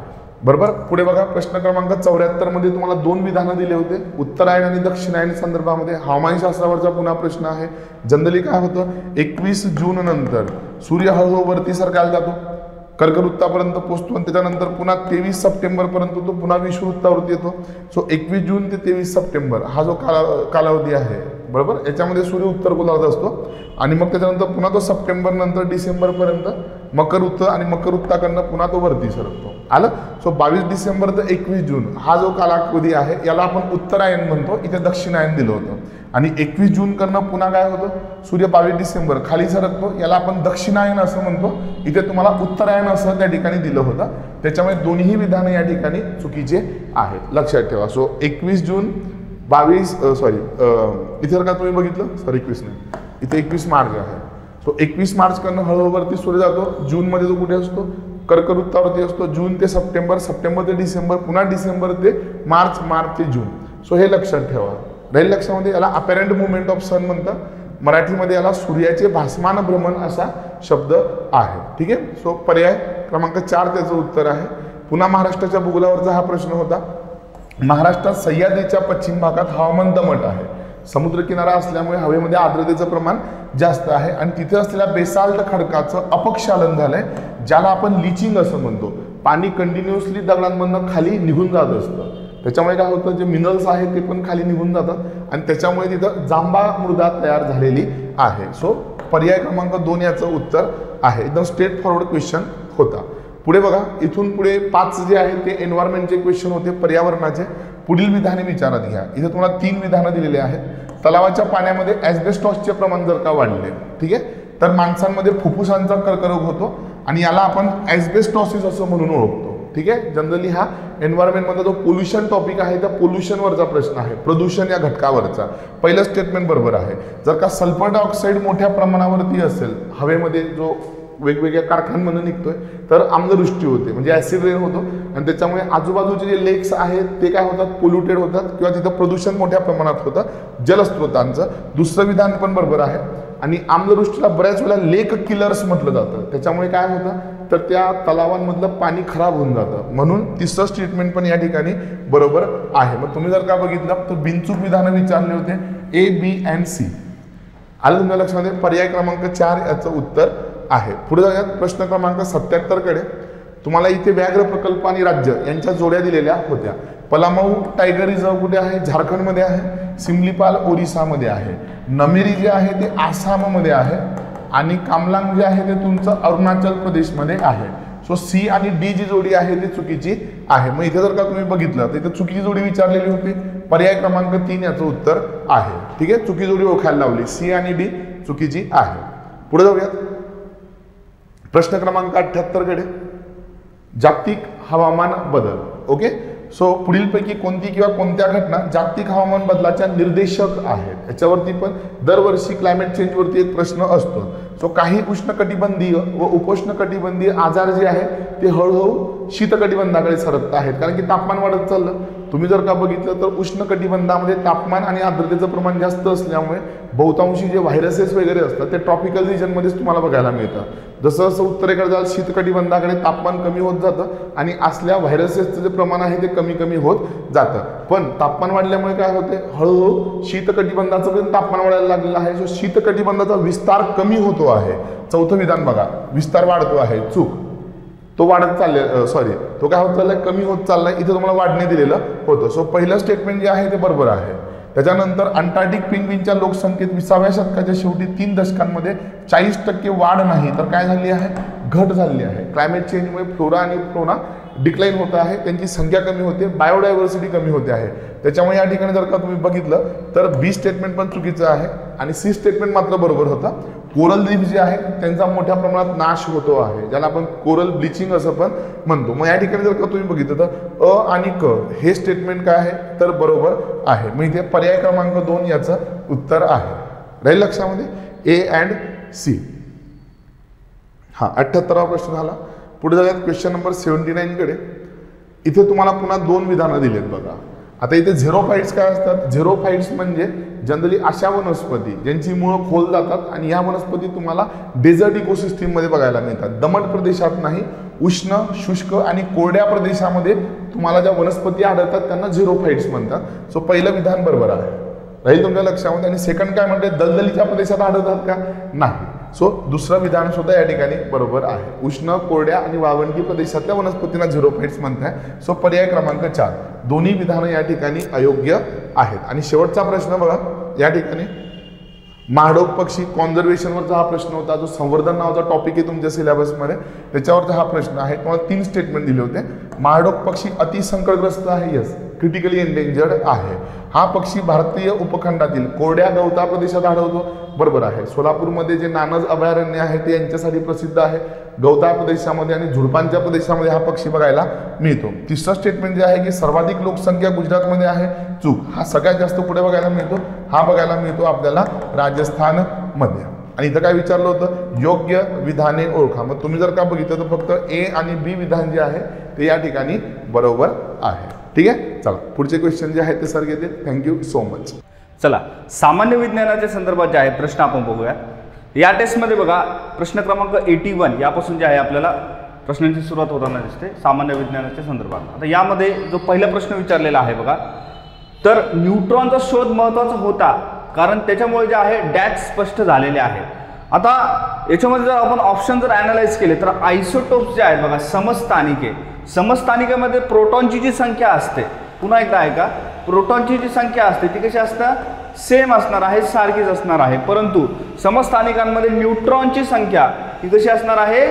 Speaker 3: बरोबर. पुढे बघा प्रश्न क्रमांक 74 मध्ये तुम्हाला 2 विधानं दिले होते. उत्तरायण आणि दक्षिणायन संदर्भामध्ये हवामानशास्त्रावरचा पुन्हा प्रश्न आहे. जनरली काय होतं, 21 जून नंतर सूर्य हळूहळू वरती सरकायला जातो, कर्कवृत्तापर्यंत पोहोचतो आणि त्याच्यानंतर पुन्हा 23 सप्टेंबर पर्यंत तो पुन्हा विषुवृत्तावरती येतो. सो 21 जून ते 23 सप्टेंबर हा जो कालावधी आहे, बरोबर, याच्यामध्ये सूर्य उत्तर गोलार्धात असतो आणि मग त्याच्यानंतर पुन्हा तो सप्टेंबर नंतर डिसेंबरपर्यंत मकरवृत्त आणि मकरवृत्ताकडनं पुन्हा तो वरती सरकतो. आलं. सो 22 डिसेंबर ते 21 जून हा जो कालावधी आहे याला आपण उत्तरायण म्हणतो. इथे दक्षिणायन दिलं होतं. आणि 21 जून कडनं पुन्हा काय होतं, सूर्य 22 डिसेंबर खाली सरकतो, याला आपण दक्षिणायन असं म्हणतो. इथे तुम्हाला उत्तरायण असं त्या ठिकाणी दिलं होतं. त्याच्यामुळे दोन्ही विधानं या ठिकाणी चुकीचे आहेत, लक्षात ठेवा. सो 21 जून 22 इथे जर का तुम्ही बघितलं, सॉरी 21 नाही, इथे 21 मार्च आहे. सो 21 मार्च कडनं हळूहळूवरती सूर्य जातो. जूनमध्ये तो कुठे असतो, कर्कवृत्तावरती असतो. जून ते सप्टेंबर, सप्टेंबर ते डिसेंबर, पुन्हा डिसेंबर ते मार्च, मार्च ते जून. सो हे लक्षात ठेवा. राहील लक्षामध्ये. याला अपॅरंट मुवमेंट ऑफ सन म्हणतात. मराठीमध्ये याला सूर्याचे भासमान भ्रमण असा शब्द आहे. ठीक आहे. सो पर्याय क्रमांक 4 त्याचं उत्तर आहे. पुन्हा महाराष्ट्राच्या भूगोलावरचा हा प्रश्न होता. महाराष्ट्रात सह्याद्रीच्या पश्चिम भागात हवामान दमट आहे. समुद्रकिनारा असल्यामुळे हवेमध्ये आर्द्रतेचं प्रमाण जास्त आहे आणि तिथे असलेल्या बेसाल्ट खडकाचं अपक्षालन झालंय, ज्याला आपण लिचिंग असं म्हणतो. पाणी कंटिन्युअसली दगडांमधून खाली निघून जात असतं. त्याच्यामुळे काय होतं, जे मिनरल्स आहेत ते पण खाली निघून जातात आणि त्याच्यामुळे तिथं जांभा मृदा तयार झालेली आहे. सो पर्याय क्रमांक 2 याचं उत्तर आहे. एकदम स्ट्रेट फॉरवर्ड क्वेश्चन होता. पुढे बघा, इथून पुढे 5 जे आहेत ते एन्व्हायरमेंटचे क्वेश्चन होते, पर्यावरणाचे. पुढील विधाने विचारात घ्या. इथे तुम्हाला 3 विधानं दिलेली आहेत. तलावाच्या पाण्यामध्ये ॲस्बेस्टॉसचे प्रमाण जर का वाढले, ठीक आहे, तर माणसांमध्ये फुफ्फुसांचा कर्करोग होतो आणि याला आपण ॲस्बेस्टॉसिस असं म्हणून ओळखतो. ठीक आहे. जनरली हा एन्व्हायरमेंटमधला जो पोल्युशन टॉपिक आहे त्या पोल्युशनवरचा प्रश्न आहे, प्रदूषण या घटकावरचा. पहिलं स्टेटमेंट बरोबर आहे. जर का सल्फर डायऑक्साईड मोठ्या प्रमाणावरती असेल हवेमध्ये, जो वेगवेगळ्या कारखान्यांमधून निघतोय, तर आम्लवृष्टी होते, म्हणजे ॲसिड रेन होतो आणि त्याच्यामुळे आजूबाजूचे जे लेक्स आहेत ते काय होतात, पोल्युटेड होतात किंवा तिथं प्रदूषण मोठ्या प्रमाणात होतं जलस्रोतांचं. दुसरं विधान पण बरोबर आहे. आणि आम्लवृष्टीला बऱ्याच वेळेला लेक किलर्स म्हटलं जातं. त्याच्यामुळे काय होतं, तर त्या तलावांमधलं पाणी खराब होऊन जातं. म्हणून तिसरं स्टेटमेंट पण या ठिकाणी बरोबर आहे. मग तुम्ही जर का बघितलं तर बिनचूक विधानं विचारले होते A, B and C. आलं तुमच्या लक्षामध्ये. पर्याय क्रमांक 4 याचं उत्तर आहे. पुढे जाऊयात प्रश्न क्रमांक 77 कडे. तुम्हाला इथे व्याघ्र प्रकल्प आणि राज्य यांच्या जोड्या दिलेल्या होत्या. पलामऊ टायगर रिझर्व कुठे आहे, झारखंडमध्ये आहे. सिमलीपाल ओरिसामध्ये आहे. नमेरी जे आहे ते आसाममध्ये आहे आणि कामलांग जे आहे ते तुमचं अरुणाचल प्रदेशमध्ये आहे. सो सी आणि डी जी जोडी आहे ती चुकीची आहे. मग इथे जर का तुम्ही बघितलं तर इथे चुकीची जोडी विचारलेली होती. पर्याय क्रमांक 3 याचं उत्तर आहे. ठीक आहे. चुकी जोडी ओळखायला लावली. सी आणि डी चुकीची आहे. पुढे जाऊयात प्रश्न क्रमांक 78 कडे. जागतिक हवामान बदल. ओके. सो पुढीलपैकी कोणती किंवा कोणत्या घटना जागतिक हवामान बदलाच्या निर्देशक आहेत, याच्यावरती पण दरवर्षी क्लायमेट चेंजवरती एक प्रश्न असतो. सो काही उष्णकटिबंधीय व उपोष्णकटिबंधीय आजार जे आहेत ते हळूहळू शीतकटिबंधाकडे सरकत आहेत, कारण की तापमान वाढत चाललं. तुम्ही जर का बघितलं तर उष्ण कटिबंधामध्ये तापमान आणि आर्द्रतेचं प्रमाण जास्त असल्यामुळे बहुतांशी जे व्हायरसेस वगैरे असतात ते ट्रॉपिकल रिजनमध्येच तुम्हाला बघायला मिळतात। जसं जसं उत्तरेकडे जाल शीत कटिबंधाकडे तापमान कमी होत जातं आणि असल्या व्हायरसेसचं जे प्रमाण आहे ते कमी कमी होत जातं। पण तापमान वाढल्यामुळे काय होते, हळूहळू शीत कटिबंधाचं पण तापमान वाढायला लागलेलं आहे। जो शीत कटिबंधाचा विस्तार कमी होतो आहे, चौथं विधान बघा, विस्तार वाढतो आहे, चूक, तो वाढत चालले तो काय होत चाललाय, कमी होत चाललाय, इथे तुम्हाला वाढणे दिलेलं होतं। सो पहिलं स्टेटमेंट जे आहे ते बरोबर आहे। त्याच्यानंतर अंटार्क्टिक पेंग्विनच्या लोकसंख्येत 20व्या शतकाच्या शेवटी 3 दशकांमध्ये 40% वाढ नाही तर काय झाली आहे, घट झाली आहे। क्लायमेट चेंजमुळे फ्लोरा आणि फौना डिक्लाइन होत आहे, त्यांची संख्या कमी होते, बायोडायव्हर्सिटी कमी होते आहे। त्याच्यामुळे या ठिकाणी जर का तुम्ही बघितलं तर बी स्टेटमेंट पण चुकीचं आहे आणि सी स्टेटमेंट मात्र बरोबर होतं। कोरल रीफ जे आहे त्यांचा मोठ्या प्रमाणात नाश होतो आहे, ज्याला आपण कोरल ब्लिचिंग असं पण म्हणतो। मग या ठिकाणी जर का तुम्ही बघितलं तर अ आणि क हे स्टेटमेंट काय आहे तर बरोबर आहे। मग इथे पर्याय क्रमांक 2 याचं उत्तर आहे। राहील लक्षामध्ये ए अँड सी। हा 78वा प्रश्न झाला। पुढे जाऊयात क्वेश्चन नंबर 79 कडे। इथे तुम्हाला पुन्हा 2 विधानं दिलेत बघा। आता इथे झेरोफाइट्स काय असतात, झेरोफाइट्स म्हणजे जनरली अशा वनस्पती ज्यांची मुळं खोल जातात आणि या वनस्पती तुम्हाला डेझर्ट इकोसिस्टीम मध्ये बघायला मिळतात। दमट प्रदेशात नाही, उष्ण, शुष्क आणि कोरड्या प्रदेशामध्ये तुम्हाला ज्या वनस्पती आढळतात त्यांना झेरोफाइट्स म्हणतात। सो पहिलं विधान बरोबर आहे, राहील तुमच्या लक्षामध्ये। आणि सेकंड काय म्हणते, दलदलीच्या प्रदेशात आढळतात का, नाही। सो दुसरं विधान सुद्धा या ठिकाणी बरोबर आहे। उष्ण, कोरड्या आणि वाळवंटी प्रदेशातल्या वनस्पतींना झेरोफाइट्स म्हणताय। सो पर्याय क्रमांक 4 दोन्ही विधानं या ठिकाणी अयोग्य आहेत। आणि शेवटचा प्रश्न बघा या ठिकाणी, महाडोक पक्षी कॉन्झर्वेशनवरचा हा प्रश्न होता, जो संवर्धन नावाचा टॉपिक आहे तुमच्या सिलेबसमध्ये, त्याच्यावरचा हा प्रश्न आहे। तुम्हाला 3 स्टेटमेंट दिले होते। महाडोक पक्षी अतिसंकटग्रस्त आहे, यस, क्रिटिकली एंडेंजर्ड आहे। हा पक्षी भारतीय उपखंडातील कोरड्या गवता प्रदेशात आढळतो, बरोबर आहे। सोलापूरमध्ये जे नानज अभयारण्य आहे ते यांच्यासाठी प्रसिद्ध आहे। गवता प्रदेशामध्ये आणि झुडपांच्या प्रदेशामध्ये हा पक्षी बघायला मिळतो। तिसरं स्टेटमेंट जे आहे की सर्वाधिक लोकसंख्या गुजरातमध्ये आहे, चूक, हा सगळ्यात जास्त पुढे बघायला मिळतो, हा बघायला मिळतो आपल्याला राजस्थानमध्ये। आणि इथं काय विचारलं होतं, योग्य विधाने ओळखा। मग तुम्ही जर का बघितलं तर फक्त ए आणि बी विधान जे आहे ते या ठिकाणी बरोबर आहे। ठीक आहे, चला पुढचे क्वेश्चन जे आहे ते सर घेते। Thank you so much.
Speaker 2: चला सामान्य विज्ञानाच्या संदर्भात जे आहे प्रश्न आपण बघूया। या टेस्टमध्ये बघा प्रश्न क्रमांक 81 यापासून जे आहे आपल्याला प्रश्नांची सुरुवात होताना दिसते सामान्य विज्ञानाच्या संदर्भात। आता यामध्ये जो पहिला प्रश्न विचारलेला आहे बघा, तर न्यूट्रॉनचा शोध महत्त्वाचा होता कारण त्याच्यामुळे जे आहे डॅश स्पष्ट झालेले आहे। आता याच्यामध्ये जर आपण ऑप्शन जर ॲनालाइज केले तर आयसोटोप्स जे आहेत बघा, समस्थानिके, समस्थानिकेमध्ये प्रोटॉनची जी संख्या असते, पुन्हा एकदा ऐका, प्रोटॉनची जी संख्या असते ती कशी असतं, सेम असणार आहे, सारखीच असणार आहे। परंतु समस्थानिकांमध्ये न्यूट्रॉनची संख्या ही कशी असणार आहे,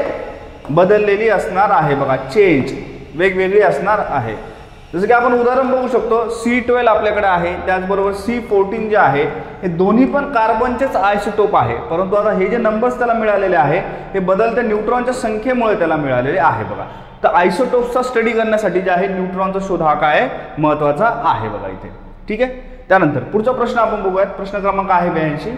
Speaker 2: बदललेली असणार आहे बघा, चेंज, वेगवेगळी असणार आहे। जसं की आपण उदाहरण बघू शकतो, C12 आपल्याकडे आहे, त्याचबरोबर C14 जे आहे हे दोन्ही पण कार्बनचेच आयसोटोप आहे। परंतु आता हे जे नंबर्स त्याला मिळालेले आहे हे बदलत्या न्यूट्रॉनच्या संख्येमुळे त्याला मिळालेले आहे बघा। तर आयसोटोपचा स्टडी करण्यासाठी जे आहे न्यूट्रॉनचा शोध हा काय महत्त्वाचा आहे बघा इथे। ठीक आहे, त्यानंतर पुढचा प्रश्न आपण बघूयात, प्रश्न क्रमांक आहे 82।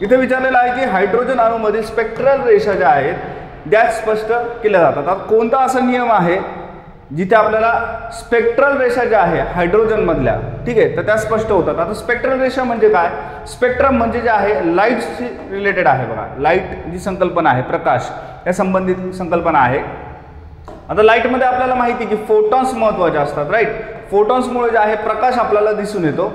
Speaker 2: इथे विचारलेला आहे की हायड्रोजन अणूमधील स्पेक्ट्रल रेषा ज्या आहेत डॅश स्पष्ट केल्या जातात। आता कोणता असा नियम आहे जिथे आपल्याला स्पेक्ट्रल रेषा ज्या आहे हायड्रोजन मधल्या, ठीक आहे, तर त्या स्पष्ट होतात। आता स्पेक्ट्रल रेषा म्हणजे काय, स्पेक्ट्रम म्हणजे जे आहे लाईटशी रिलेटेड आहे बघा, लाईट जी संकल्पना आहे, प्रकाश या संबंधित संकल्पना आहे। आता लाईटमध्ये आपल्याला माहिती आहे की फोटॉन्स महत्त्वाचे असतात, राईट। फोटॉन्समुळे जे आहे प्रकाश आपल्याला दिसून येतो।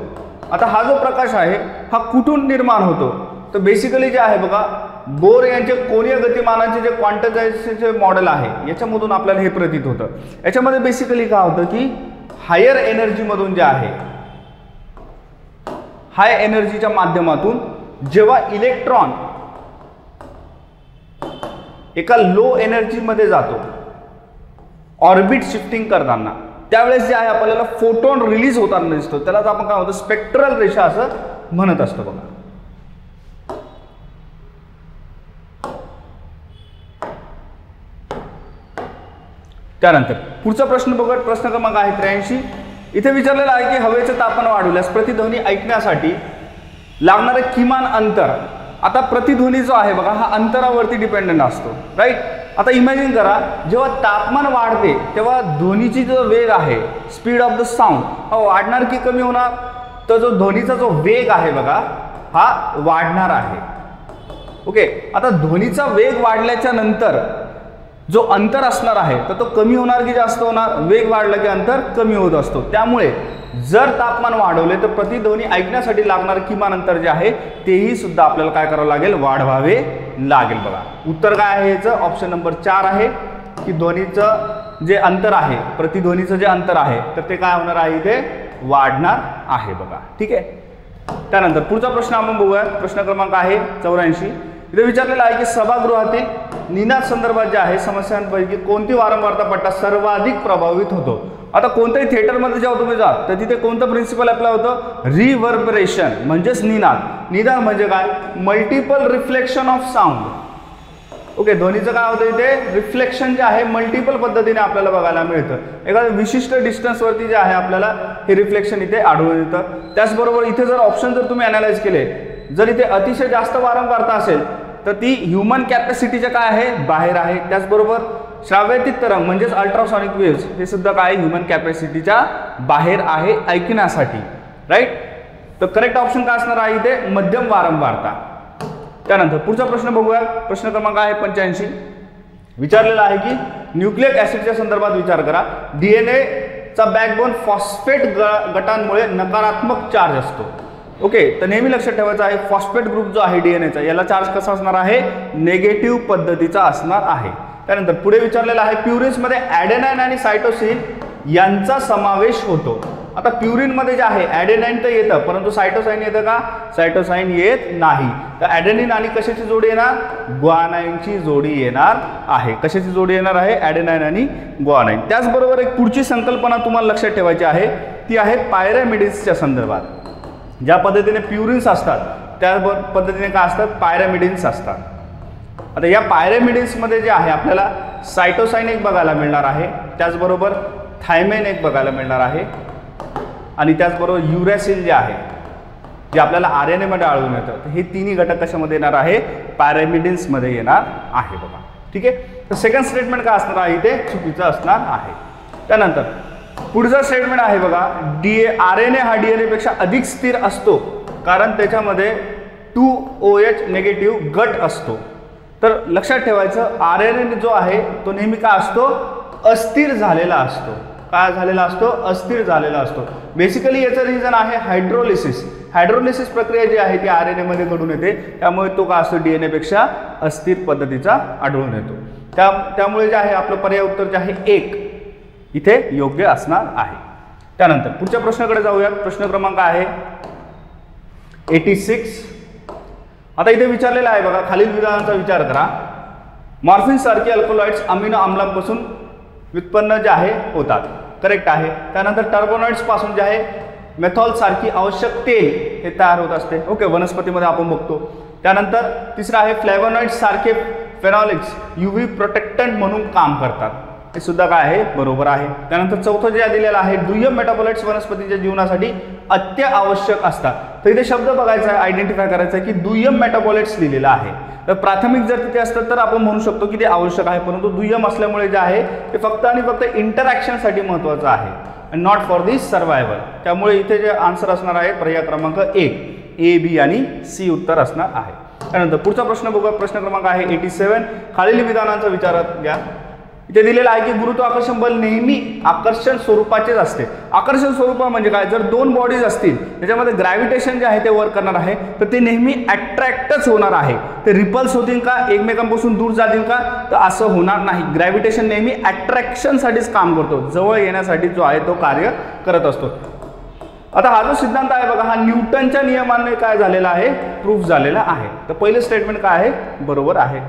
Speaker 2: आता हा जो प्रकाश आहे हा कुठून निर्माण होतो, तर बेसिकली जे आहे बघा, बोर यांचे कोनीय गतिमानाचे जे क्वांटायझेशनचे मॉडेल आहे याच्यामधून आपल्याला हे प्रतीत होतं। याच्यामध्ये बेसिकली काय होतं की हायर एनर्जीमधून जे आहे, हाय एनर्जीच्या माध्यमातून जेव्हा इलेक्ट्रॉन एका लो एनर्जीमध्ये जातो ऑर्बिट शिफ्टिंग करताना, त्यावेळेस जे आहे आपल्याला फोटोन रिलीज होताना दिसतो, त्यालाच आपण काय म्हणतो स्पेक्ट्रल रेषा असं म्हणत असतो बघा। त्यानंतर पुढचा प्रश्न बघा, प्रश्न क्रमांक आहे 83। इथे विचारलेला आहे की हवेचे तापमान वाढवल्यास प्रतिध्वनी ऐकण्यासाठी लागणारे किमान अंतर
Speaker 4: आता प्रतिध्वनी जो आहे बघा हा अंतरावरती डिपेंडंट असतो, राईट. आता इमॅजिन करा जेव्हा तापमान वाढते तेव्हा ध्वनीची जो वेग आहे, स्पीड ऑफ द साऊंड, हा वाढणार की कमी होणार? तर जो ध्वनीचा जो वेग आहे बघा हा वाढणार आहे. ओके, आता ध्वनीचा वेग वाढल्याच्या नंतर जो अंतर असणार आहे तर तो कमी होणार की जास्त होणार? वेग वाढला की अंतर कमी होत असतो. त्यामुळे जर तापमान वाढवले तर प्रतिध्वनी ऐकण्यासाठी लागणार किमान अंतर जे आहे तेही सुद्धा आपल्याला काय करावं लागेल? वाढवावे लागेल. बघा उत्तर काय आहे याचं? ऑप्शन नंबर 4 आहे की ध्वनीचं जे अंतर आहे, प्रतिध्वनीचं जे अंतर आहे तर ते काय होणार आहे? इथे वाढणार आहे. बघा ठीक आहे. त्यानंतर पुढचा प्रश्न आपण बघूया. प्रश्न क्रमांक आहे 84. इथे विचारलेला आहे की सभागृहातील निनाद संदर्भात जे आहे समस्यांपैकी कोणती वारंवारता पट्टा सर्वाधिक प्रभावित होतो? आता कोणत्याही थिएटरमध्ये जेव्हा तुम्ही जाल तर तिथे कोणतं प्रिन्सिपल अप्लाय होतं? रिव्हर्बरेशन म्हणजेच निनाद. निनाद म्हणजे काय? Multiple reflection of sound. Okay, ध्वनीचं काय होतं इथे? रिफ्लेक्शन जे आहे मल्टिपल पद्धतीने आपल्याला बघायला मिळतं. एखाद्या विशिष्ट डिस्टन्सवरती जे आहे आपल्याला हे रिफ्लेक्शन इथे आढळून येतं. त्याचबरोबर इथे जर ऑप्शन जर तुम्ही अनालाइज केले, जर इथे अतिशय जास्त वारंवारता असेल तर ती ह्युमन कॅपॅसिटीच्या काय आहे? बाहेर आहे. त्याचबरोबर श्राव्यतीत तरंग म्हणजेच अल्ट्रासॉनिक वेव्स हे सुद्धा काय? ह्युमन कॅपॅसिटीच्या बाहेर आहे ऐकण्यासाठी, राईट. तर करेक्ट ऑप्शन काय असणार आहे इथे? मध्यम वारंवारता. त्यानंतर पुढचा प्रश्न बघूया. प्रश्न क्रमांक आहे 85. विचारलेला आहे की न्यूक्लिक ऍसिडच्या संदर्भात विचार करा. DNA चा बॅकबोन फॉस्फेट गटांमुळे नकारात्मक चार्ज असतो. ओके, तर नेहमी लक्षात ठेवायचं आहे फॉस्फेट ग्रुप जो आहे DNAचा याला चार्ज कसा असणार आहे? निगेटिव्ह पद्धतीचा असणार आहे. त्यानंतर पुढे विचारलेला आहे प्युरिन्समध्ये ॲडेनाइन आणि सायटोसिन यांचा समावेश होतो. आता प्युरिनमध्ये जे आहे ॲडेनाइन तर येतं परंतु सायटोसाइन येतं का? सायटोसाइन येत नाही. तर ॲडेनिन आणि कशाची जोडी येणार? ग्वानाइनची जोडी येणार आहे. कशाची जोडी येणार आहे? ॲडेनाइन आणि ग्वानाइन. त्याचबरोबर एक पुढची संकल्पना तुम्हाला लक्षात ठेवायची आहे ती आहे पायरॅमिडिन्सच्या संदर्भात. ज्या पद्धतीने प्युरिन्स असतात त्या पद्धतीने काय असतात? पायरॅमिडिन्स असतात. आता या पायरॅमिडिन्समध्ये जे आहे आपल्याला सायटोसाइन एक बघायला मिळणार आहे, त्याचबरोबर थायमेन एक बघायला मिळणार आहे आणि त्याचबरोबर युरॅसिल जे आहे जे आपल्याला RNA मध्ये आढळून येतं. तर हे तिन्ही घटक कशामध्ये येणार आहे? पायरॅमिडिन्समध्ये येणार आहे. बघा ठीक आहे. तर सेकंड स्टेटमेंट काय असणार आहे? ते चुकीचं असणार आहे. त्यानंतर पुढचं स्टेटमेंट आहे बघा, RNA हा DNA पेक्षा अधिक स्थिर असतो कारण त्याच्यामध्ये 2OH निगेटिव्ह गट असतो. तर लक्षात ठेवायचं RNA जो आहे तो नेहमी काय असतो? अस्थिर झालेला असतो. काय झालेला असतो? अस्थिर झालेला असतो. बेसिकली याचं रिझन आहे हायड्रोलिसिस. हायड्रोलिसिस प्रक्रिया जी आहे ती RNA मध्ये घडून येते, त्यामुळे तो काय असतो? DNA पेक्षा अस्थिर पद्धतीचा आढळून येतो. त्यामुळे जे आहे आपलं पर्याय उत्तर जे आहे 1 इथे योग्य असणार आहे. त्यानंतर पुढच्या प्रश्नाकडे जाऊयात. प्रश्न क्रमांक आहे 86. आता इथे विचारलेला आहे बघा, खालील विधानांचा विचार करा. मॉर्फिन सारखे अल्कलॉइड्स अमिनो आम्लांपासून व्युत्पन्न जे आहे होतात. करेक्ट आहे. त्यानंतर टर्बोनॉइड्स पासून जे आहे मेथॉल सारखी आवश्यक तेल हे तयार होत असते. ओके, वनस्पतीमध्ये आपण बघतो. त्यानंतर तिसरं आहे फ्लेवोनॉइड्स सारखे फेनॉलिक्स UV प्रोटेक्टंट म्हणून काम करतात. हे सुद्धा काय आहे? बरोबर आहे. त्यानंतर चौथं जे दिलेलं आहे दुय्यम मेटाबोलाइट्स वनस्पतीच्या जीवनासाठी अत्यावश्यक असतात. तर इथे शब्द बघायचा आहे, आयडेंटिफाय करायचा आहे की दुय्यम मेटाबोलाइट्स लिहिलेलं आहे. तर प्राथमिक जर तिथे असतात तर आपण म्हणू शकतो की ते आवश्यक आहे, परंतु दुय्यम असल्यामुळे जे आहे ते फक्त आणि फक्त इंटरॅक्शनसाठी महत्त्वाचं आहे आणि नॉट फॉर दी सर्वायवल. त्यामुळे इथे जे आन्सर असणार आहे पर्याय क्रमांक 1 A, B आणि C उत्तर असणार आहे. त्यानंतर पुढचा प्रश्न बघूया. प्रश्न क्रमांक आहे 87. खालील विधानांचा विचारात घ्या. इथे दिलेलं आहे की गुरुत्वाकर्षण बल नेहमी आकर्षण स्वरूपाचेच असते. आकर्षण स्वरूप म्हणजे काय? जर दोन बॉडीज असतील त्याच्यामध्ये ग्रॅव्हिटेशन जे आहे ते वर्क करणार आहे तर ते नेहमी अट्रॅक्टच होणार आहे. ते रिपल्स होतील का? एकमेकांपासून दूर जातील का? तर असं होणार नाही. ग्रॅव्हिटेशन नेहमी अट्रॅक्शनसाठीच काम करतो, जवळ येण्यासाठी जो आहे तो कार्य करत असतो. आता हा जो सिद्धांत आहे बघा हा न्यूटनच्या नियमाने काय झालेला आहे? प्रूफ झालेला आहे. तर पहिलं स्टेटमेंट काय आहे? बरोबर आहे.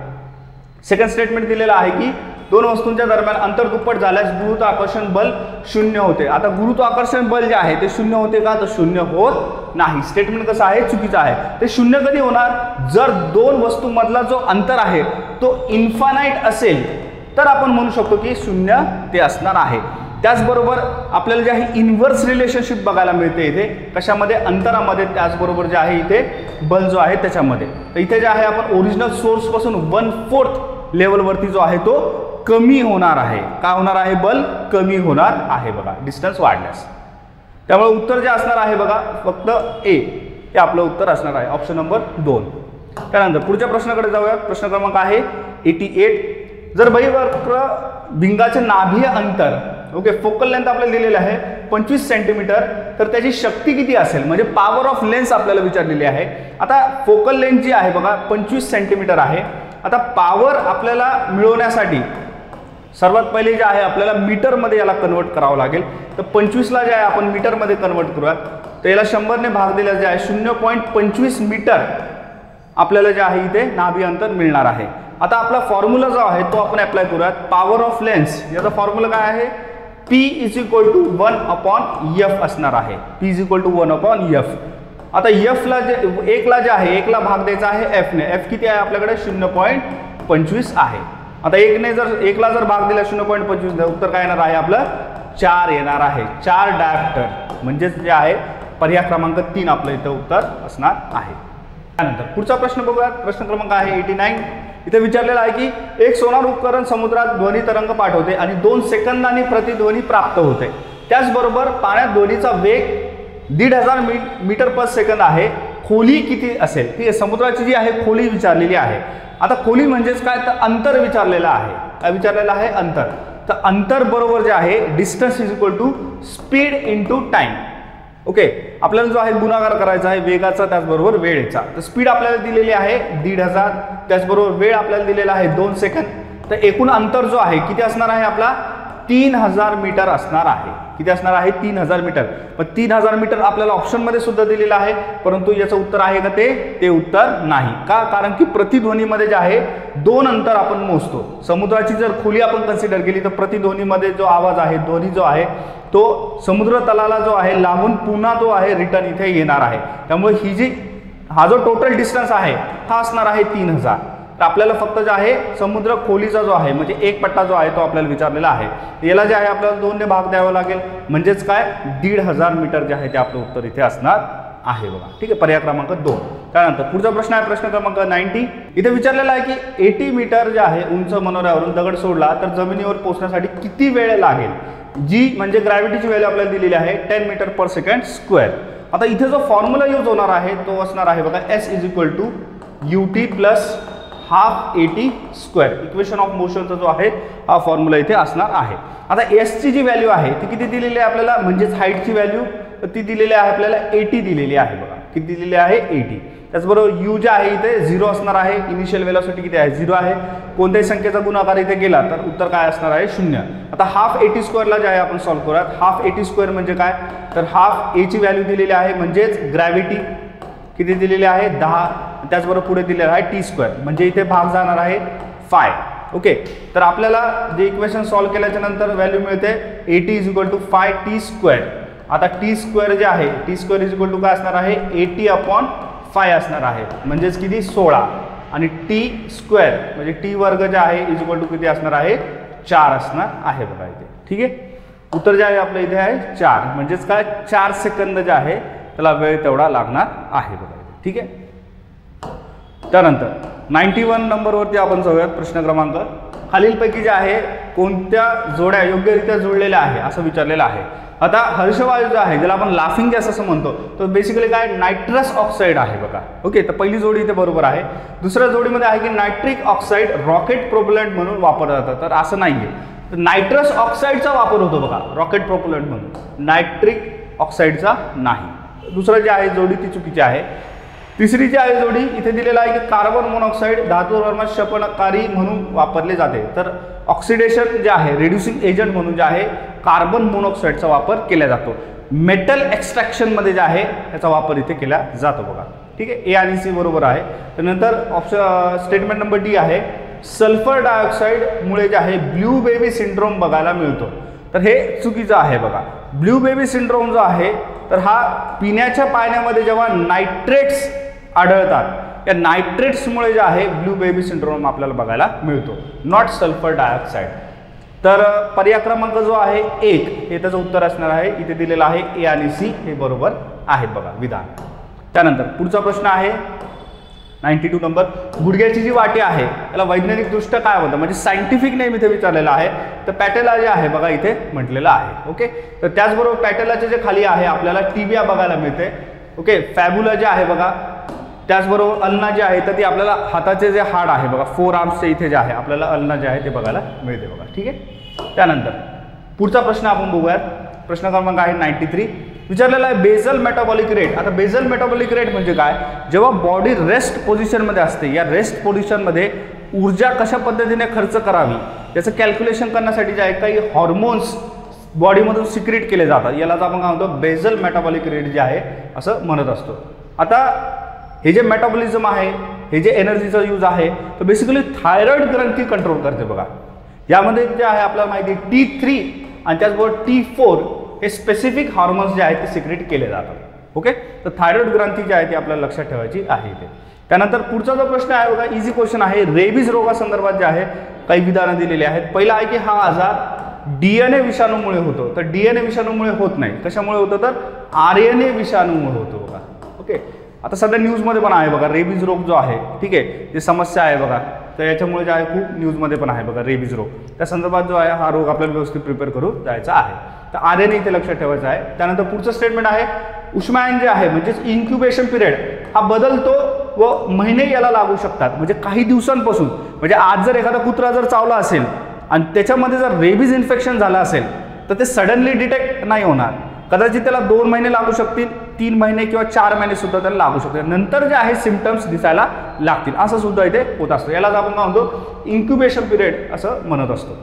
Speaker 4: सेकंड स्टेटमेंट दिलेलं आहे की दोन वस्तूंच्या दरम्यान अंतर दुप्पट झाल्यास गुरुत्वाकर्षण बल 0 होते. आता गुरुत्वाकर्षण बल जे आहे ते 0 होते का? तर 0 होत नाही. स्टेटमेंट कसं आहे? चुकीचं आहे. ते 0 कधी होणार? जर दोन वस्तूंमधला जो अंतर आहे तो इन्फानाइट असेल तर आपण म्हणू शकतो की 0 ते असणार आहे. त्याचबरोबर आपल्याला जे आहे इन्व्हर्स रिलेशनशिप बघायला मिळते इथे कशामध्ये, अंतरामध्ये, त्याचबरोबर जे आहे इथे बल जो आहे त्याच्यामध्ये. तर इथे जे आहे आपण ओरिजिनल सोर्स पासून 1/4 लेवलवरती जो आहे तो कमी होणार आहे. काय होणार आहे, बल कमी होणार आहे बघा डिस्टन्स वाढल्यास. त्यामुळे उत्तर जे असणार आहे बघा फक्त ए हे आपलं उत्तर असणार आहे, ऑप्शन नंबर 2. त्यानंतर पुढच्या प्रश्नाकडे जाऊया. प्रश्न क्रमांक आहे 88. जर बहिर्वक्र भिंगाचे नाभीय अंतर ओके फोकल लेंथ आपल्याला दिलेलं आहे 25 सेंटीमीटर, तर त्याची शक्ती किती असेल, म्हणजे पॉवर ऑफ लेन्स आपल्याला विचारलेली आहे. आता फोकल लेंथ जी आहे बघा 25 सेंटीमीटर आहे. आता पॉवर आपल्याला मिळवण्यासाठी सर्वात पहिले जे आहे आपल्याला मीटरमध्ये याला कन्वर्ट करावं लागेल. तर 25ला जे आहे आपण मीटरमध्ये कन्वर्ट करूयात. तर याला 100ने भाग दिला जे आहे 0.25 मीटर आपल्याला जे आहे इथे नाभी अंतर मिळणार आहे. आता आपला फॉर्म्युला जो आहे तो आपण अप्लाय करूयात. पॉवर ऑफ लेन्स याचा फॉर्म्युला काय आहे, P = 1/f असणार आहे. P = 1/f. आता f ला जे 1 ला जे आहे 1 ला भाग द्यायचा आहे f ने. f किती आहे आपल्याकडे 0.25 आहे. आता 1 ला जर भाग दिला 0.25 उत्तर काय येणार आहे आपलं 4 येणार आहे. 4 डायप्टर म्हणजेच जे आहे पर्याय क्रमांक 3 आपलं इथं उत्तर असणार आहे. त्यानंतर पुढचा प्रश्न बघूया. प्रश्न क्रमांक आहे 89. इथे विचारलेला आहे की एक सोनार उपकरण समुद्रात ध्वनी तरंग पाठवते आणि 2 सेकंदांनी प्रतिध्वनी प्राप्त होते. त्याचबरोबर पाण्यात ध्वनीचा वेग 1500 मीटर पर सेकंद आहे. खोली किती असेल, ठीक आहे. समुद्राची जी आहे खोली विचारलेली आहे. आता खोली म्हणजेच काय, तर अंतर विचारलेलं आहे. काय विचारलेलं आहे, अंतर. तर अंतर बरोबर जे आहे डिस्टन्स = स्पीड × टाइम. ओके, आपल्याला जो आहे गुणाकार करायचा आहे वेगाचा त्याचबरोबर वेळेचा. तर स्पीड आपल्याला दिलेली आहे 1500, त्याचबरोबर वेळ आपल्याला दिलेला आहे 2 सेकंद. तर एकूण अंतर जो आहे किती असणार आहे आपला 3000 मीटर असणार आहे. किती असणार आहे 3000 मीटर. पण 3000 मीटर आपल्याला ऑप्शनमध्ये सुद्धा दिलेलं आहे, परंतु याचं उत्तर आहे का ते उत्तर नाही. का, कारण की प्रतिध्वनीमध्ये जे आहे 2 अंतर आपण मोजतो. समुद्राची जर खोली आपण कन्सिडर केली तर प्रतिध्वनीमध्ये जो आवाज आहे ध्वनी जो आहे तो समुद्र तलाला जो आहे लागून पुन्हा जो आहे रिटर्न इथे येणार आहे. त्यामुळे हा जो टोटल डिस्टन्स आहे हा असणार आहे 3000. तर आपल्याला फक्त जे आहे समुद्र खोलीचा जो आहे म्हणजे एक पट्टा जो आहे तो आपल्याला विचारलेला आहे. याला जे आहे आपल्याला 2 ने भाग द्यावा लागेल, म्हणजेच काय 1500 मीटर जे आहे ते आपलं उत्तर इथे असणार आहे बघा. ठीक आहे, पर्याय क्रमांक 2. त्यानंतर पुढचा प्रश्न आहे प्रश्न क्रमांक 90. इथे विचारलेला आहे की 80 मीटर जे आहे उंच मनोऱ्यावरून दगड सोडला तर जमिनीवर पोहोचण्यासाठी किती वेळ लागेल. जी म्हणजे ग्रॅव्हिटीची व्हॅल्यू आपल्याला दिलेली आहे 10 मीटर पर सेकंड स्क्वेअर. आता इथे जो फॉर्म्युला यूज होणार आहे तो असणार आहे बघा S = ut + ½ AT². Equation of मोशनचा जो आहे हा फॉर्म्युला इथे असणार आहे. आता S ची जी व्हॅल्यू आहे ती किती दिलेली आहे आपल्याला, म्हणजेच हाईटची व्हॅल्यू ती दिलेली आहे आपल्याला 80 दिलेली आहे बघा. किती दिलेली आहे 80. त्याचबरोबर u जे आहे इथे 0 असणार आहे. इनिशियल व्हेलॉसिटी किती आहे 0 आहे. कोणत्याही संख्येचा गुणाकार इथे केला तर उत्तर काय असणार आहे 0. आता ½ AT² ला जे आहे आपण सॉल्व्ह करूयात. ½ AT² म्हणजे काय, तर ½ A ची व्हॅल्यू दिलेली आहे म्हणजेच ग्रॅव्हिटी किती दिलेली आहे 10. त्याचबरोबर पुढे दिलेला आहे t², म्हणजे इथे भाग जाणार आहे फाय. ओके, तर आपल्याला जे इक्वेशन सॉल्व्ह केल्याच्या नंतर व्हॅल्यू मिळते AT = 5t². आता t² जे आहे t² काय असणार आहे 80/5 असणार आहे, म्हणजेच किती 16. आणि t² म्हणजे t वर्ग जे आहे किती असणार आहे 4 असणार आहे बघा इथे. ठीक आहे, उत्तर जे आहे आपलं इथे आहे 4, म्हणजेच काय 4 सेकंद जे आहे त्याला वेळ तेवढा लागणार आहे बघा. ठीक आहे, त्यानंतर 91 नंबरवरती आपण जाऊयात. प्रश्न क्रमांक खालीलपैकी जे आहे कोणत्या जोड्या योग्यरित्या जुळलेल्या आहे असं विचारलेलं आहे. आता हर्षवायू जो आहे ज्याला आपण लाफिंग गॅस असं म्हणतो तो बेसिकली काय नायट्रस ऑक्साईड आहे बघा. ओके, तर पहिली जोडी इथे बरोबर आहे. दुसऱ्या जोडीमध्ये आहे की नायट्रिक ऑक्साईड रॉकेट प्रोपेलंट म्हणून वापरलं जातं, तर असं नाहीये. तर नायट्रस ऑक्साईडचा वापर होतो बघा रॉकेट प्रोपेलंट म्हणून, नायट्रिक ऑक्साईडचा नाही. दुसरं जे आहे जोडी ती चुकीची आहे. तिसरी जी आहे जोडी इथे दिलेला आहे की कार्बन मोनॉक्साईड धातूवर्मात शपनकारी म्हणून वापरले जाते, तर ऑक्सिडेशन जे आहे रिड्युसिंग एजंट म्हणून जे आहे कार्बन मोनॉक्साईडचा वापर केला जातो. मेटल एक्स्ट्रॅक्शनमध्ये जे आहे त्याचा वापर इथे केला जातो बघा. ठीक आहे, ए आणि सी बरोबर आहे. त्यानंतर ऑप्शन स्टेटमेंट नंबर डी आहे सल्फर डायऑक्साईडमुळे जे आहे ब्ल्यू बेबी सिंड्रोम बघायला मिळतो, तर हे चुकीचं आहे बघा. ब्ल्यू बेबी सिंड्रोम जो आहे तर हा पिण्याच्या पाण्यामध्ये जेव्हा नायट्रेट्स आढळतात या नायट्रेट्समुळे जे आहे ब्ल्यू बेबी सिंड्रोम आपल्याला बघायला मिळतो, नॉट सल्फर डायऑक्साईड. तर पर्याय क्रमांक जो आहे 1 हे त्याचं उत्तर असणार आहे. इथे दिलेलं आहे ए आणि सी हे बरोबर आहेत बघा विधान. त्यानंतर पुढचा प्रश्न आहे 92 नंबर. गुडघ्याची जी वाटी आहे त्याला वैज्ञानिक दृष्ट्या काय म्हणतात, म्हणजे सायंटिफिक नेम इथे विचारलेलं आहे. तर पॅटेला जे आहे बघा इथे म्हटलेलं आहे. ओके, तर त्याचबरोबर पॅटेलाचे जे खाली आहे आपल्याला टिबिया बघायला मिळते. ओके, फॅब्युला जे आहे बघा, त्याचबरोबर अल्ना जे आहे तर ती आपल्याला हाताचे जे हाड आहे बघा फोर आर्म्सचे इथे जे आहे आपल्याला अल्ना जे आहे ते बघायला मिळते बघा. ठीक आहे, त्यानंतर पुढचा प्रश्न आपण बघूयात. प्रश्न क्रमांक आहे 93. विचारलेला आहे बेझल मेटाबॉलिक रेट. आता बेझल मेटाबॉलिक रेट म्हणजे काय, जेव्हा बॉडी रेस्ट पोझिशनमध्ये असते, या रेस्ट पोझिशनमध्ये ऊर्जा कशा पद्धतीने खर्च करावी याचं कॅल्क्युलेशन करण्यासाठी जे आहे काही हॉर्मोन्स बॉडीमधून सिक्रेट केले जातात. यालाच आपण काय म्हणतो बेझल मेटाबॉलिक रेट जे आहे असं म्हणत असतो. आता हे जे मेटाबॉलिझम आहे, हे जे एनर्जीचा यूज आहे, तर बेसिकली थायरॉइड ग्रंथी कंट्रोल करते बघा. यामध्ये जे आहे आपल्याला माहिती आहे T3 आणि त्याचबरोबर T4 हे स्पेसिफिक हॉर्मोन्स जे आहेत ते सिक्रेट केले जातात. ओके, तर थायरॉइड ग्रंथी जी आहे ती आपल्याला लक्षात ठेवायची आहे इथे. त्यानंतर पुढचा जो प्रश्न आहे बघा, इझी क्वेश्चन आहे. रेबीज रोगासंदर्भात जे आहे काही विधानं दिलेली आहेत. पहिला आहे की हा आजार DNA विषाणूमुळे होतो. तर DNA विषाणूमुळे होत नाही. कशामुळे होतं, तर RNA विषाणूमुळे होतो बघा. ओके, आता सध्या न्यूजमध्ये पण आहे बघा रेबीज रोग जो आहे. ठीक आहे, जी समस्या आहे बघा, तर याच्यामुळे जे आहे खूप न्यूजमध्ये पण आहे बघा रेबीज रोग. त्या संदर्भात जो आहे हा रोग आपल्याला व्यवस्थित प्रिपेअर करून जायचा आहे. तर RNA इथे लक्षात ठेवायचं आहे. त्यानंतर पुढचं स्टेटमेंट आहे उष्मायन जे आहे म्हणजेच इन्क्युबेशन पिरियड हा बदलतो व महिने याला लागू शकतात. म्हणजे काही दिवसांपासून, म्हणजे आज जर एखादा कुत्रा जर चावला असेल आणि त्याच्यामध्ये जर रेबीज इन्फेक्शन झालं असेल तर ते सडनली डिटेक्ट नाही होणार. कदाचित त्याला 2 महिने लागू शकतील, 3 महिने किंवा 4 महिने सुद्धा त्याला लागू शकतील. नंतर जे आहे सिम्पटम्स दिसायला लागतील, असं सुद्धा इथे होत असतं. यालाच आपण काय म्हणतो इन्क्युबेशन पिरियड असं म्हणत असतो.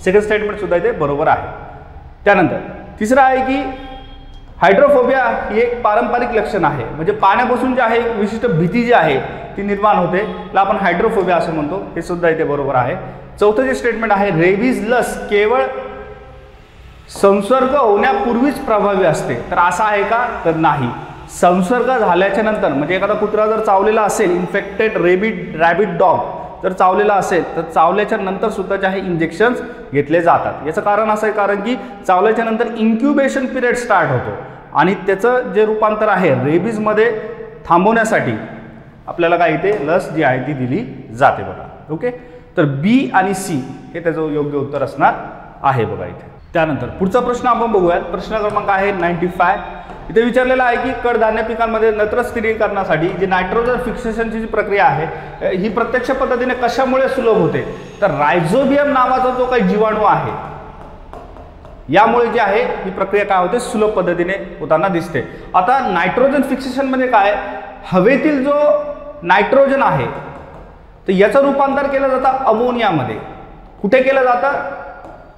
Speaker 4: सेकंड स्टेटमेंट सुद्धा इथे बरोबर आहे. त्यानंतर तिसरं आहे की हायड्रोफोबिया ही एक पारंपरिक लक्षण आहे. म्हणजे पाण्यापासून जे आहे विशिष्ट भीती जी आहे ती निर्माण होते, त्याला आपण हायड्रोफोबिया असं म्हणतो. हे सुद्धा इथे बरोबर आहे. चौथं जे स्टेटमेंट आहे रेबीज लस केवळ संसर्ग होण्यापूर्वीच प्रभावी असते. तर असं आहे का, तर नाही. संसर्ग झाल्याच्या नंतर, म्हणजे एखादा कुत्रा जर चावलेला असेल, इन्फेक्टेड रॅबिट डॉग जर चावलेला असेल तर चावल्याच्या नंतर सुद्धा जे आहे इंजेक्शन्स घेतले जातात. याचं कारण असं आहे कारण की चावल्याच्या नंतर इन्क्युबेशन पिरियड स्टार्ट होतो आणि त्याचं जे रूपांतर आहे रेबीजमध्ये थांबवण्यासाठी आपल्याला काय इथे लस जी आहे ती दिली जाते बघा. ओके, तर B आणि C हे त्याचं योग्य उत्तर असणार आहे बघा इथे. त्यानंतर पुढचा प्रश्न आपण बघूयात. प्रश्न क्रमांक आहे 95. इथे विचारलेला आहे की कडधान्य पिकांमध्ये नत्र स्थिरीकरणासाठी जी नायट्रोजन फिक्सेशनची जी प्रक्रिया आहे ही प्रत्यक्ष पद्धतीने कशामुळे सुलभ होते, तर रायझोबियम नावाचा जो काही जीवाणू आहे यामुळे जी आहे ही प्रक्रिया काय होते सुलभ पद्धतीने होताना दिसते. आता नायट्रोजन फिक्सेशनमध्ये काय, हवेतील जो नायट्रोजन आहे तर याचं रूपांतर केलं जातं अमोनियामध्ये. कुठे केलं जातं,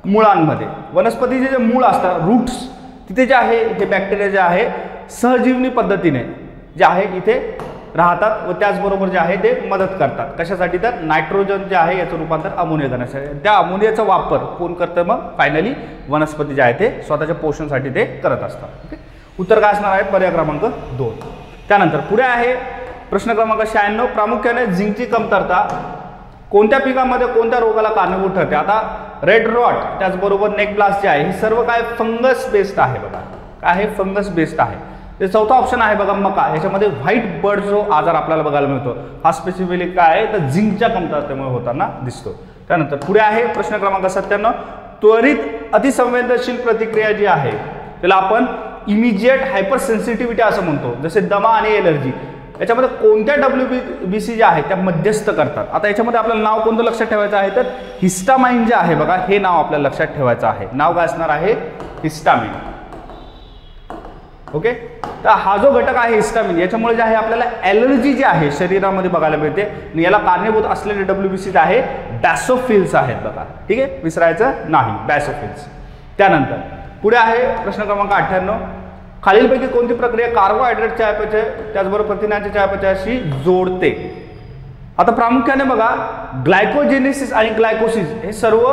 Speaker 4: मुळांमध्ये. वनस्पतीचे जे मूळ असतात रूट्स तिथे जे आहे हे बॅक्टेरिया जे आहे सहजीवनी पद्धतीने जे आहे इथे राहतात व त्याचबरोबर जे आहे ते मदत करतात. कशासाठी, तर नायट्रोजन जे आहे याचं रूपांतर अमोनिया करण्यासाठी. त्या अमोनियाचा वापर कोण करतं, मग फायनली वनस्पती जे आहे ते स्वतःच्या पोषणासाठी ते करत असतात. ओके, उत्तर काय असणार आहे, पर्याय क्रमांक 2. त्यानंतर पुढे आहे प्रश्न क्रमांक 96. प्रामुख्याने झिंकची कमतरता कोणत्या पिकामध्ये कोणत्या रोगाला कारणीभूत ठरते. आता रेड रॉट त्याचबरोबर नेक ब्लास्ट जे आहे हे सर्व काय फंगस बेस्ड आहे बघा. काय आहे, फंगस बेस्ड आहे. ते चौथा ऑप्शन आहे बघा मका. याच्यामध्ये व्हाईट बर्ड जो आजार आपल्याला बघायला मिळतो हा स्पेसिफिकली काय आहे, तर झिंकच्या कमतरतेमुळे होताना दिसतो. त्यानंतर पुढे आहे प्रश्न क्रमांक 97. त्वरित अतिसंवेदनशील प्रतिक्रिया जी आहे त्याला आपण इमिजिएट हायपर सेन्सिटिव्हिटी असं म्हणतो. जसे दमा आणि एलर्जी याच्यामध्ये कोणत्या WBC ज्या आहेत त्या मध्यस्थ करतात. आता याच्यामध्ये आपल्याला नाव कोणतं लक्षात ठेवायचं आहे, तर हिस्टामाइन जे आहे बघा हे नाव आपल्याला लक्षात ठेवायचं आहे. नाव काय असणार आहे, हिस्टामिन. ओके, तर हा जो घटक आहे हिस्टामिन याच्यामुळे जे आहे आपल्याला ॲलर्जी जी आहे शरीरामध्ये बघायला मिळते आणि याला कारणीभूत असलेले WBC जे आहे बॅसोफिल्स आहेत बघा. ठीक आहे, विसरायचं नाही, बॅसोफिल्स. त्यानंतर पुढे आहे प्रश्न क्रमांक 98. खालीलपैकी कोणती प्रक्रिया कार्बोहायड्रेट चयापचय त्याचबरोबर प्रथिनांच्या चयापचयाशी जोडते. आता प्रामुख्याने बघा ग्लायकोजेनेसिस आणि ग्लायकोसिस हे सर्व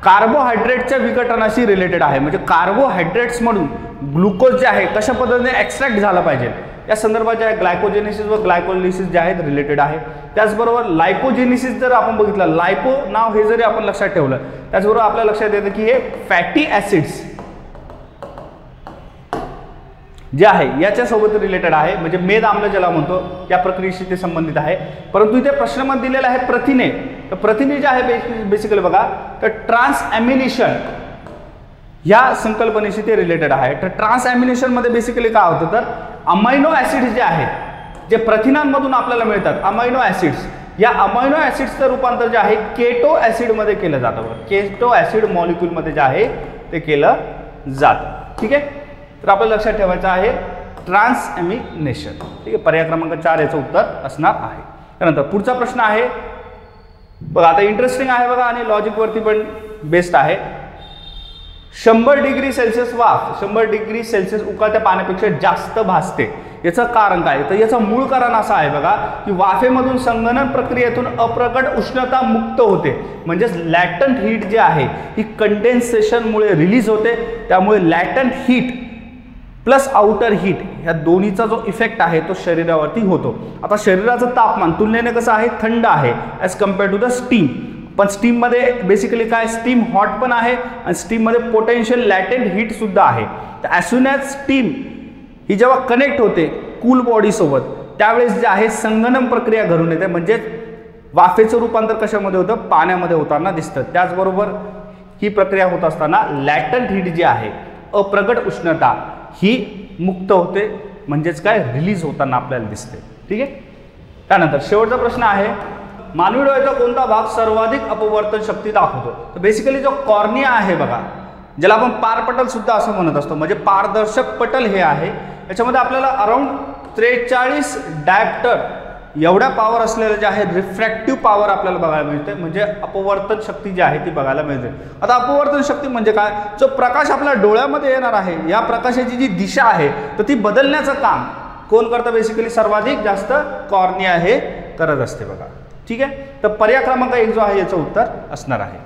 Speaker 4: कार्बोहायड्रेटच्या विघटनाशी रिलेटेड आहे. म्हणजे कार्बोहायड्रेट्स म्हणून ग्लुकोज जे आहे कशा पद्धतीने एक्स्ट्रॅक्ट झाला पाहिजे या संदर्भात जे आहे ग्लायकोजेनेसिस व ग्लायकोलिसिस जे आहेत रिलेटेड आहे. त्याचबरोबर लायपोजेनेसिस जर आपण बघितलं, लायपो नाव हे जरी आपण लक्षात ठेवलं, त्याचबरोबर आपल्या लक्षात येतं की हे फॅटी ॲसिड्स जे आहे याच्यासोबत रिलेटेड आहे, म्हणजे मेद आम्ल ज्याला म्हणतो या प्रक्रियेशी ते संबंधित आहे. परंतु इथे प्रश्नामध्ये दिलेला आहे प्रथिने. तर प्रथिने जे आहे बेसिकली बघा, तर ट्रान्सॲमिनेशन या संकल्पनेशी ते रिलेटेड आहे. तर ट्रान्सॲमिनेशनमध्ये बेसिकली काय होतं, तर अमायनो ॲसिड्स जे आहेत जे प्रथिनांमधून आपल्याला मिळतात, अमायनो ॲसिड्स, या अमायनो ॲसिड्सचं रूपांतर जे आहे केटो ॲसिडमध्ये केलं जातं. केटो ॲसिड मॉलिक्यूलमध्ये जे आहे ते केलं जातं. ठीक आहे, तर आपल्याला लक्षात ठेवायचं आहे ट्रान्सॲमिनेशन. ठीक आहे, पर्याय क्रमांक 4 याचं उत्तर असणार आहे. त्यानंतर पुढचा प्रश्न आहे बघा, आता इंटरेस्टिंग आहे बघा आणि लॉजिकवरती पण बेस्ट आहे. 100 डिग्री सेल्सिअस वाफ 100 डिग्री सेल्सिअस उकळत्या पाण्यापेक्षा जास्त भासते. याचं कारण काय, तर याचं मूळ कारण असं आहे बघा की वाफेमधून संगणन प्रक्रियेतून अप्रकट उष्णता मुक्त होते. म्हणजेच लॅटंट हीट जे आहे ही कंडेन्सेशनमुळे रिलीज होते. त्यामुळे latent heat plus outer heat ह्या दोन्हीचा जो इफेक्ट आहे तो शरीरावरती होतो. आता शरीराचं तापमान तुलनेने कसं आहे, थंड आहे as compared to the steam. पण स्टीममध्ये बेसिकली काय, स्टीम हॉट पण आहे आणि स्टीममध्ये पोटेन्शियल लॅटेंट हीट सुद्धा आहे. तर ॲज सून ॲज स्टीम ही जेव्हा कनेक्ट होते कूल बॉडीसोबत त्यावेळेस जे आहे संगणन प्रक्रिया घडून येते. म्हणजे वाफेचं रूपांतर कशामध्ये होतं, पाण्यामध्ये होताना दिसतं. त्याचबरोबर ही प्रक्रिया होत असताना लॅटंट हीट जी आहे, अप्रगट उष्णता ही मुक्त होते, म्हणजेच काय, रिलीज होताना आपल्याला दिसते. ठीक आहे, त्यानंतर शेवटचा प्रश्न आहे, मानवी डोळ्याचा कोणता भाग सर्वाधिक अपवर्तन शक्ती दाखवतो. तर बेसिकली जो कॉर्निया आहे बघा, ज्याला आपण पारपटल सुद्धा असं म्हणत असतो, म्हणजे पारदर्शक पटल हे आहे. याच्यामध्ये आपल्याला अराउंड 43 डायप्टर एवढ्या पॉवर असलेलं जे आहे रिफ्रॅक्टिव्ह पॉवर आपल्याला बघायला मिळते. म्हणजे अपवर्तन शक्ती जी आहे ती बघायला मिळते. आता अपवर्तन शक्ती म्हणजे काय, जो प्रकाश आपल्या डोळ्यामध्ये येणार आहे या प्रकाशाची जी दिशा आहे तर ती बदलण्याचं काम कोण करतं, बेसिकली सर्वाधिक जास्त कॉर्निया हे करत असते बघा. ठीक आहे, तर पर्याय क्रमांक 1 जो आहे याचं उत्तर असणार आहे.